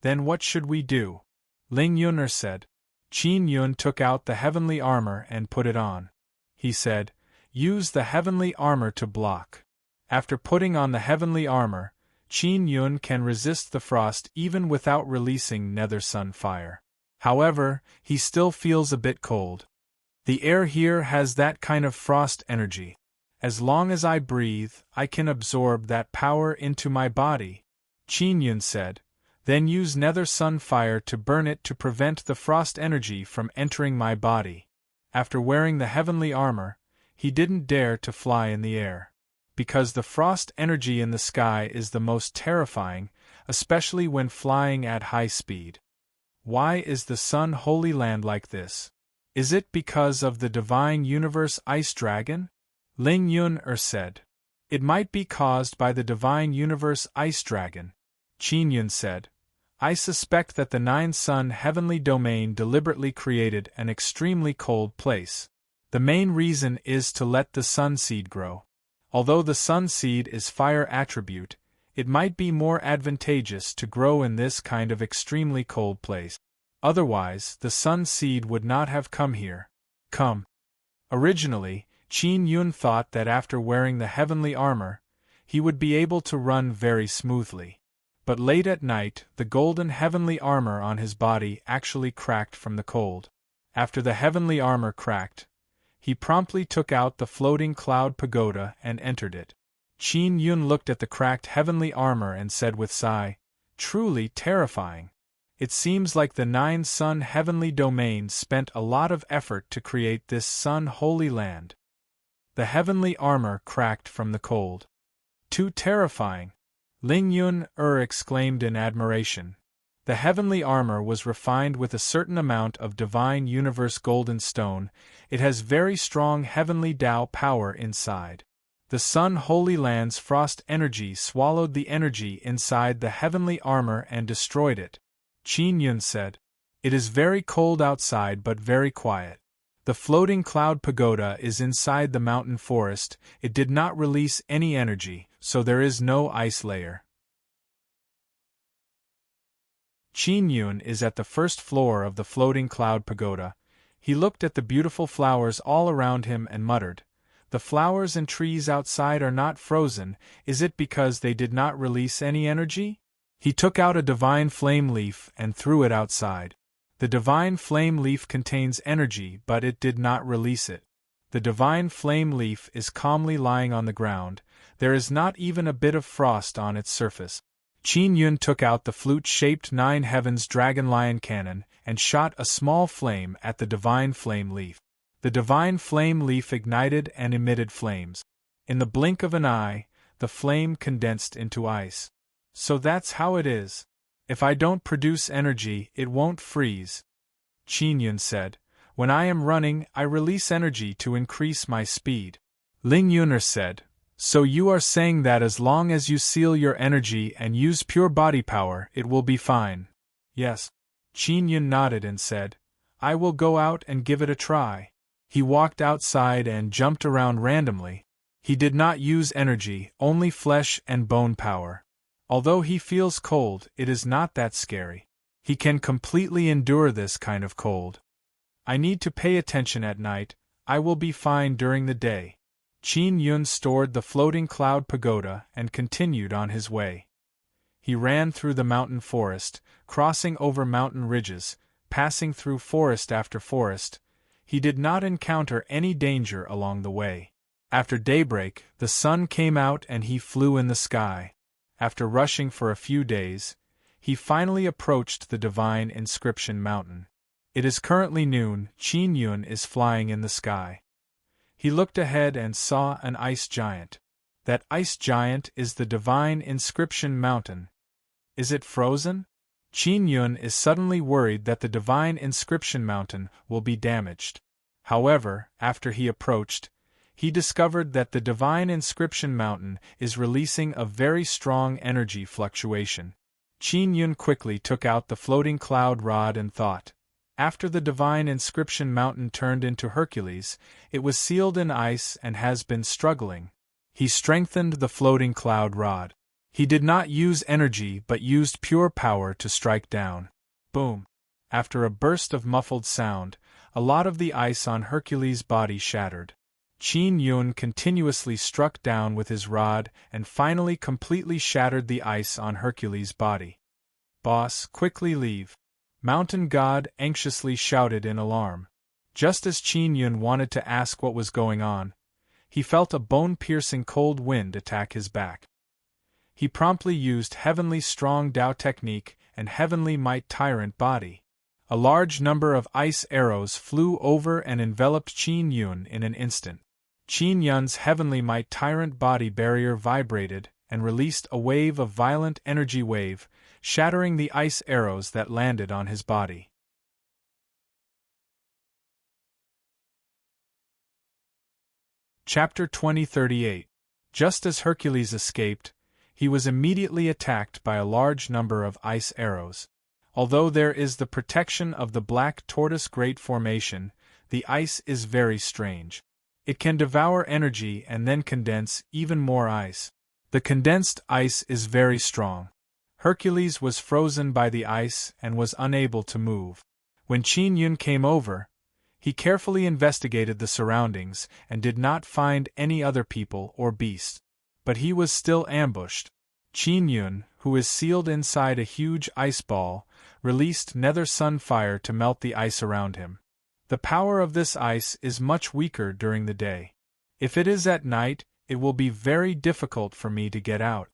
"Then what should we do?" Ling Yun said. Qin Yun took out the heavenly armor and put it on. He said, "Use the heavenly armor to block." After putting on the heavenly armor, Qin Yun can resist the frost even without releasing nether sun fire. However, he still feels a bit cold. The air here has that kind of frost energy. As long as I breathe, I can absorb that power into my body. Qin Yun said, "Then use nether sun fire to burn it to prevent the frost energy from entering my body." After wearing the heavenly armor, he didn't dare to fly in the air. Because the frost energy in the sky is the most terrifying, especially when flying at high speed. Why is the Sun Holy Land like this? Is it because of the divine universe ice dragon? Ling Yun said. It might be caused by the divine universe ice dragon. Qin Yun said, "I suspect that the 9-sun heavenly domain deliberately created an extremely cold place. The main reason is to let the sun seed grow. Although the sun seed is fire attribute, it might be more advantageous to grow in this kind of extremely cold place. Otherwise, the sun seed would not have come here." Originally, Qin Yun thought that after wearing the heavenly armor, he would be able to run very smoothly. But late at night, the golden heavenly armor on his body actually cracked from the cold. After the heavenly armor cracked, he promptly took out the floating cloud pagoda and entered it. Qin Yun looked at the cracked heavenly armor and said with sigh, "Truly terrifying. It seems like the 9-sun heavenly domain spent a lot of effort to create this sun holy land." The heavenly armor cracked from the cold. "Too terrifying!" Ling Yun exclaimed in admiration. The heavenly armor was refined with a certain amount of divine universe golden stone. It has very strong heavenly Tao power inside. The Sun Holy Land's frost energy swallowed the energy inside the heavenly armor and destroyed it. Qin Yun said, "It is very cold outside but very quiet. The floating cloud pagoda is inside the mountain forest. It did not release any energy, so there is no ice layer." Qin Yun is at the first floor of the floating cloud pagoda. He looked at the beautiful flowers all around him and muttered, "The flowers and trees outside are not frozen, is it because they did not release any energy?" He took out a divine flame leaf and threw it outside. The divine flame leaf contains energy, but it did not release it. The divine flame leaf is calmly lying on the ground, there is not even a bit of frost on its surface. Qin Yun took out the flute-shaped Nine Heavens Dragon Lion cannon and shot a small flame at the divine flame leaf. The divine flame leaf ignited and emitted flames. In the blink of an eye, the flame condensed into ice. So that's how it is. If I don't produce energy, it won't freeze. Qin Yun said, "When I am running, I release energy to increase my speed." Ling Yuner said, "So you are saying that as long as you seal your energy and use pure body power, it will be fine?" "Yes." Qin Yun nodded and said, "I will go out and give it a try." He walked outside and jumped around randomly. He did not use energy, only flesh and bone power. Although he feels cold, it is not that scary. He can completely endure this kind of cold. I need to pay attention at night, I will be fine during the day. Qin Yun stored the floating cloud pagoda and continued on his way. He ran through the mountain forest, crossing over mountain ridges, passing through forest after forest. He did not encounter any danger along the way. After daybreak, the sun came out and he flew in the sky. After rushing for a few days, he finally approached the divine inscription mountain. It is currently noon, Qin Yun is flying in the sky. He looked ahead and saw an ice giant. That ice giant is the divine inscription mountain. Is it frozen? Qin Yun is suddenly worried that the divine inscription mountain will be damaged. However, after he approached, he discovered that the divine inscription mountain is releasing a very strong energy fluctuation. Qin Yun quickly took out the floating cloud rod and thought, after the divine inscription mountain turned into Hercules, it was sealed in ice and has been struggling. He strengthened the floating cloud rod. He did not use energy but used pure power to strike down. Boom! After a burst of muffled sound, a lot of the ice on Hercules' body shattered. Qin Yun continuously struck down with his rod and finally completely shattered the ice on Hercules' body. "Boss, quickly leave!" Mountain God anxiously shouted in alarm. Just as Qin Yun wanted to ask what was going on, he felt a bone-piercing cold wind attack his back. He promptly used Heavenly Strong Tao Technique and Heavenly Might Tyrant Body. A large number of ice arrows flew over and enveloped Qin Yun in an instant. Qin Yun's Heavenly Might Tyrant Body barrier vibrated and released a wave of violent energy wave, shattering the ice arrows that landed on his body. Chapter 2038. Just as Hercules escaped, he was immediately attacked by a large number of ice arrows. Although there is the protection of the Black Tortoise Great Formation, the ice is very strange. It can devour energy and then condense even more ice. The condensed ice is very strong. Hercules was frozen by the ice and was unable to move. When Qin Yun came over, he carefully investigated the surroundings and did not find any other people or beasts. But he was still ambushed. Qin Yun, who is sealed inside a huge ice ball, released nether sun fire to melt the ice around him. The power of this ice is much weaker during the day. If it is at night, it will be very difficult for me to get out.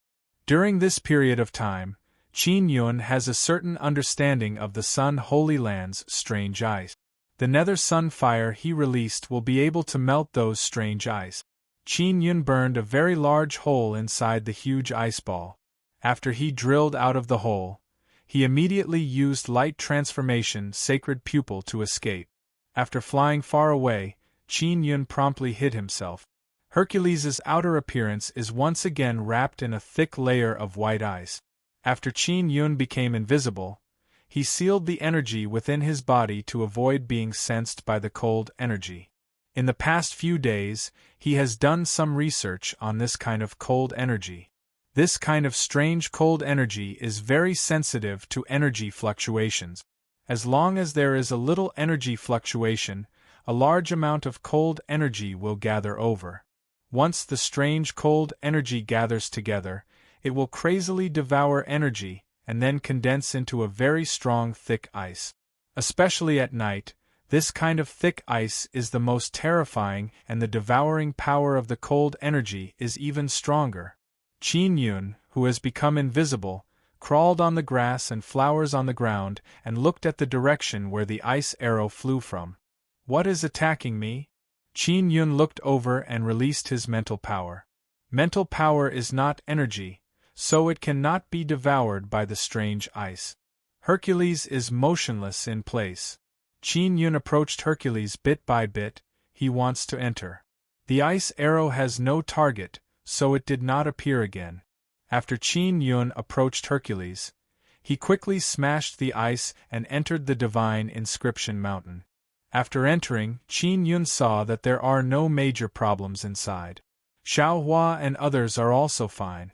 During this period of time, Qin Yun has a certain understanding of the Sun Holy Land's strange ice. The nether sun fire he released will be able to melt those strange ice. Qin Yun burned a very large hole inside the huge ice ball. After he drilled out of the hole, he immediately used light transformation sacred pupil to escape. After flying far away, Qin Yun promptly hid himself. Hercules' outer appearance is once again wrapped in a thick layer of white ice. After Qin Yun became invisible, he sealed the energy within his body to avoid being sensed by the cold energy. In the past few days, he has done some research on this kind of cold energy. This kind of strange cold energy is very sensitive to energy fluctuations. As long as there is a little energy fluctuation, a large amount of cold energy will gather over. Once the strange cold energy gathers together, it will crazily devour energy and then condense into a very strong thick ice. Especially at night, this kind of thick ice is the most terrifying, and the devouring power of the cold energy is even stronger. Qin Yun, who has become invisible, crawled on the grass and flowers on the ground and looked at the direction where the ice arrow flew from. What is attacking me? Qin Yun looked over and released his mental power. Mental power is not energy, so it cannot be devoured by the strange ice. Hercules is motionless in place. Qin Yun approached Hercules bit by bit. He wants to enter. The ice arrow has no target, so it did not appear again. After Qin Yun approached Hercules, he quickly smashed the ice and entered the divine inscription mountain. After entering, Qin Yun saw that there are no major problems inside. Xiao Hua and others are also fine.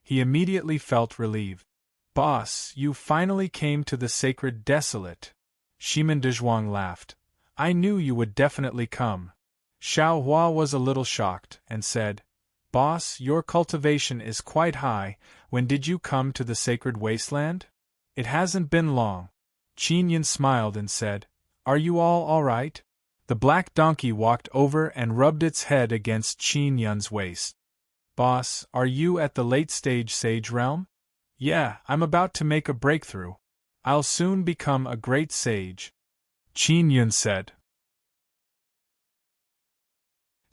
He immediately felt relieved. Boss, you finally came to the sacred desolate. Shimen Dezhuang laughed. I knew you would definitely come. Xiao Hua was a little shocked, and said, Boss, your cultivation is quite high. When did you come to the sacred wasteland? It hasn't been long. Qin Yun smiled and said, Are you all right? The black donkey walked over and rubbed its head against Qin Yun's waist. Boss, are you at the late-stage sage realm? Yeah, I'm about to make a breakthrough. I'll soon become a great sage. Qin Yun said.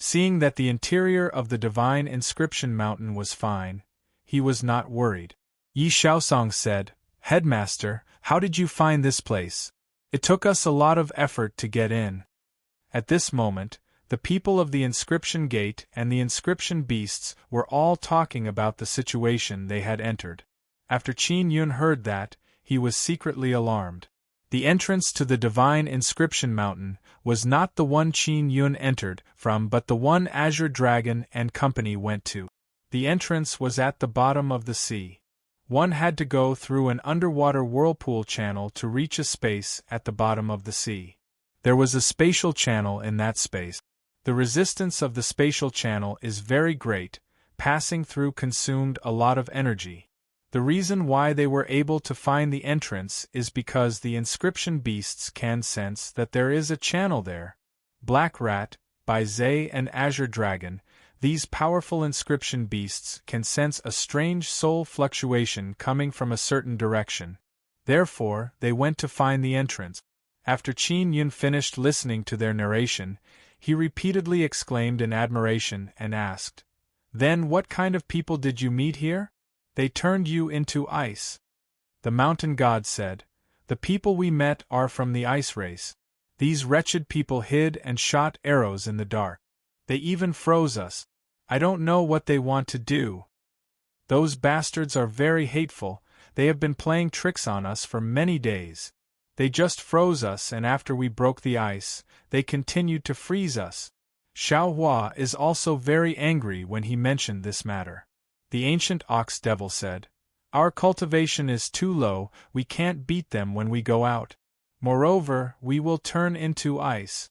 Seeing that the interior of the divine inscription mountain was fine, he was not worried. Yi Shaosong said, Headmaster, how did you find this place? It took us a lot of effort to get in. At this moment, the people of the inscription gate and the inscription beasts were all talking about the situation they had entered. After Qin Yun heard that, he was secretly alarmed. The entrance to the divine inscription mountain was not the one Qin Yun entered from but the one Azure Dragon and company went to. The entrance was at the bottom of the sea. One had to go through an underwater whirlpool channel to reach a space at the bottom of the sea. There was a spatial channel in that space. The resistance of the spatial channel is very great, passing through consumed a lot of energy. The reason why they were able to find the entrance is because the inscription beasts can sense that there is a channel there. Black Rat, by Zay and Azure Dragon, these powerful inscription beasts can sense a strange soul fluctuation coming from a certain direction. Therefore, they went to find the entrance. After Qin Yun finished listening to their narration, he repeatedly exclaimed in admiration and asked, Then what kind of people did you meet here? They turned you into ice. The mountain god said, The people we met are from the ice race. These wretched people hid and shot arrows in the dark. They even froze us. I don't know what they want to do. Those bastards are very hateful. They have been playing tricks on us for many days. They just froze us, and after we broke the ice, they continued to freeze us. Xiao Hua is also very angry when he mentioned this matter. The ancient ox devil said, Our cultivation is too low, we can't beat them when we go out. Moreover, we will turn into ice.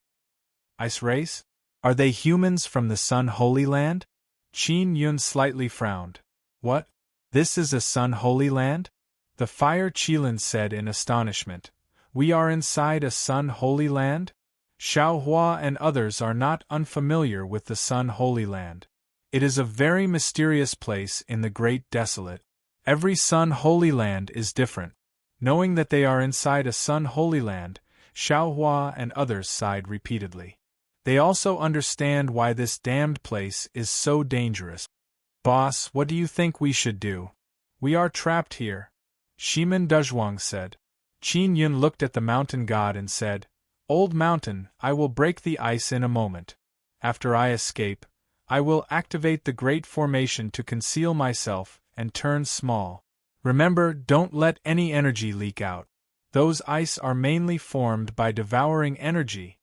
Ice race? Are they humans from the Sun Holy Land? Qin Yun slightly frowned. What? This is a Sun Holy Land? The Fire Qilin said in astonishment. We are inside a Sun Holy Land? Xiao Hua and others are not unfamiliar with the Sun Holy Land. It is a very mysterious place in the Great Desolate. Every Sun Holy Land is different. Knowing that they are inside a Sun Holy Land, Xiao Hua and others sighed repeatedly. They also understand why this damned place is so dangerous. Boss, what do you think we should do? We are trapped here. Shimen Dezhuang said. Qin Yun looked at the mountain god and said, Old mountain, I will break the ice in a moment. After I escape, I will activate the Great Formation to conceal myself and turn small. Remember, don't let any energy leak out. Those ice are mainly formed by devouring energy.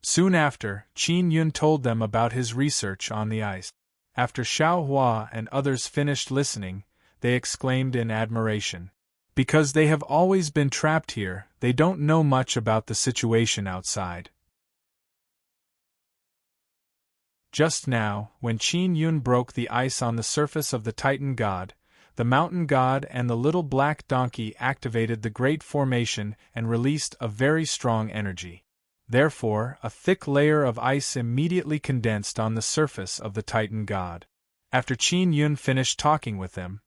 Soon after, Qin Yun told them about his research on the ice. After Xiao Hua and others finished listening, they exclaimed in admiration. Because they have always been trapped here, they don't know much about the situation outside. Just now, when Qin Yun broke the ice on the surface of the Titan God, the mountain god and the little black donkey activated the Great Formation and released a very strong energy. Therefore, a thick layer of ice immediately condensed on the surface of the Titan God. After Qin Yun finished talking with them,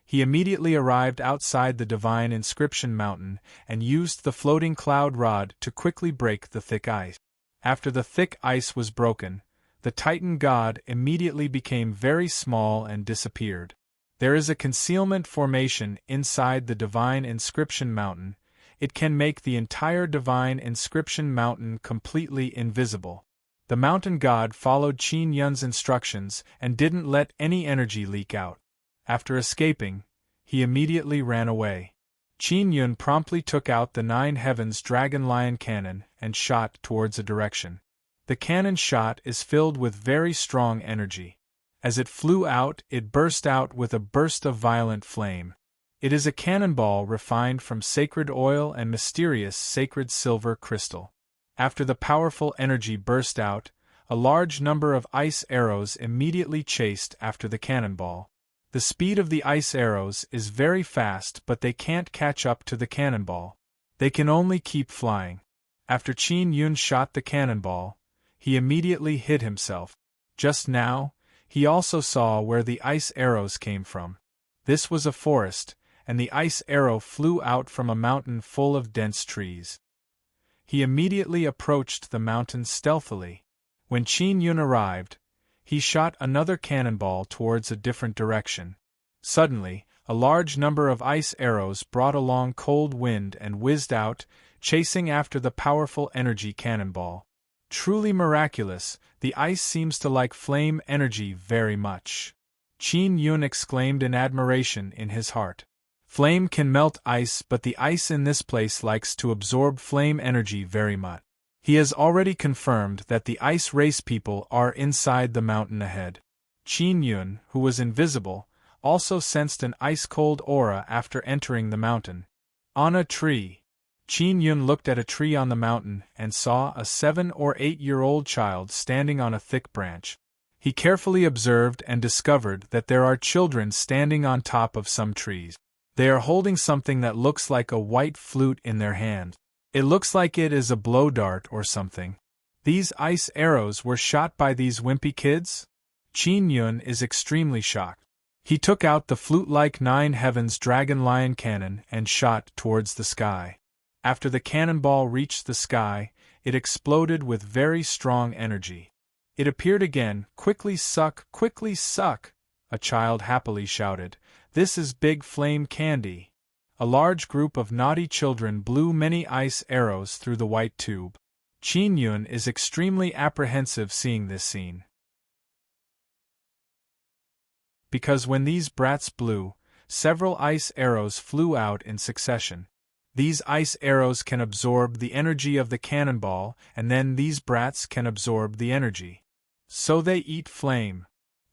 he immediately arrived outside the divine inscription mountain and used the floating cloud rod to quickly break the thick ice. After the thick ice was broken, the Titan God immediately became very small and disappeared. There is a concealment formation inside the divine inscription mountain. It can make the entire divine inscription mountain completely invisible. The mountain god followed Qin Yun's instructions and didn't let any energy leak out. After escaping, he immediately ran away. Qin Yun promptly took out the 9 Heavens Dragon Lion cannon and shot towards a direction. The cannon shot is filled with very strong energy. As it flew out, it burst out with a burst of violent flame. It is a cannonball refined from sacred oil and mysterious sacred silver crystal. After the powerful energy burst out, a large number of ice arrows immediately chased after the cannonball. The speed of the ice arrows is very fast, but they can't catch up to the cannonball. They can only keep flying. After Qin Yun shot the cannonball, he immediately hid himself. Just now, he also saw where the ice arrows came from. This was a forest, and the ice arrow flew out from a mountain full of dense trees. He immediately approached the mountain stealthily. When Qin Yun arrived, he shot another cannonball towards a different direction. Suddenly, a large number of ice arrows brought along cold wind and whizzed out, chasing after the powerful energy cannonball. Truly miraculous, the ice seems to like flame energy very much. Qin Yun exclaimed in admiration in his heart. Flame can melt ice, but the ice in this place likes to absorb flame energy very much. He has already confirmed that the ice race people are inside the mountain ahead. Qin Yun, who was invisible, also sensed an ice-cold aura after entering the mountain. On a tree. Qin Yun looked at a tree on the mountain and saw a 7 or 8-year-old child standing on a thick branch. He carefully observed and discovered that there are children standing on top of some trees. They are holding something that looks like a white flute in their hand. It looks like it is a blow dart or something. These ice arrows were shot by these wimpy kids? Qin Yun is extremely shocked. He took out the flute-like 9 Heavens Dragon Lion cannon and shot towards the sky. After the cannonball reached the sky, it exploded with very strong energy. It appeared again. Quickly suck, a child happily shouted. This is big flame candy. A large group of naughty children blew many ice arrows through the white tube. Qin Yun is extremely apprehensive seeing this scene. Because when these brats blew, several ice arrows flew out in succession. These ice arrows can absorb the energy of the cannonball, and then these brats can absorb the energy. So they eat flame.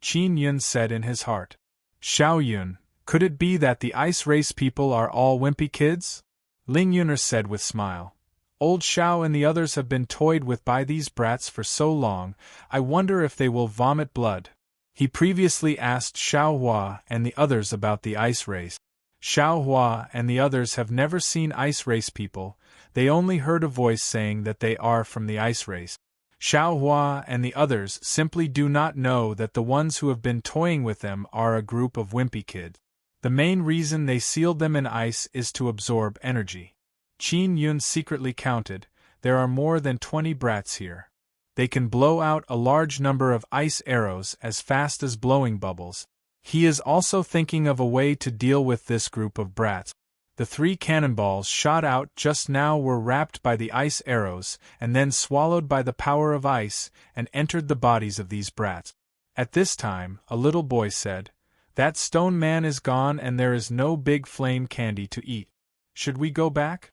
Qin Yun said in his heart. Xiao Yun, could it be that the ice race people are all wimpy kids? Ling Yuner said with smile. Old Xiao and the others have been toyed with by these brats for so long, I wonder if they will vomit blood. He previously asked Xiao Hua and the others about the ice race. Xiao Hua and the others have never seen ice race people, they only heard a voice saying that they are from the ice race. Xiao Hua and the others simply do not know that the ones who have been toying with them are a group of wimpy kids. The main reason they sealed them in ice is to absorb energy. Qin Yun secretly counted, there are more than 20 brats here. They can blow out a large number of ice arrows as fast as blowing bubbles. He is also thinking of a way to deal with this group of brats. The 3 cannonballs shot out just now were wrapped by the ice arrows and then swallowed by the power of ice and entered the bodies of these brats. At this time, a little boy said, That stone man is gone and there is no big flame candy to eat. Should we go back?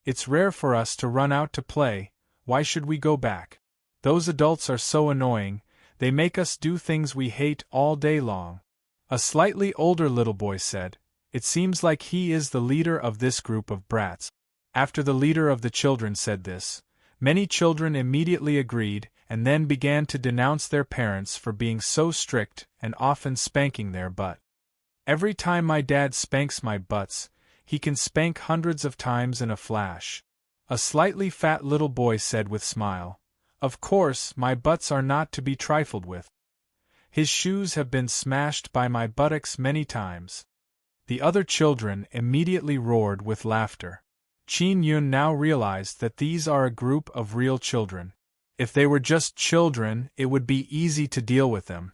It's rare for us to run out to play, why should we go back? Those adults are so annoying, They make us do things we hate all day long. A slightly older little boy said, "It seems like he is the leader of this group of brats." After the leader of the children said this, many children immediately agreed and then began to denounce their parents for being so strict and often spanking their butt. "Every time my dad spanks my butts, he can spank hundreds of times in a flash." A slightly fat little boy said with smile, "Of course, my butts are not to be trifled with. His shoes have been smashed by my buttocks many times." The other children immediately roared with laughter. Qin Yun now realized that these are a group of real children. If they were just children, it would be easy to deal with them.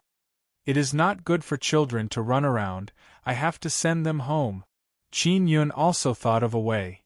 It is not good for children to run around. I have to send them home. Qin Yun also thought of a way.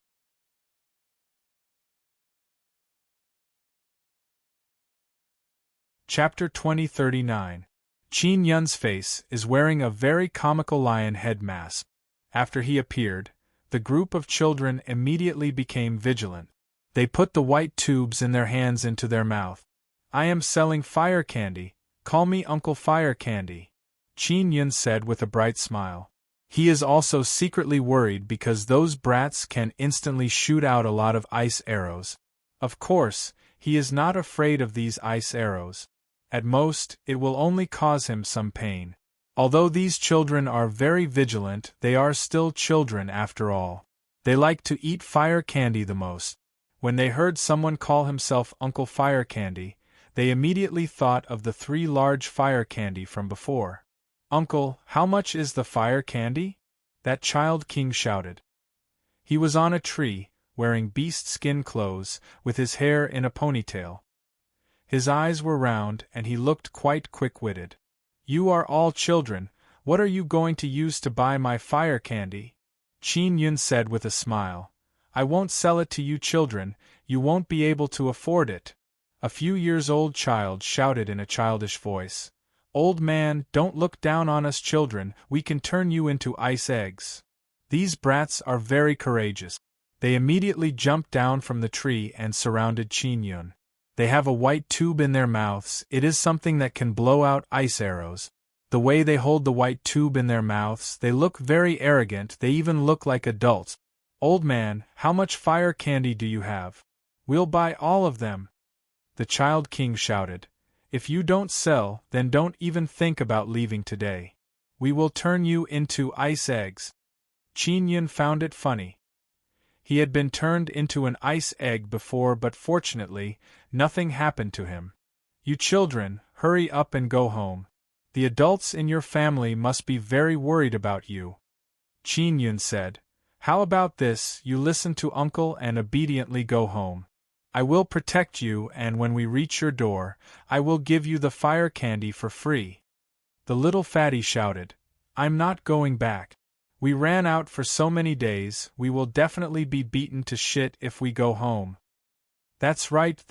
Chapter 2039. Qin Yun's face is wearing a very comical lion head mask. After he appeared, the group of children immediately became vigilant. They put the white tubes in their hands into their mouth. "I am selling fire candy. Call me Uncle Fire Candy," Qin Yun said with a bright smile. He is also secretly worried because those brats can instantly shoot out a lot of ice arrows. Of course, he is not afraid of these ice arrows. At most, it will only cause him some pain. Although these children are very vigilant, they are still children after all. They like to eat fire candy the most. When they heard someone call himself Uncle Fire Candy, they immediately thought of the 3 large fire candy from before. "Uncle, how much is the fire candy?" that child king shouted. He was on a tree, wearing beast skin clothes, with his hair in a ponytail. His eyes were round and he looked quite quick-witted. "You are all children, what are you going to use to buy my fire candy?" Qin Yun said with a smile. "I won't sell it to you children, you won't be able to afford it." A few years old child shouted in a childish voice, "Old man, don't look down on us children, we can turn you into ice eggs." These brats are very courageous. They immediately jumped down from the tree and surrounded Qin Yun. They have a white tube in their mouths, it is something that can blow out ice arrows. The way they hold the white tube in their mouths, they look very arrogant, they even look like adults. "Old man, how much fire candy do you have? We'll buy all of them." The child king shouted, "If you don't sell, then don't even think about leaving today. We will turn you into ice eggs." Qin Yun found it funny. He had been turned into an ice egg before, but fortunately, nothing happened to him. "You children, hurry up and go home. The adults in your family must be very worried about you." Qin Yun said, "How about this, you listen to Uncle and obediently go home. I will protect you, and when we reach your door, I will give you the fire candy for free." The little fatty shouted, "I'm not going back. We ran out for so many days, we will definitely be beaten to shit if we go home." That's right.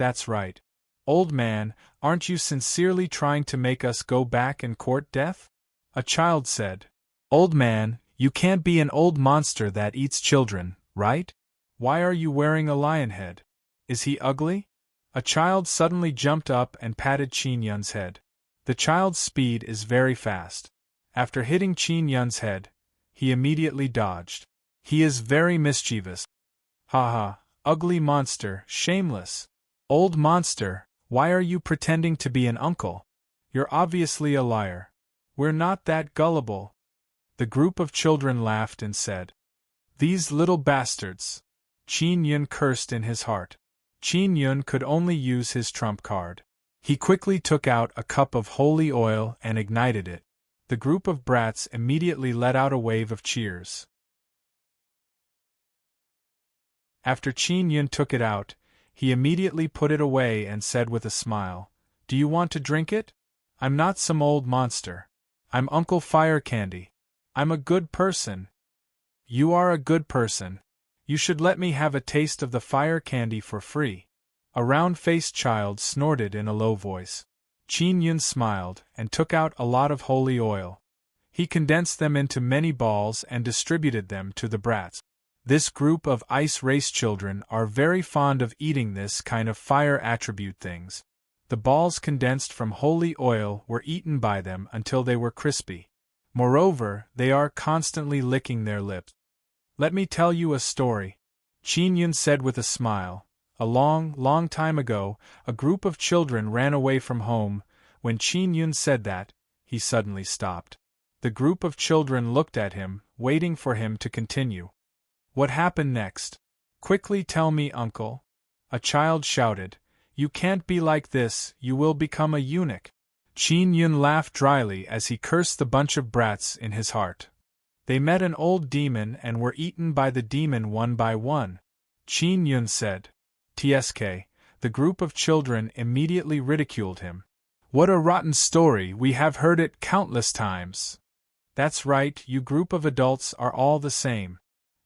Old man, aren't you sincerely trying to make us go back and court death?" A child said. "Old man, you can't be an old monster that eats children, right? Why are you wearing a lion head? Is he ugly?" A child suddenly jumped up and patted Qin Yun's head. The child's speed is very fast. After hitting Qin Yun's head, he immediately dodged. He is very mischievous. "Ha ha, ugly monster, shameless. Old monster, why are you pretending to be an uncle? You're obviously a liar. We're not that gullible." The group of children laughed and said, "These little bastards." Qin Yun cursed in his heart. Qin Yun could only use his trump card. He quickly took out a cup of holy oil and ignited it. The group of brats immediately let out a wave of cheers. After Qin Yun took it out, he immediately put it away and said with a smile, "Do you want to drink it? I'm not some old monster. I'm Uncle Fire Candy. I'm a good person." "You are a good person. You should let me have a taste of the fire candy for free." A round-faced child snorted in a low voice. Qin Yun smiled and took out a lot of holy oil. He condensed them into many balls and distributed them to the brats. This group of ice race children are very fond of eating this kind of fire attribute things. The balls condensed from holy oil were eaten by them until they were crispy. Moreover, they are constantly licking their lips. Let me tell you a story, Qin Yun said with a smile. A long, long time ago, a group of children ran away from home. When Qin Yun said that, he suddenly stopped. The group of children looked at him, waiting for him to continue. What happened next? Quickly tell me, uncle. A child shouted. You can't be like this, you will become a eunuch. Qin Yun laughed dryly as he cursed the bunch of brats in his heart. They met an old demon and were eaten by the demon one by one. Qin Yun said. Tsk. The group of children immediately ridiculed him. What a rotten story, we have heard it countless times. That's right, you group of adults are all the same.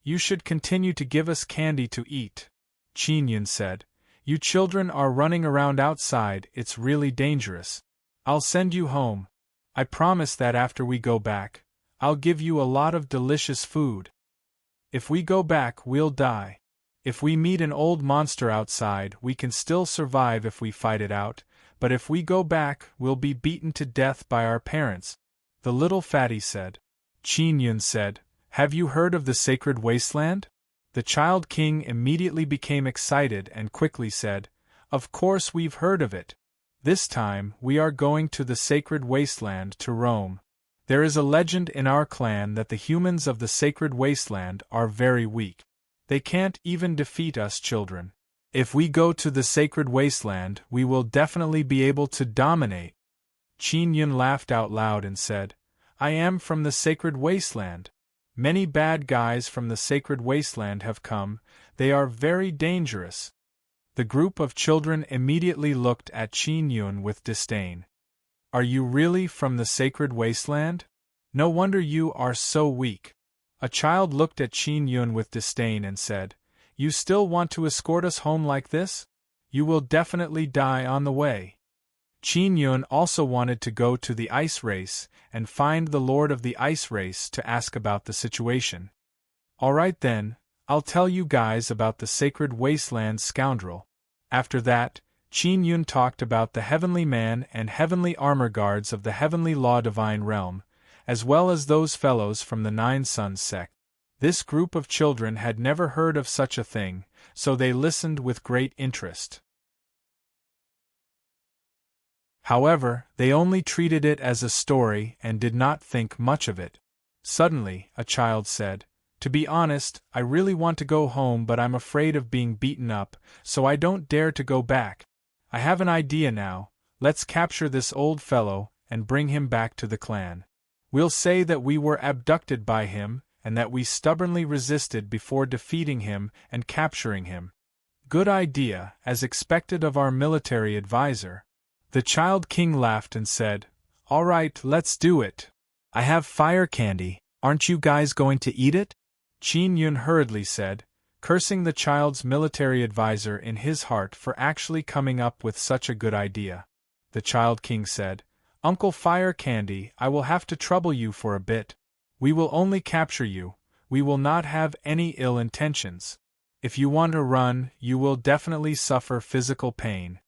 You should continue to give us candy to eat. Qin Yun said. You children are running around outside, it's really dangerous. I'll send you home. I promise that after we go back, I'll give you a lot of delicious food. If we go back, we'll die. If we meet an old monster outside, we can still survive if we fight it out, but if we go back, we'll be beaten to death by our parents, the little fatty said. Qin Yun said, Have you heard of the sacred wasteland? The child king immediately became excited and quickly said, Of course we've heard of it. This time, we are going to the sacred wasteland to roam. There is a legend in our clan that the humans of the sacred wasteland are very weak. They can't even defeat us children. If we go to the sacred wasteland, we will definitely be able to dominate. Qin Yun laughed out loud and said, I am from the sacred wasteland. Many bad guys from the sacred wasteland have come, they are very dangerous. The group of children immediately looked at Qin Yun with disdain. Are you really from the sacred wasteland? No wonder you are so weak. A child looked at Qin Yun with disdain and said, You still want to escort us home like this? You will definitely die on the way. Qin Yun also wanted to go to the ice race and find the Lord of the ice race to ask about the situation. Alright then, I'll tell you guys about the sacred wasteland scoundrel. After that, Qin Yun talked about the heavenly man and heavenly armor guards of the heavenly law divine realm, as well as those fellows from the Nine Suns sect. This group of children had never heard of such a thing, so they listened with great interest. However, they only treated it as a story and did not think much of it. Suddenly, a child said, To be honest, I really want to go home, but I'm afraid of being beaten up, so I don't dare to go back. I have an idea now, let's capture this old fellow and bring him back to the clan. We'll say that we were abducted by him, and that we stubbornly resisted before defeating him and capturing him. Good idea, as expected of our military advisor. The child king laughed and said, All right, let's do it. I have fire candy, aren't you guys going to eat it? Qin Yun hurriedly said, cursing the child's military advisor in his heart for actually coming up with such a good idea. The child king said, Uncle Fire Candy, I will have to trouble you for a bit. We will only capture you, we will not have any ill intentions. If you want to run, you will definitely suffer physical pain.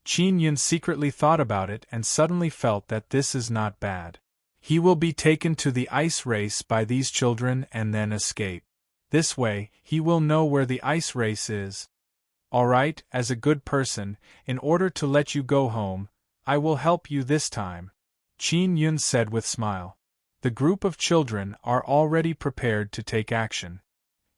Qin Yun secretly thought about it and suddenly felt that this is not bad. He will be taken to the ice race by these children and then escape. This way, he will know where the ice race is. Alright, as a good person, in order to let you go home, I will help you this time, Qin Yun said with smile. The group of children are already prepared to take action.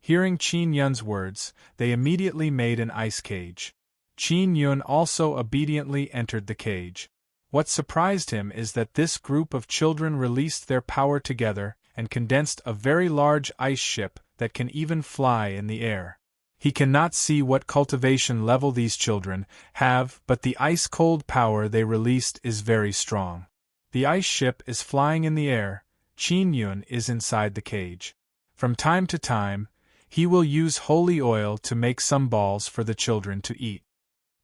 Hearing Qin Yun's words, they immediately made an ice cage. Qin Yun also obediently entered the cage. What surprised him is that this group of children released their power together and condensed a very large ice ship that can even fly in the air. He cannot see what cultivation level these children have, but the ice-cold power they released is very strong. The ice ship is flying in the air, Qin Yun is inside the cage. From time to time, he will use holy oil to make some balls for the children to eat.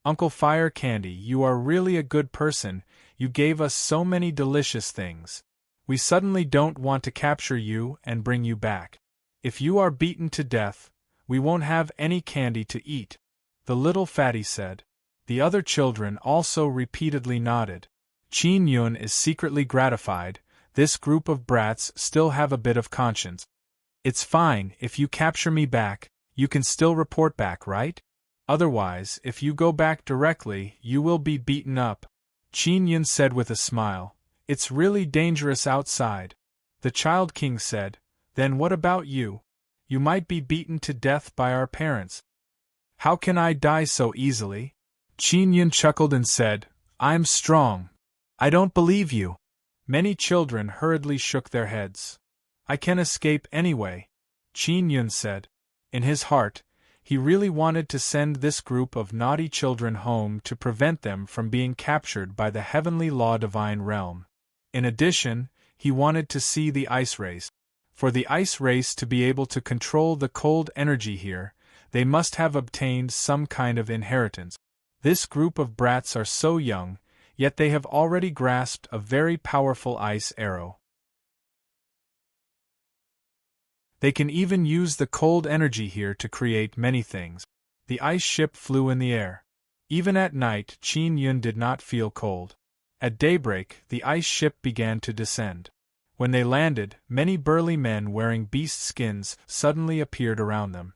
Uncle Fire Candy, you are really a good person, you gave us so many delicious things. We suddenly don't want to capture you and bring you back. If you are beaten to death, we won't have any candy to eat, the little fatty said. The other children also repeatedly nodded. Qin Yun is secretly gratified. This group of brats still have a bit of conscience. It's fine, if you capture me back, you can still report back, right? Otherwise, if you go back directly, you will be beaten up. Qin Yun said with a smile. It's really dangerous outside. The Child King said, Then what about you? You might be beaten to death by our parents. How can I die so easily? Qin Yun chuckled and said, I'm strong. I don't believe you. Many children hurriedly shook their heads. I can escape anyway, Qin Yun said. In his heart, he really wanted to send this group of naughty children home to prevent them from being captured by the heavenly law divine realm. In addition, he wanted to see the ice race. For the ice race to be able to control the cold energy here, they must have obtained some kind of inheritance. This group of brats are so young, yet they have already grasped a very powerful ice arrow. They can even use the cold energy here to create many things. The ice ship flew in the air. Even at night, Qin Yun did not feel cold. At daybreak, the ice ship began to descend. When they landed, many burly men wearing beast skins suddenly appeared around them.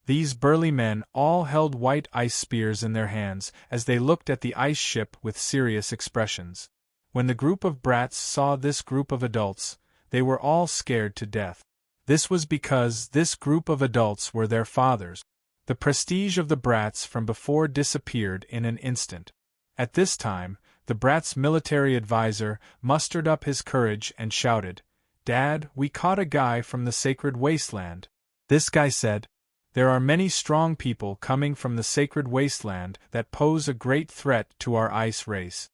These burly men all held white ice spears in their hands as they looked at the ice ship with serious expressions. When the group of brats saw this group of adults, they were all scared to death. This was because this group of adults were their fathers. The prestige of the brats from before disappeared in an instant. At this time, the brats' military advisor mustered up his courage and shouted, Dad, we caught a guy from the sacred wasteland. This guy said, There are many strong people coming from the sacred wasteland that pose a great threat to our ice race.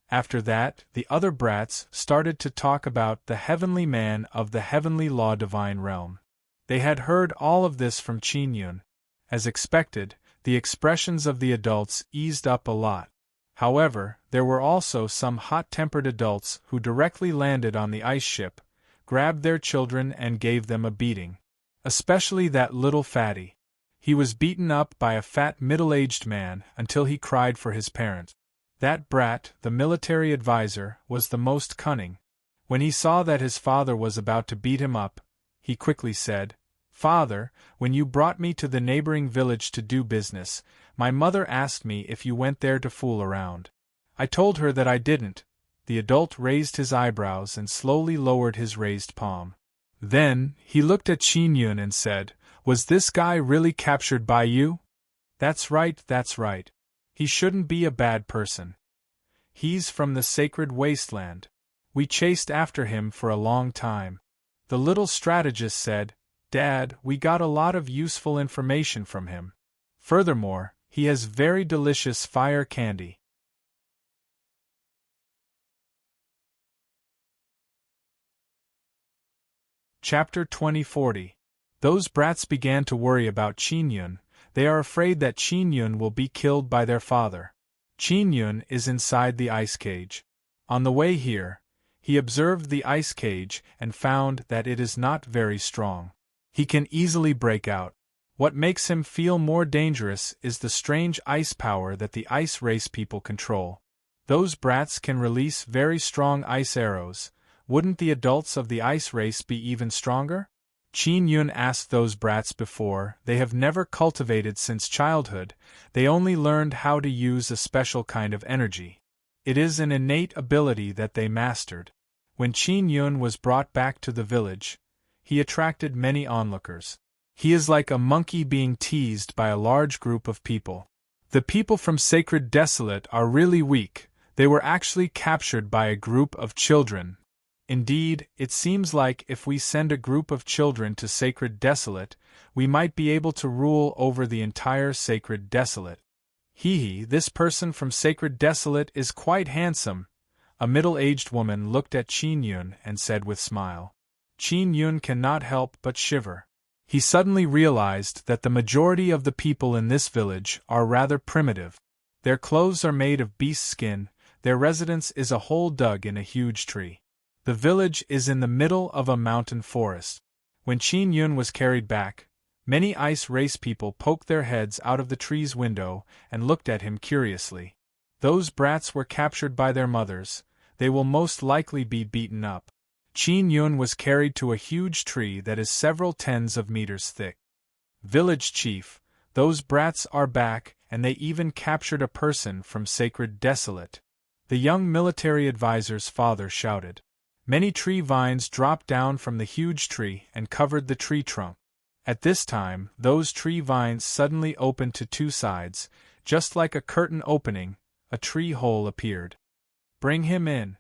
After that, the other brats started to talk about the heavenly man of the heavenly law divine realm. They had heard all of this from Qin Yun. As expected, the expressions of the adults eased up a lot. However, there were also some hot-tempered adults who directly landed on the ice ship, grabbed their children and gave them a beating. Especially that little fatty. He was beaten up by a fat middle-aged man until he cried for his parents. That brat, the military advisor, was the most cunning. When he saw that his father was about to beat him up, he quickly said, Father, when you brought me to the neighboring village to do business, my mother asked me if you went there to fool around. I told her that I didn't. The adult raised his eyebrows and slowly lowered his raised palm. Then, he looked at Qin Yun and said, Was this guy really captured by you? That's right, that's right. He shouldn't be a bad person. He's from the sacred wasteland. We chased after him for a long time. The little strategist said, Dad, we got a lot of useful information from him. Furthermore, he has very delicious fire candy. Chapter 2040. Those brats began to worry about Qin Yun. They are afraid that Qin Yun will be killed by their father. Qin Yun is inside the ice cage. On the way here, he observed the ice cage and found that it is not very strong. He can easily break out. What makes him feel more dangerous is the strange ice power that the ice race people control. Those brats can release very strong ice arrows. Wouldn't the adults of the ice race be even stronger? Qin Yun asked those brats before. They have never cultivated since childhood. They only learned how to use a special kind of energy. It is an innate ability that they mastered. When Qin Yun was brought back to the village, he attracted many onlookers. He is like a monkey being teased by a large group of people. The people from Sacred Desolate are really weak. They were actually captured by a group of children. Indeed, it seems like if we send a group of children to Sacred Desolate, we might be able to rule over the entire Sacred Desolate. This person from Sacred Desolate is quite handsome. A middle-aged woman looked at Qin Yun and said with smile. Qin Yun cannot help but shiver. He suddenly realized that the majority of the people in this village are rather primitive. Their clothes are made of beast skin, their residence is a hole dug in a huge tree. The village is in the middle of a mountain forest. When Qin Yun was carried back, Many ice race people poked their heads out of the tree's window and looked at him curiously. Those brats were captured by their mothers, they will most likely be beaten up. Qin Yun was carried to a huge tree that is several tens of meters thick. Village chief, those brats are back, and they even captured a person from Sacred Desolate. The young military advisor's father shouted. Many tree vines dropped down from the huge tree and covered the tree trunk. At this time, those tree vines suddenly opened to two sides, just like a curtain opening, a tree hole appeared. Bring him in.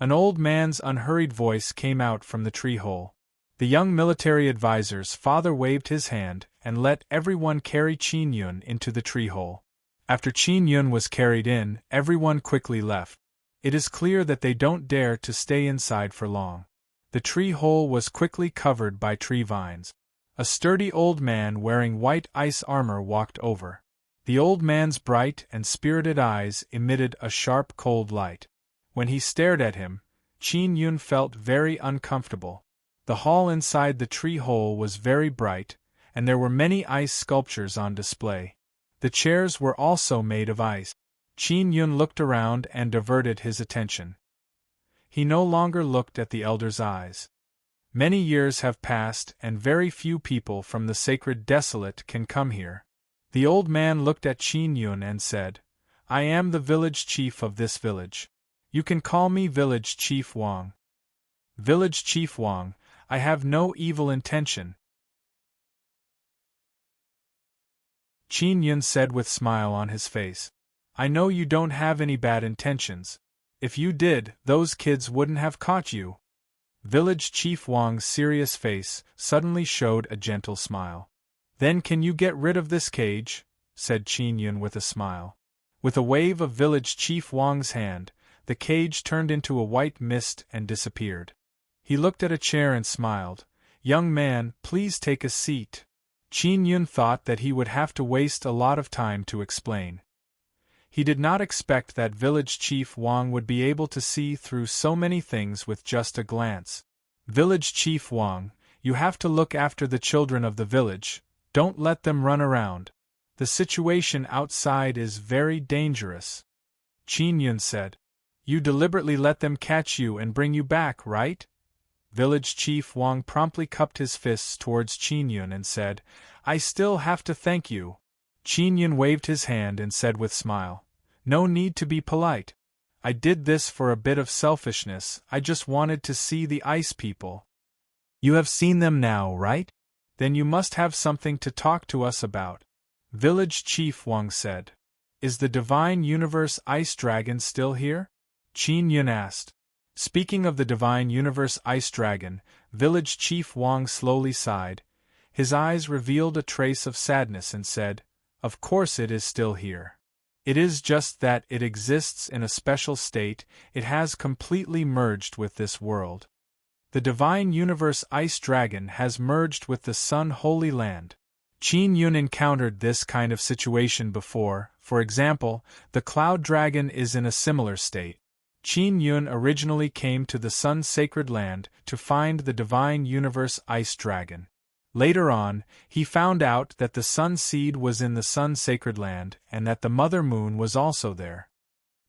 An old man's unhurried voice came out from the tree hole. The young military advisor's father waved his hand and let everyone carry Qin Yun into the tree hole. After Qin Yun was carried in, everyone quickly left. It is clear that they don't dare to stay inside for long. The tree hole was quickly covered by tree vines. A sturdy old man wearing white ice armor walked over. The old man's bright and spirited eyes emitted a sharp cold light. When he stared at him, Qin Yun felt very uncomfortable. The hall inside the tree hole was very bright, and there were many ice sculptures on display. The chairs were also made of ice. Qin Yun looked around and diverted his attention. He no longer looked at the elder's eyes. Many years have passed and very few people from the Sacred Desolate can come here. The old man looked at Qin Yun and said, I am the village chief of this village. You can call me Village Chief Wang. Village Chief Wang, I have no evil intention, Qin Yun said with a smile on his face. I know you don't have any bad intentions. If you did, those kids wouldn't have caught you. Village Chief Wang's serious face suddenly showed a gentle smile. Then can you get rid of this cage? Said Qin Yun with a smile. With a wave of Village Chief Wang's hand, the cage turned into a white mist and disappeared. He looked at a chair and smiled. Young man, please take a seat. Qin Yun thought that he would have to waste a lot of time to explain. He did not expect that Village Chief Wang would be able to see through so many things with just a glance. Village Chief Wang, you have to look after the children of the village, don't let them run around. The situation outside is very dangerous. Qin Yun said. You deliberately let them catch you and bring you back, right? Village Chief Wang promptly cupped his fists towards Qin Yun and said, I still have to thank you. Qin Yun waved his hand and said with a smile, No need to be polite. I did this for a bit of selfishness, I just wanted to see the ice people. You have seen them now, right? Then you must have something to talk to us about. Village Chief Wang said. Is the Divine Universe Ice Dragon still here? Qin Yun asked. Speaking of the Divine Universe Ice Dragon, Village Chief Wang slowly sighed. His eyes revealed a trace of sadness and said, Of course it is still here. It is just that it exists in a special state, it has completely merged with this world. The Divine Universe Ice Dragon has merged with the Sun Holy Land. Qin Yun encountered this kind of situation before, for example, the Cloud Dragon is in a similar state. Qin Yun originally came to the Sun Sacred Land to find the Divine Universe Ice Dragon. Later on, he found out that the Sun Seed was in the Sun Sacred Land and that the Mother Moon was also there.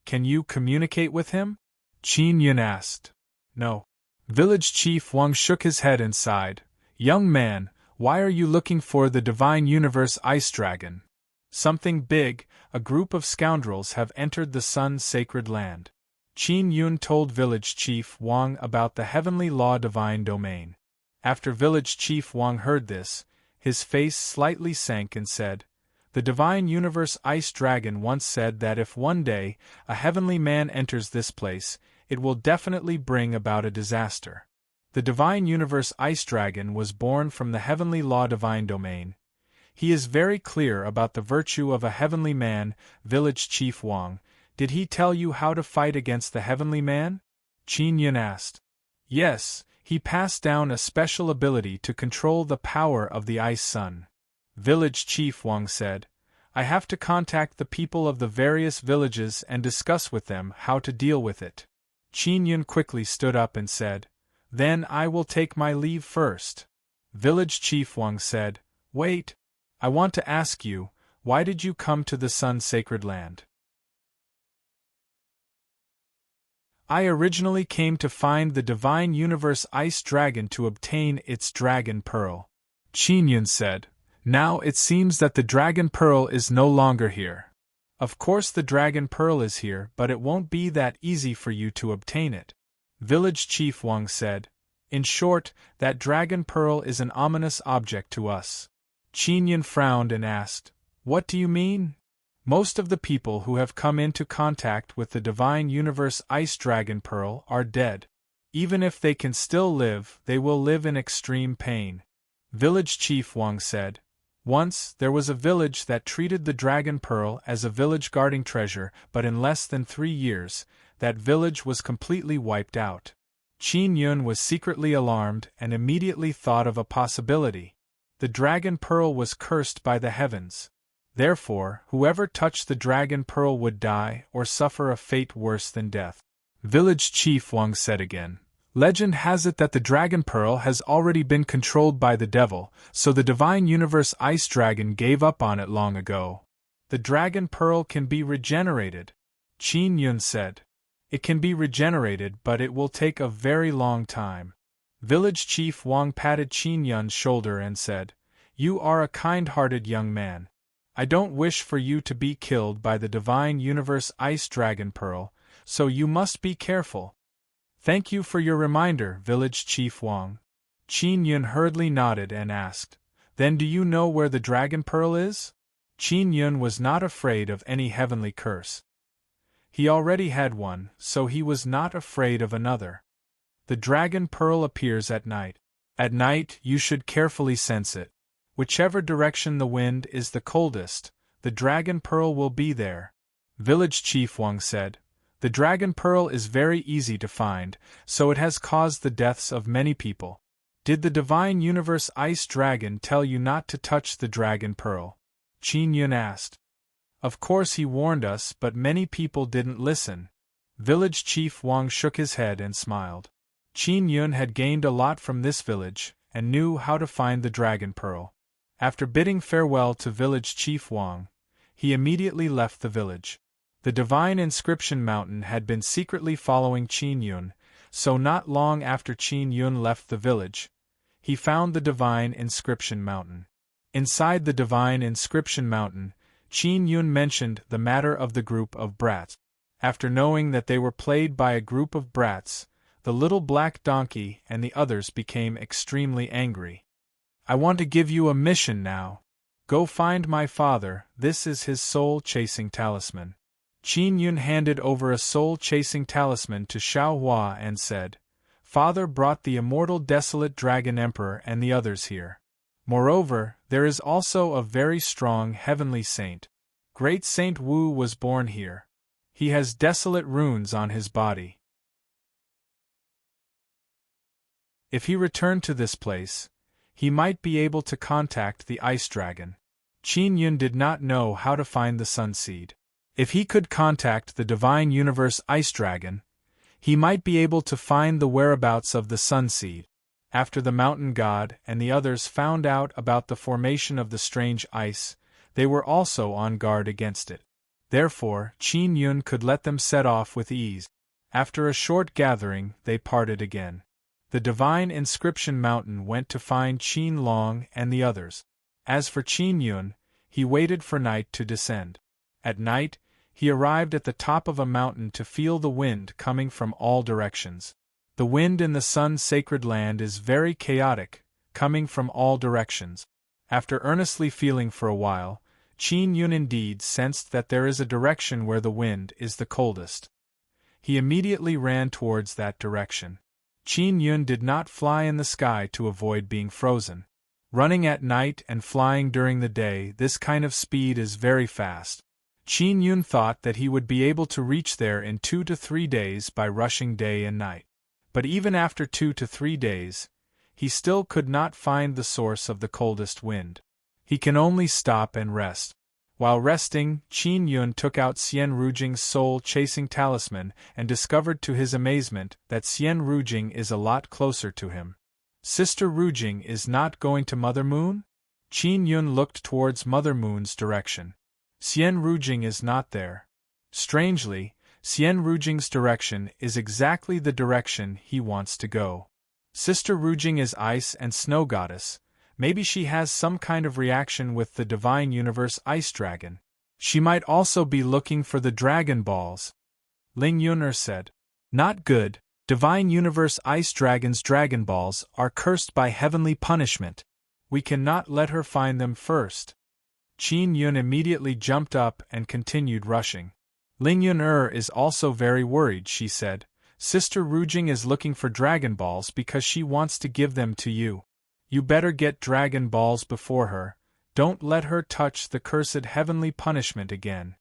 Can you communicate with him? Qin Yun asked. No. Village Chief Wang shook his head and sighed. Young man, why are you looking for the Divine Universe Ice Dragon? Something big, a group of scoundrels have entered the Sun Sacred Land. Qin Yun told Village Chief Wang about the Heavenly Law Divine Domain. After Village Chief Wang heard this, his face slightly sank and said, The Divine Universe Ice Dragon once said that if one day a heavenly man enters this place, it will definitely bring about a disaster. The Divine Universe Ice Dragon was born from the Heavenly Law Divine Domain. He is very clear about the virtue of a heavenly man, Village Chief Wang. Did he tell you how to fight against the heavenly man? Qin Yun asked. Yes, he passed down a special ability to control the power of the Ice Sun. Village Chief Wang said, I have to contact the people of the various villages and discuss with them how to deal with it. Qin Yun quickly stood up and said, Then I will take my leave first. Village Chief Wang said, Wait. I want to ask you, why did you come to the sun-sacred land? I originally came to find the divine universe ice dragon to obtain its dragon pearl. Qin Yun said. Now it seems that the dragon pearl is no longer here. Of course the dragon pearl is here, but it won't be that easy for you to obtain it. Village Chief Wang said. In short, that dragon pearl is an ominous object to us. Qin Yun frowned and asked, What do you mean? Most of the people who have come into contact with the divine universe ice dragon pearl are dead. Even if they can still live, they will live in extreme pain. Village Chief Wang said. Once, there was a village that treated the dragon pearl as a village guarding treasure, but in less than 3 years, that village was completely wiped out. Qin Yun was secretly alarmed and immediately thought of a possibility. The dragon pearl was cursed by the heavens. Therefore, whoever touched the dragon pearl would die or suffer a fate worse than death. Village Chief Wang said again. Legend has it that the dragon pearl has already been controlled by the devil, so the divine universe ice dragon gave up on it long ago. The dragon pearl can be regenerated, Qin Yun said. It can be regenerated, but it will take a very long time. Village Chief Wang patted Qin Yun's shoulder and said, You are a kind-hearted young man. I don't wish for you to be killed by the divine universe ice dragon pearl, so you must be careful. Thank you for your reminder, Village Chief Wang. Qin Yun hurriedly nodded and asked, Then do you know where the dragon pearl is? Qin Yun was not afraid of any heavenly curse. He already had one, so he was not afraid of another. The dragon pearl appears at night. At night you should carefully sense it. Whichever direction the wind is the coldest, the dragon pearl will be there. Village Chief Wang said. The dragon pearl is very easy to find, so it has caused the deaths of many people. Did the divine universe ice dragon tell you not to touch the dragon pearl? Qin Yun asked. Of course he warned us, but many people didn't listen. Village Chief Wang shook his head and smiled. Qin Yun had gained a lot from this village, and knew how to find the dragon pearl. After bidding farewell to Village Chief Wang, he immediately left the village. The divine inscription mountain had been secretly following Qin Yun, so not long after Qin Yun left the village, he found the divine inscription mountain. Inside the divine inscription mountain, Qin Yun mentioned the matter of the group of brats. After knowing that they were played by a group of brats, the little black donkey and the others became extremely angry. I want to give you a mission now. Go find my father, this is his soul-chasing talisman. Qin Yun handed over a soul-chasing talisman to Xiao Hua and said, Father brought the immortal desolate dragon emperor and the others here. Moreover, there is also a very strong heavenly saint. Great Saint Wu was born here. He has desolate runes on his body. If he returned to this place, he might be able to contact the ice dragon. Qin Yun did not know how to find the sun seed. If he could contact the divine universe ice dragon, he might be able to find the whereabouts of the sun seed. After the mountain god and the others found out about the formation of the strange ice, they were also on guard against it. Therefore, Qin Yun could let them set off with ease. After a short gathering, they parted again. The divine inscription mountain went to find Qin Long and the others. As for Qin Yun, he waited for night to descend. At night, he arrived at the top of a mountain to feel the wind coming from all directions. The wind in the sun-sacred land is very chaotic, coming from all directions. After earnestly feeling for a while, Qin Yun indeed sensed that there is a direction where the wind is the coldest. He immediately ran towards that direction. Qin Yun did not fly in the sky to avoid being frozen. Running at night and flying during the day, this kind of speed is very fast. Qin Yun thought that he would be able to reach there in 2 to 3 days by rushing day and night. But even after 2 to 3 days, he still could not find the source of the coldest wind. He can only stop and rest. While resting, Qin Yun took out Xian Rujing's soul-chasing talisman and discovered to his amazement that Xian Rujing is a lot closer to him. Sister Rujing is not going to Mother Moon? Qin Yun looked towards Mother Moon's direction. Xian Rujing is not there. Strangely, Xian Rujing's direction is exactly the direction he wants to go. Sister Rujing is ice and snow goddess. Maybe she has some kind of reaction with the Divine Universe Ice Dragon. She might also be looking for the Dragon Balls. Ling Yuner said. Not good. Divine Universe Ice Dragon's Dragon Balls are cursed by heavenly punishment. We cannot let her find them first. Qin Yun immediately jumped up and continued rushing. Ling Yuner is also very worried, she said. Sister Rujing is looking for Dragon Balls because she wants to give them to you. You better get Dragon Balls before her. Don't let her touch the cursed heavenly punishment again.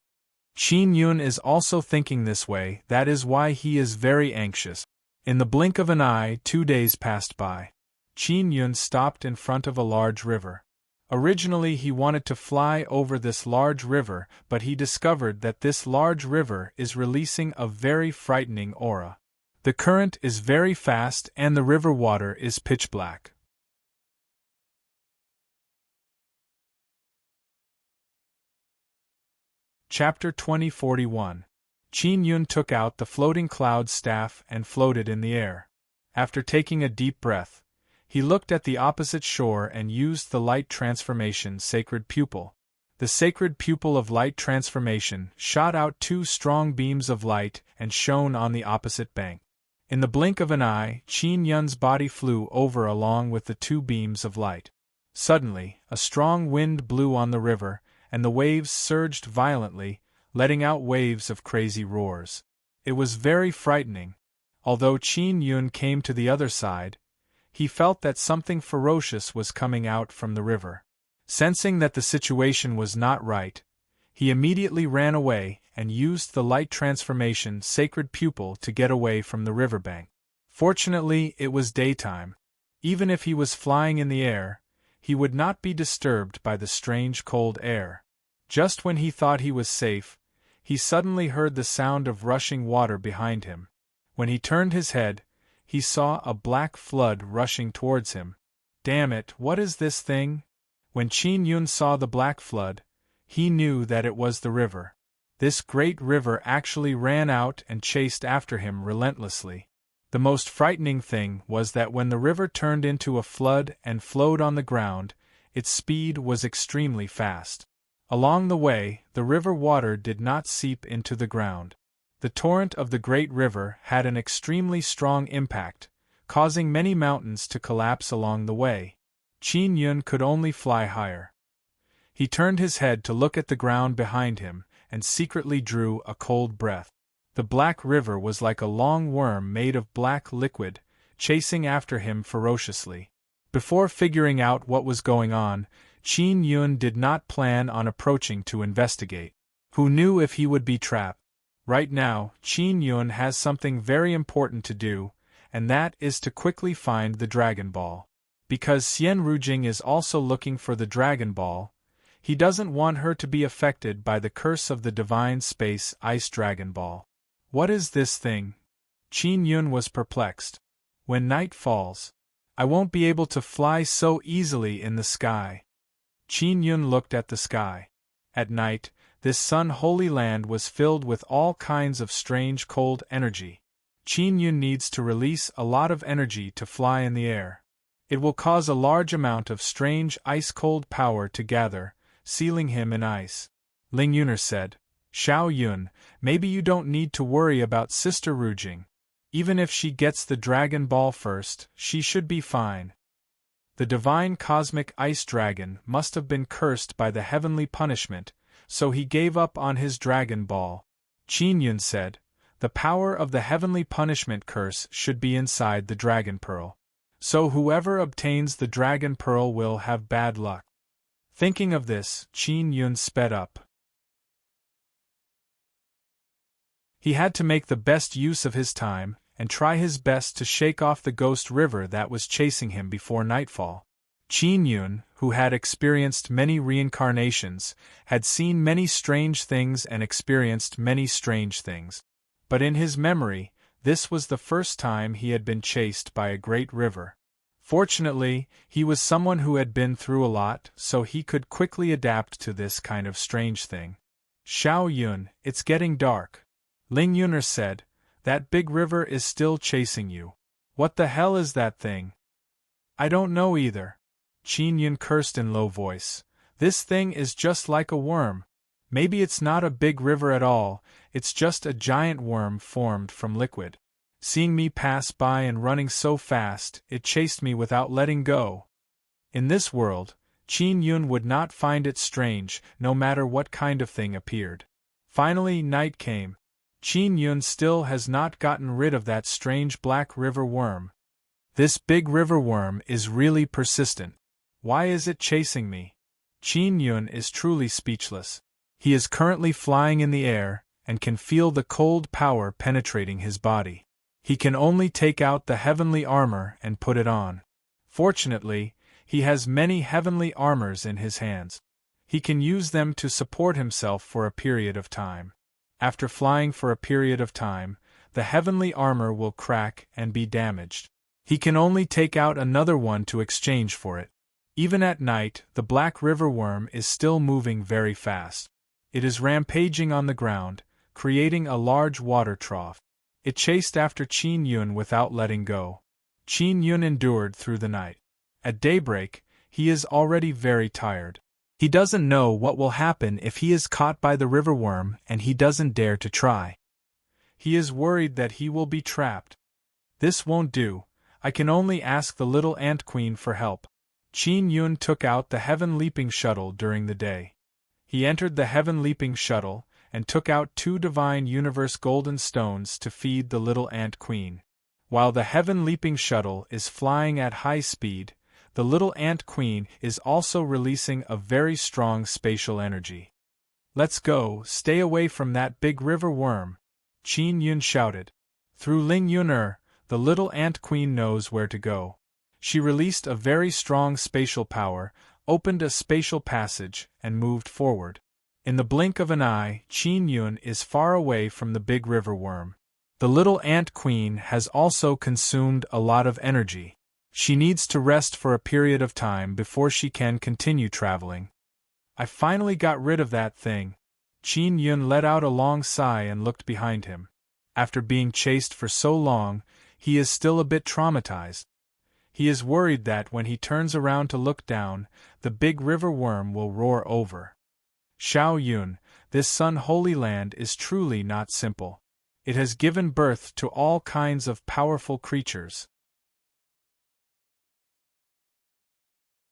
Qin Yun is also thinking this way, that is why he is very anxious. In the blink of an eye, 2 days passed by. Qin Yun stopped in front of a large river. Originally he wanted to fly over this large river, but he discovered that this large river is releasing a very frightening aura. The current is very fast and the river water is pitch black. Chapter 2041. Qin Yun took out the floating cloud staff and floated in the air. After taking a deep breath, he looked at the opposite shore and used the light transformation sacred pupil. The sacred pupil of light transformation shot out 2 strong beams of light and shone on the opposite bank. In the blink of an eye, Qin Yun's body flew over along with the 2 beams of light. Suddenly, a strong wind blew on the river, and the waves surged violently, letting out waves of crazy roars. It was very frightening. Although Qin Yun came to the other side, he felt that something ferocious was coming out from the river. Sensing that the situation was not right, he immediately ran away and used the light transformation sacred pupil to get away from the riverbank. Fortunately, it was daytime. Even if he was flying in the air, he would not be disturbed by the strange cold air. Just when he thought he was safe, he suddenly heard the sound of rushing water behind him. When he turned his head, he saw a black flood rushing towards him. Damn it, what is this thing? When Qin Yun saw the black flood, he knew that it was the river. This great river actually ran out and chased after him relentlessly. The most frightening thing was that when the river turned into a flood and flowed on the ground, its speed was extremely fast. Along the way, the river water did not seep into the ground. The torrent of the great river had an extremely strong impact, causing many mountains to collapse along the way. Qin Yun could only fly higher. He turned his head to look at the ground behind him, and secretly drew a cold breath. The black river was like a long worm made of black liquid, chasing after him ferociously. Before figuring out what was going on, Qin Yun did not plan on approaching to investigate. Who knew if he would be trapped? Right now, Qin Yun has something very important to do, and that is to quickly find the Dragon Ball. Because Xian Rujing is also looking for the Dragon Ball, he doesn't want her to be affected by the curse of the Divine Space Ice Dragon Ball. What is this thing? Qin Yun was perplexed. When night falls, I won't be able to fly so easily in the sky. Qin Yun looked at the sky. At night, this sun-holy land was filled with all kinds of strange cold energy. Qin Yun needs to release a lot of energy to fly in the air. It will cause a large amount of strange ice-cold power to gather, sealing him in ice. Ling Yuner said, Xiao Yun, maybe you don't need to worry about Sister Rujing. Even if she gets the Dragon Ball first, she should be fine. The divine cosmic ice dragon must have been cursed by the heavenly punishment, so he gave up on his Dragon Ball. Qin Yun said, the power of the heavenly punishment curse should be inside the Dragon Pearl. So whoever obtains the Dragon Pearl will have bad luck. Thinking of this, Qin Yun sped up. He had to make the best use of his time, and try his best to shake off the ghost river that was chasing him before nightfall. Qin Yun, who had experienced many reincarnations, had seen many strange things and experienced many strange things. But in his memory, this was the first time he had been chased by a great river. Fortunately, he was someone who had been through a lot, so he could quickly adapt to this kind of strange thing. Xiao Yun, it's getting dark. Ling Yuner said, that big river is still chasing you. What the hell is that thing? I don't know either. Qin Yun cursed in low voice. This thing is just like a worm. Maybe it's not a big river at all, it's just a giant worm formed from liquid. Seeing me pass by and running so fast, it chased me without letting go. In this world, Qin Yun would not find it strange, no matter what kind of thing appeared. Finally, night came. Qin Yun still has not gotten rid of that strange black river worm. This big river worm is really persistent. Why is it chasing me? Qin Yun is truly speechless. He is currently flying in the air, and can feel the cold power penetrating his body. He can only take out the heavenly armor and put it on. Fortunately, he has many heavenly armors in his hands. He can use them to support himself for a period of time. After flying for a period of time, the heavenly armor will crack and be damaged. He can only take out another one to exchange for it. Even at night, the black river worm is still moving very fast. It is rampaging on the ground, creating a large water trough. It chased after Qin Yun without letting go. Qin Yun endured through the night. At daybreak, he is already very tired. He doesn't know what will happen if he is caught by the river worm, and he doesn't dare to try. He is worried that he will be trapped. This won't do. I can only ask the little ant queen for help. Qin Yun took out the heaven leaping shuttle during the day. He entered the heaven leaping shuttle, and took out 2 divine universe golden stones to feed the little ant queen. While the heaven leaping shuttle is flying at high speed, the little ant queen is also releasing a very strong spatial energy. Let's go, stay away from that big river worm, Qin Yun shouted. Through Ling Yuner, the little ant queen knows where to go. She released a very strong spatial power, opened a spatial passage, and moved forward. In the blink of an eye, Qin Yun is far away from the big river worm. The little ant queen has also consumed a lot of energy. She needs to rest for a period of time before she can continue traveling. I finally got rid of that thing. Qin Yun let out a long sigh and looked behind him. After being chased for so long, he is still a bit traumatized. He is worried that when he turns around to look down, the big river worm will roar over. Xiao Yun, this Sun Holy Land is truly not simple. It has given birth to all kinds of powerful creatures.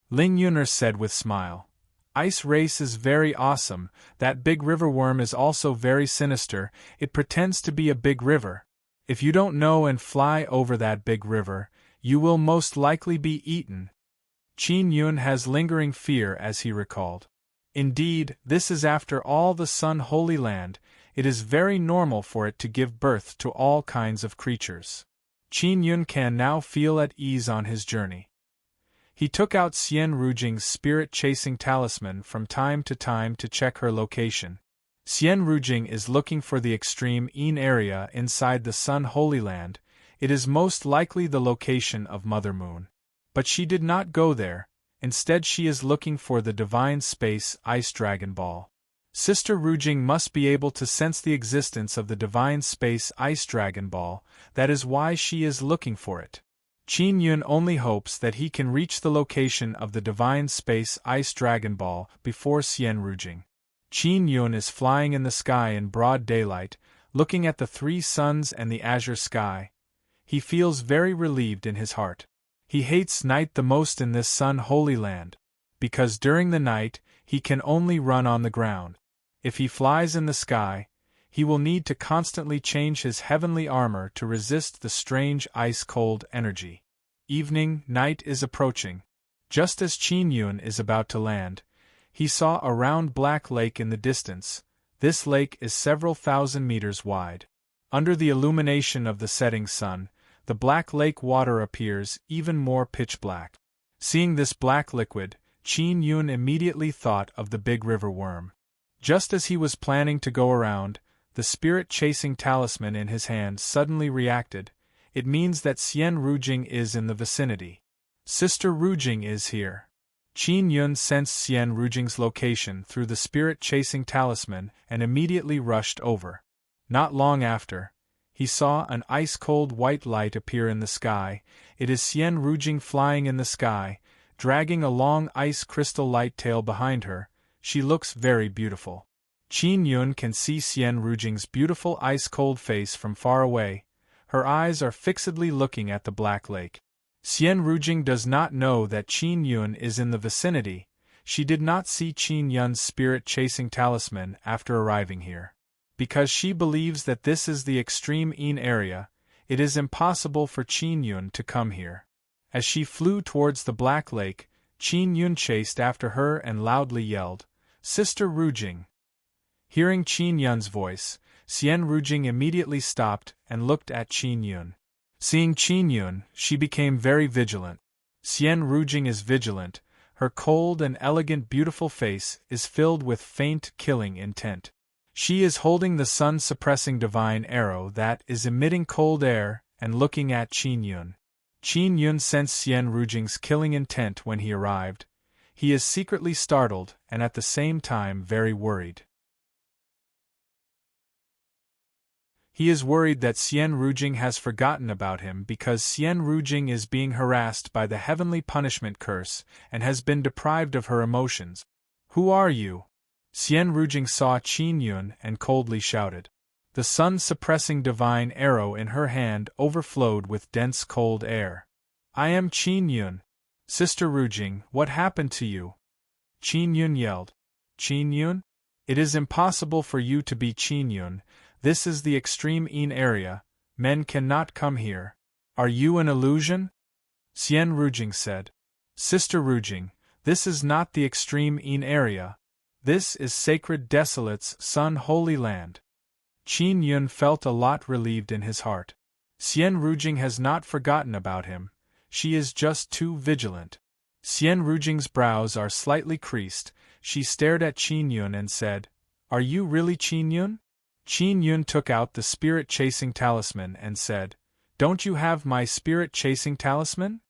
Ling Yuner said with smile. Ice race is very awesome, that big river worm is also very sinister, it pretends to be a big river. If you don't know and fly over that big river, you will most likely be eaten. Qin Yun has lingering fear as he recalled. Indeed, this is after all the Sun Holy Land, it is very normal for it to give birth to all kinds of creatures. Qin Yun can now feel at ease on his journey. He took out Xian Rujing's spirit-chasing talisman from time to check her location. Xian Rujing is looking for the extreme Yin area inside the Sun Holy Land. It is most likely the location of Mother Moon. But she did not go there, instead she is looking for the Divine Space Ice Dragon Ball. Sister Rujing must be able to sense the existence of the Divine Space Ice Dragon Ball, that is why she is looking for it. Qin Yun only hopes that he can reach the location of the Divine Space Ice Dragon Ball before Xian Rujing. Qin Yun is flying in the sky in broad daylight, looking at the 3 suns and the azure sky. He feels very relieved in his heart. He hates night the most in this Sun Holy Land, because during the night, he can only run on the ground. If he flies in the sky, he will need to constantly change his heavenly armor to resist the strange ice-cold energy. Evening, night is approaching. Just as Qin Yun is about to land, he saw a round black lake in the distance. This lake is several thousand meters wide. Under the illumination of the setting sun, the black lake water appears even more pitch black. Seeing this black liquid, Qin Yun immediately thought of the big river worm. Just as he was planning to go around, the spirit-chasing talisman in his hand suddenly reacted. It means that Xian Rujing is in the vicinity. Sister Rujing is here. Qin Yun sensed Xian Rujing's location through the spirit-chasing talisman and immediately rushed over. Not long after, he saw an ice-cold white light appear in the sky. It is Xian Rujing flying in the sky, dragging a long ice crystal light tail behind her. She looks very beautiful. Qin Yun can see Xian Rujing's beautiful ice-cold face from far away. Her eyes are fixedly looking at the black lake. Xian Rujing does not know that Qin Yun is in the vicinity. She did not see Qin Yun's spirit-chasing talisman after arriving here. Because she believes that this is the extreme Yin area, it is impossible for Qin Yun to come here. As she flew towards the black lake, Qin Yun chased after her and loudly yelled, "Sister Rujing!" Hearing Qin Yun's voice, Xian Rujing immediately stopped and looked at Qin Yun. Seeing Qin Yun, she became very vigilant. Xian Rujing is vigilant. Her cold and elegant beautiful face is filled with faint killing intent. She is holding the sun-suppressing divine arrow that is emitting cold air and looking at Qin Yun. Qin Yun sensed Xian Rujing's killing intent when he arrived. He is secretly startled and at the same time very worried. He is worried that Xian Rujing has forgotten about him because Xian Rujing is being harassed by the heavenly punishment curse and has been deprived of her emotions. "Who are you?" Xian Rujing saw Qin Yun and coldly shouted. The sun-suppressing divine arrow in her hand overflowed with dense cold air. "I am Qin Yun. Sister Rujing, what happened to you?" Qin Yun yelled. "Qin Yun? It is impossible for you to be Qin Yun. This is the extreme Yin area. Men cannot come here. Are you an illusion?" Xian Rujing said. "Sister Rujing, this is not the extreme Yin area. This is sacred Desolate's Sun Holy Land." Qin Yun felt a lot relieved in his heart. Xian Rujing has not forgotten about him. She is just too vigilant. Xian Rujing's brows are slightly creased. She stared at Qin Yun and said, "Are you really Qin Yun?" Qin Yun took out the spirit-chasing talisman and said, "Don't you have my spirit-chasing talisman?"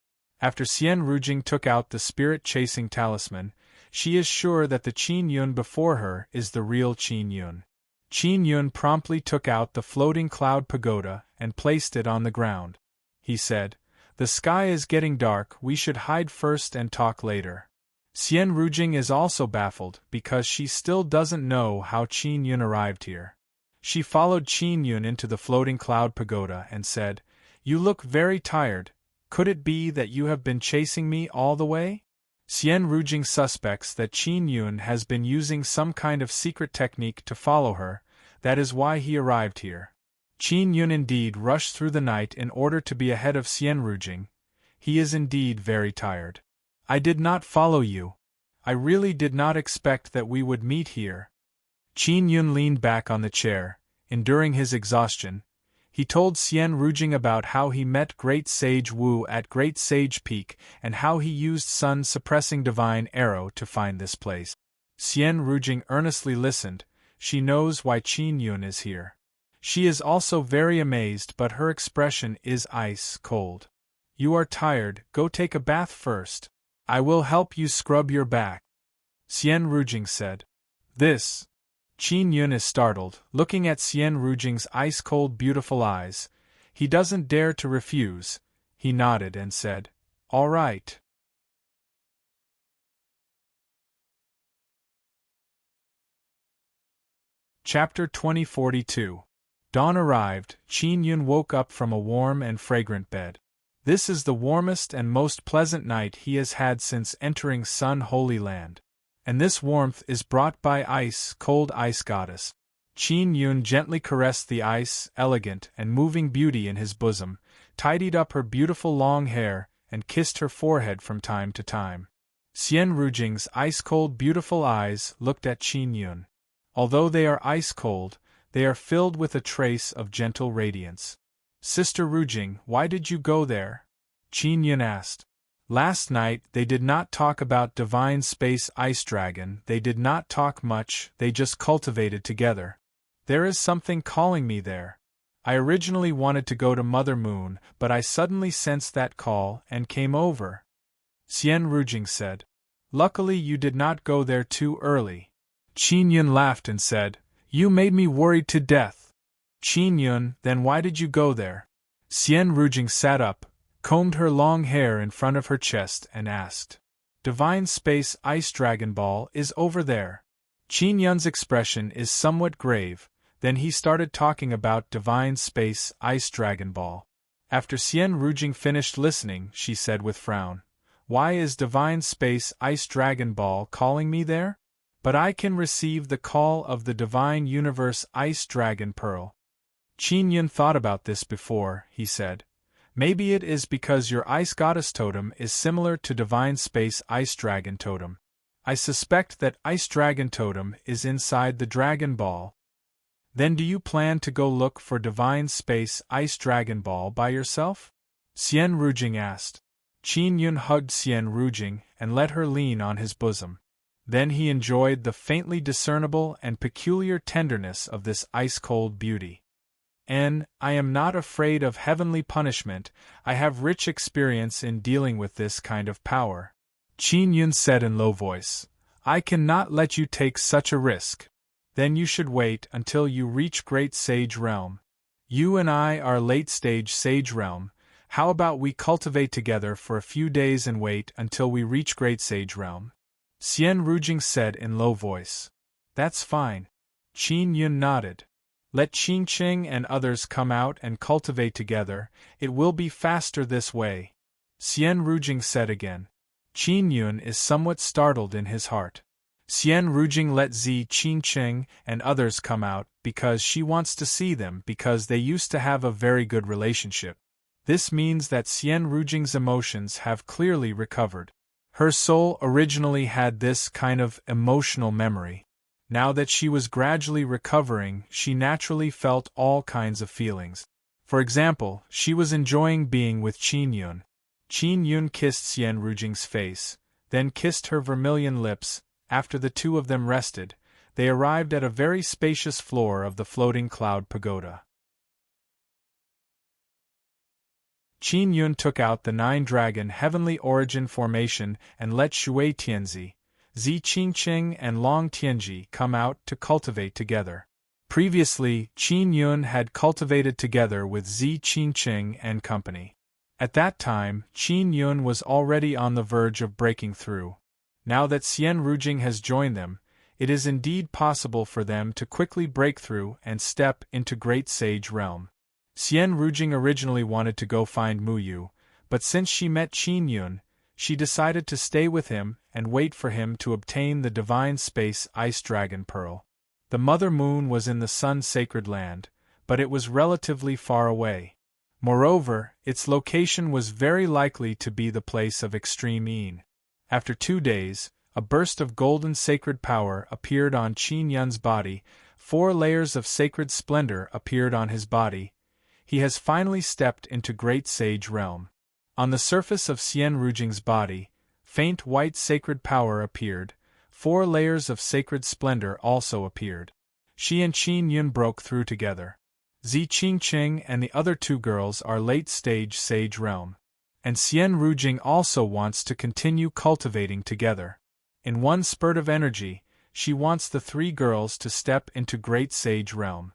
After Xian Rujing took out the spirit-chasing talisman, she is sure that the Qin Yun before her is the real Qin Yun. Qin Yun promptly took out the floating cloud pagoda and placed it on the ground. He said, "The sky is getting dark, we should hide first and talk later." Xian Rujing is also baffled because she still doesn't know how Qin Yun arrived here. She followed Qin Yun into the floating cloud pagoda and said, "You look very tired. Could it be that you have been chasing me all the way?" Xian Rujing suspects that Qin Yun has been using some kind of secret technique to follow her. That is why he arrived here. Qin Yun indeed rushed through the night in order to be ahead of Xian Rujing. He is indeed very tired. "I did not follow you. I really did not expect that we would meet here." Qin Yun leaned back on the chair, enduring his exhaustion. He told Xian Rujing about how he met Great Sage Wu at Great Sage Peak and how he used sun-suppressing divine arrow to find this place. Xian Rujing earnestly listened. She knows why Qin Yun is here. She is also very amazed, but her expression is ice cold. "You are tired, go take a bath first. I will help you scrub your back," Xian Rujing said. "This." Qin Yun is startled, looking at Xian Rujing's ice-cold beautiful eyes. He doesn't dare to refuse. He nodded and said, "All right." Chapter 2042. Dawn arrived. Qin Yun woke up from a warm and fragrant bed. This is the warmest and most pleasant night he has had since entering Sun Holy Land. And this warmth is brought by cold ice goddess. Qin Yun gently caressed the elegant and moving beauty in his bosom, tidied up her beautiful long hair, and kissed her forehead from time to time. Xian Rujing's ice-cold beautiful eyes looked at Qin Yun. Although they are ice-cold, they are filled with a trace of gentle radiance. "Sister Rujing, why did you go there?" Qin Yun asked. Last night they did not talk about Divine Space Ice Dragon, they did not talk much, they just cultivated together. There is something calling me there. I originally wanted to go to Mother Moon, but I suddenly sensed that call and came over. Xian Rujing said. Luckily you did not go there too early. Qin Yun laughed and said, You made me worried to death. Qin Yun, then why did you go there? Xian Rujing sat up, combed her long hair in front of her chest and asked. Divine Space Ice Dragon Ball is over there. Qin Yun's expression is somewhat grave, then he started talking about Divine Space Ice Dragon Ball. After Xian Rujing finished listening, she said with frown, Why is Divine Space Ice Dragon Ball calling me there? But I can receive the call of the Divine Universe Ice Dragon Pearl. Qin Yun thought about this before, he said. Maybe it is because your Ice Goddess Totem is similar to Divine Space Ice Dragon Totem. I suspect that Ice Dragon Totem is inside the Dragon Ball. Then do you plan to go look for Divine Space Ice Dragon Ball by yourself? Xian Rujing asked. Qin Yun hugged Xian Rujing and let her lean on his bosom. Then he enjoyed the faintly discernible and peculiar tenderness of this ice-cold beauty. I am not afraid of heavenly punishment, I have rich experience in dealing with this kind of power. Qin Yun said in low voice. I cannot let you take such a risk. Then you should wait until you reach Great Sage Realm. You and I are late-stage Sage Realm. How about we cultivate together for a few days and wait until we reach Great Sage Realm? Xian Rujing said in low voice. That's fine. Qin Yun nodded. Let Qing Qing and others come out and cultivate together, it will be faster this way. Xian Rujing said again. Qin Yun is somewhat startled in his heart. Xian Rujing let Zi Qingqing and others come out because she wants to see them because they used to have a very good relationship. This means that Xian Rujing's emotions have clearly recovered. Her soul originally had this kind of emotional memory. Now that she was gradually recovering, she naturally felt all kinds of feelings. For example, she was enjoying being with Qin Yun. Qin Yun kissed Xian Rujing's face, then kissed her vermilion lips. After the two of them rested, they arrived at a very spacious floor of the floating cloud pagoda. Qin Yun took out the 9-dragon heavenly origin formation and let Shui Tianzi, Zi Qingqing and Long Tianji come out to cultivate together. Previously, Qin Yun had cultivated together with Zi Qingqing and company. At that time, Qin Yun was already on the verge of breaking through. Now that Xian Rujing has joined them, it is indeed possible for them to quickly break through and step into Great Sage Realm. Xian Rujing originally wanted to go find Mu Yu, but since she met Qin Yun, she decided to stay with him and wait for him to obtain the Divine Space Ice Dragon Pearl. The Mother Moon was in the Sun's sacred land, but it was relatively far away. Moreover, its location was very likely to be the place of extreme Yin. After 2 days, a burst of golden sacred power appeared on Qin Yun's body, 4 layers of sacred splendor appeared on his body. He has finally stepped into Great Sage Realm. On the surface of Xian Rujing's body, faint white sacred power appeared, 4 layers of sacred splendor also appeared. She and Qin Yun broke through together. Zi Qingqing and the other 2 girls are late-stage Sage Realm. And Xian Rujing also wants to continue cultivating together. In one spurt of energy, she wants the 3 girls to step into Great Sage Realm.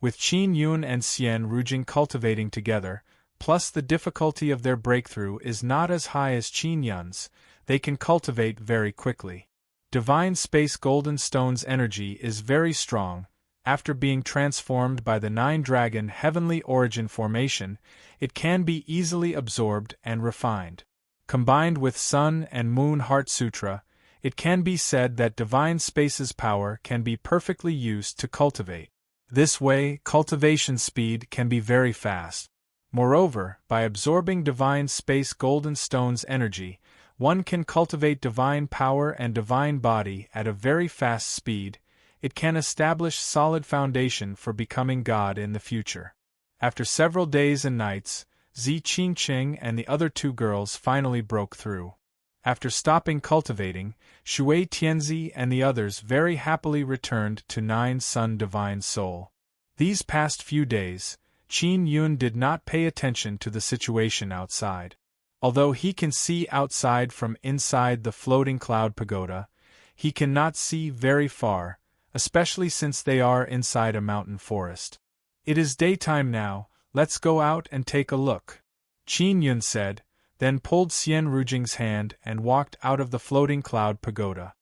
With Qin Yun and Xian Rujing cultivating together, plus the difficulty of their breakthrough is not as high as Qin Yun's, they can cultivate very quickly. Divine Space Golden Stone's energy is very strong. After being transformed by the 9-dragon heavenly origin formation, it can be easily absorbed and refined. Combined with Sun and Moon Heart Sutra, it can be said that Divine Space's power can be perfectly used to cultivate. This way, cultivation speed can be very fast. Moreover, by absorbing Divine Space Golden Stone's energy, one can cultivate divine power and divine body at a very fast speed. It can establish solid foundation for becoming God in the future. After several days and nights, Zi Qingqing and the other 2 girls finally broke through. After stopping cultivating, Shui Tianzi and the others very happily returned to 9 Sun Divine Soul. These past few days, Qin Yun did not pay attention to the situation outside. Although he can see outside from inside the floating cloud pagoda, he cannot see very far, especially since they are inside a mountain forest. It is daytime now, let's go out and take a look, Qin Yun said, then pulled Xian Rujing's hand and walked out of the floating cloud pagoda.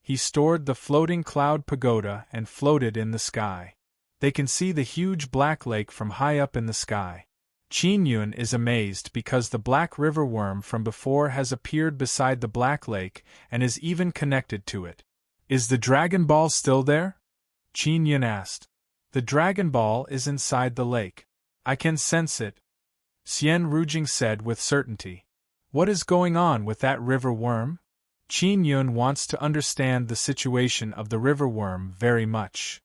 He stored the floating cloud pagoda and floated in the sky. They can see the huge black lake from high up in the sky. Qin Yun is amazed because the black river worm from before has appeared beside the black lake and is even connected to it. Is the Dragon Ball still there? Qin Yun asked. The Dragon Ball is inside the lake. I can sense it, Xian Rujing said with certainty. What is going on with that river worm? Qin Yun wants to understand the situation of the river worm very much.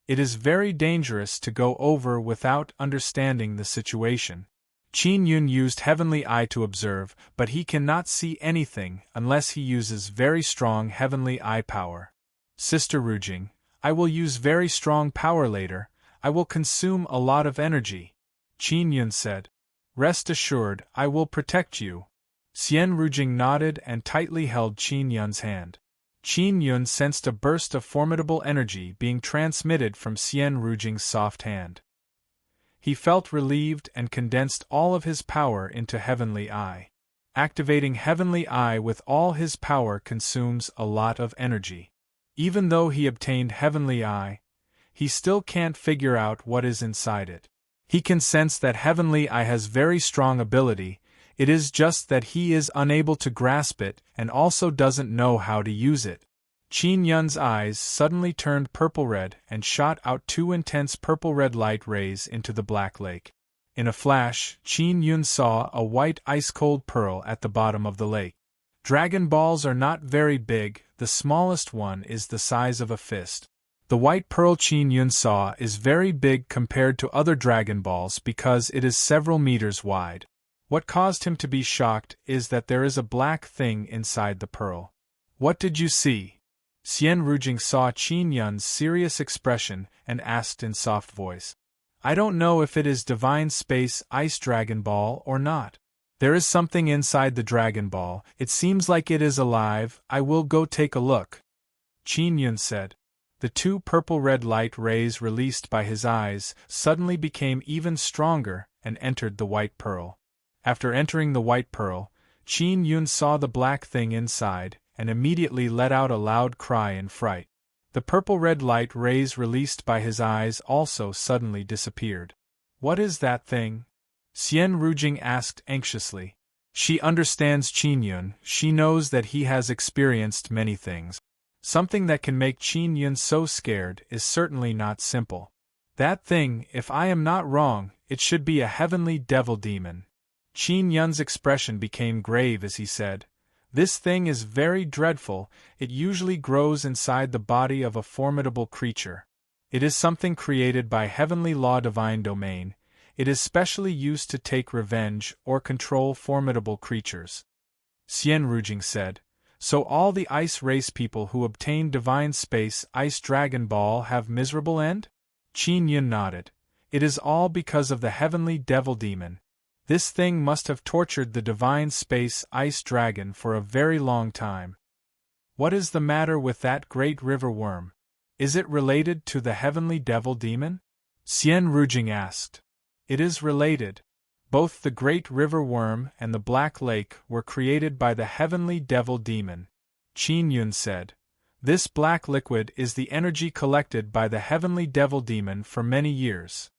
It is very dangerous to go over without understanding the situation. Qin Yun used Heavenly Eye to observe, but he cannot see anything unless he uses very strong Heavenly Eye power. Sister Rujing, I will use very strong power later. I will consume a lot of energy, Qin Yun said. Rest assured, I will protect you. Xian Rujing nodded and tightly held Qin Yun's hand. Qin Yun sensed a burst of formidable energy being transmitted from Xian Rujing's soft hand. He felt relieved and condensed all of his power into Heavenly Eye. Activating Heavenly Eye with all his power consumes a lot of energy. Even though he obtained Heavenly Eye, he still can't figure out what is inside it. He can sense that Heavenly Eye has very strong ability, it is just that he is unable to grasp it and also doesn't know how to use it. Qin Yun's eyes suddenly turned purple-red and shot out two intense purple-red light rays into the black lake. In a flash, Qin Yun saw a white ice-cold pearl at the bottom of the lake. Dragon balls are not very big, the smallest one is the size of a fist. The white pearl Qin Yun saw is very big compared to other Dragon Balls because it is several meters wide. What caused him to be shocked is that there is a black thing inside the pearl. What did you see? Xian Rujing saw Qin Yun's serious expression and asked in soft voice. I don't know if it is Divine Space Ice Dragon Ball or not. There is something inside the Dragon Ball, it seems like it is alive, I will go take a look, Qin Yun said. The two purple-red light rays released by his eyes suddenly became even stronger and entered the white pearl. After entering the white pearl, Qin Yun saw the black thing inside and immediately let out a loud cry in fright. The purple-red light rays released by his eyes also suddenly disappeared. What is that thing? Xian Rujing asked anxiously. She understands Qin Yun, she knows that he has experienced many things. Something that can make Qin Yun so scared is certainly not simple. That thing, if I am not wrong, it should be a heavenly devil demon. Qin Yun's expression became grave as he said, This thing is very dreadful, it usually grows inside the body of a formidable creature. It is something created by heavenly law divine domain, it is specially used to take revenge or control formidable creatures. Xian Rujing said, So all the ice race people who obtain divine space Ice Dragon Ball have miserable end? Qin Yun nodded. It is all because of the heavenly devil demon. This thing must have tortured the divine space Ice Dragon for a very long time. What is the matter with that great river worm? Is it related to the heavenly devil demon? Xian Rujing asked. It is related. Both the great river worm and the black lake were created by the heavenly devil demon, Qin Yun said. This black liquid is the energy collected by the heavenly devil demon for many years.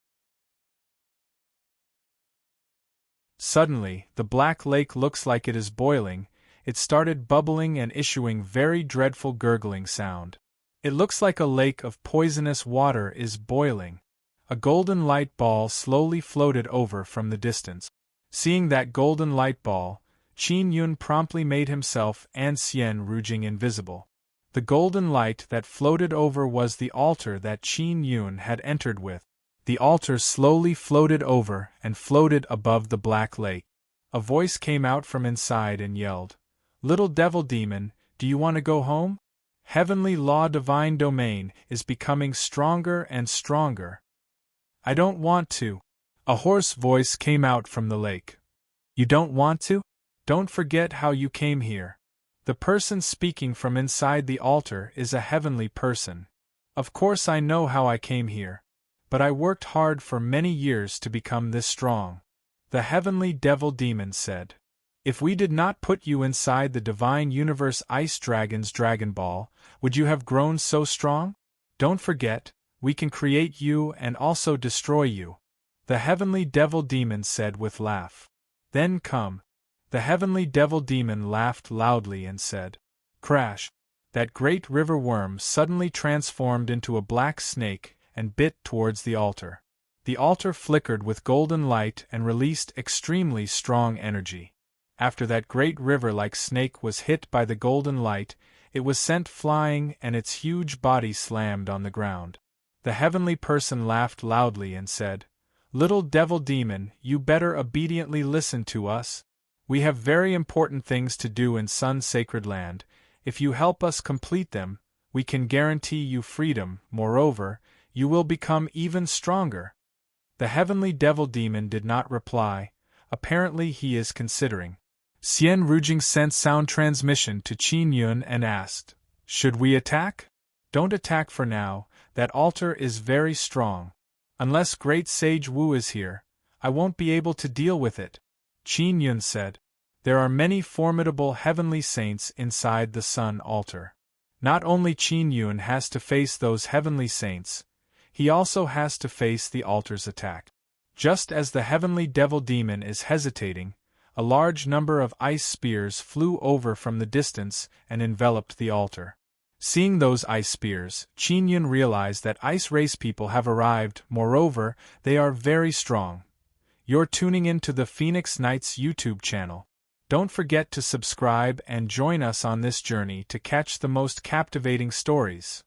Suddenly, the black lake looks like it is boiling, it started bubbling and issuing very dreadful gurgling sound. It looks like a lake of poisonous water is boiling. A golden light ball slowly floated over from the distance. Seeing that golden light ball, Qin Yun promptly made himself and Xian Rujing invisible. The golden light that floated over was the altar that Qin Yun had entered with. The altar slowly floated over and floated above the black lake. A voice came out from inside and yelled, Little devil demon, do you want to go home? Heavenly law divine domain is becoming stronger and stronger. I don't want to. A hoarse voice came out from the lake. You don't want to? Don't forget how you came here. The person speaking from inside the altar is a heavenly person. Of course I know how I came here. But I worked hard for many years to become this strong. The heavenly devil demon said. If we did not put you inside the divine universe ice dragon's Dragon Ball, would you have grown so strong? Don't forget, we can create you and also destroy you. The heavenly devil demon said with laugh. Then come. The heavenly devil demon laughed loudly and said. Crash! That great river worm suddenly transformed into a black snake and bit towards the altar. The altar flickered with golden light and released extremely strong energy. After that great river-like snake was hit by the golden light, it was sent flying and its huge body slammed on the ground. The heavenly person laughed loudly and said, Little devil demon, you better obediently listen to us. We have very important things to do in Sun's sacred land. If you help us complete them, we can guarantee you freedom. Moreover, you will become even stronger. The heavenly devil demon did not reply. Apparently he is considering. Xian Rujing sent sound transmission to Qin Yun and asked, Should we attack? Don't attack for now, that altar is very strong. Unless great sage Wu is here, I won't be able to deal with it. Qin Yun said. There are many formidable heavenly saints inside the sun altar. Not only Qin Yun has to face those heavenly saints, he also has to face the altar's attack. Just as the heavenly devil demon is hesitating, a large number of ice spears flew over from the distance and enveloped the altar. Seeing those ice spears, Qin Yun realized that ice race people have arrived. Moreover, they are very strong. You're tuning into the Phoenix Knights YouTube channel. Don't forget to subscribe and join us on this journey to catch the most captivating stories.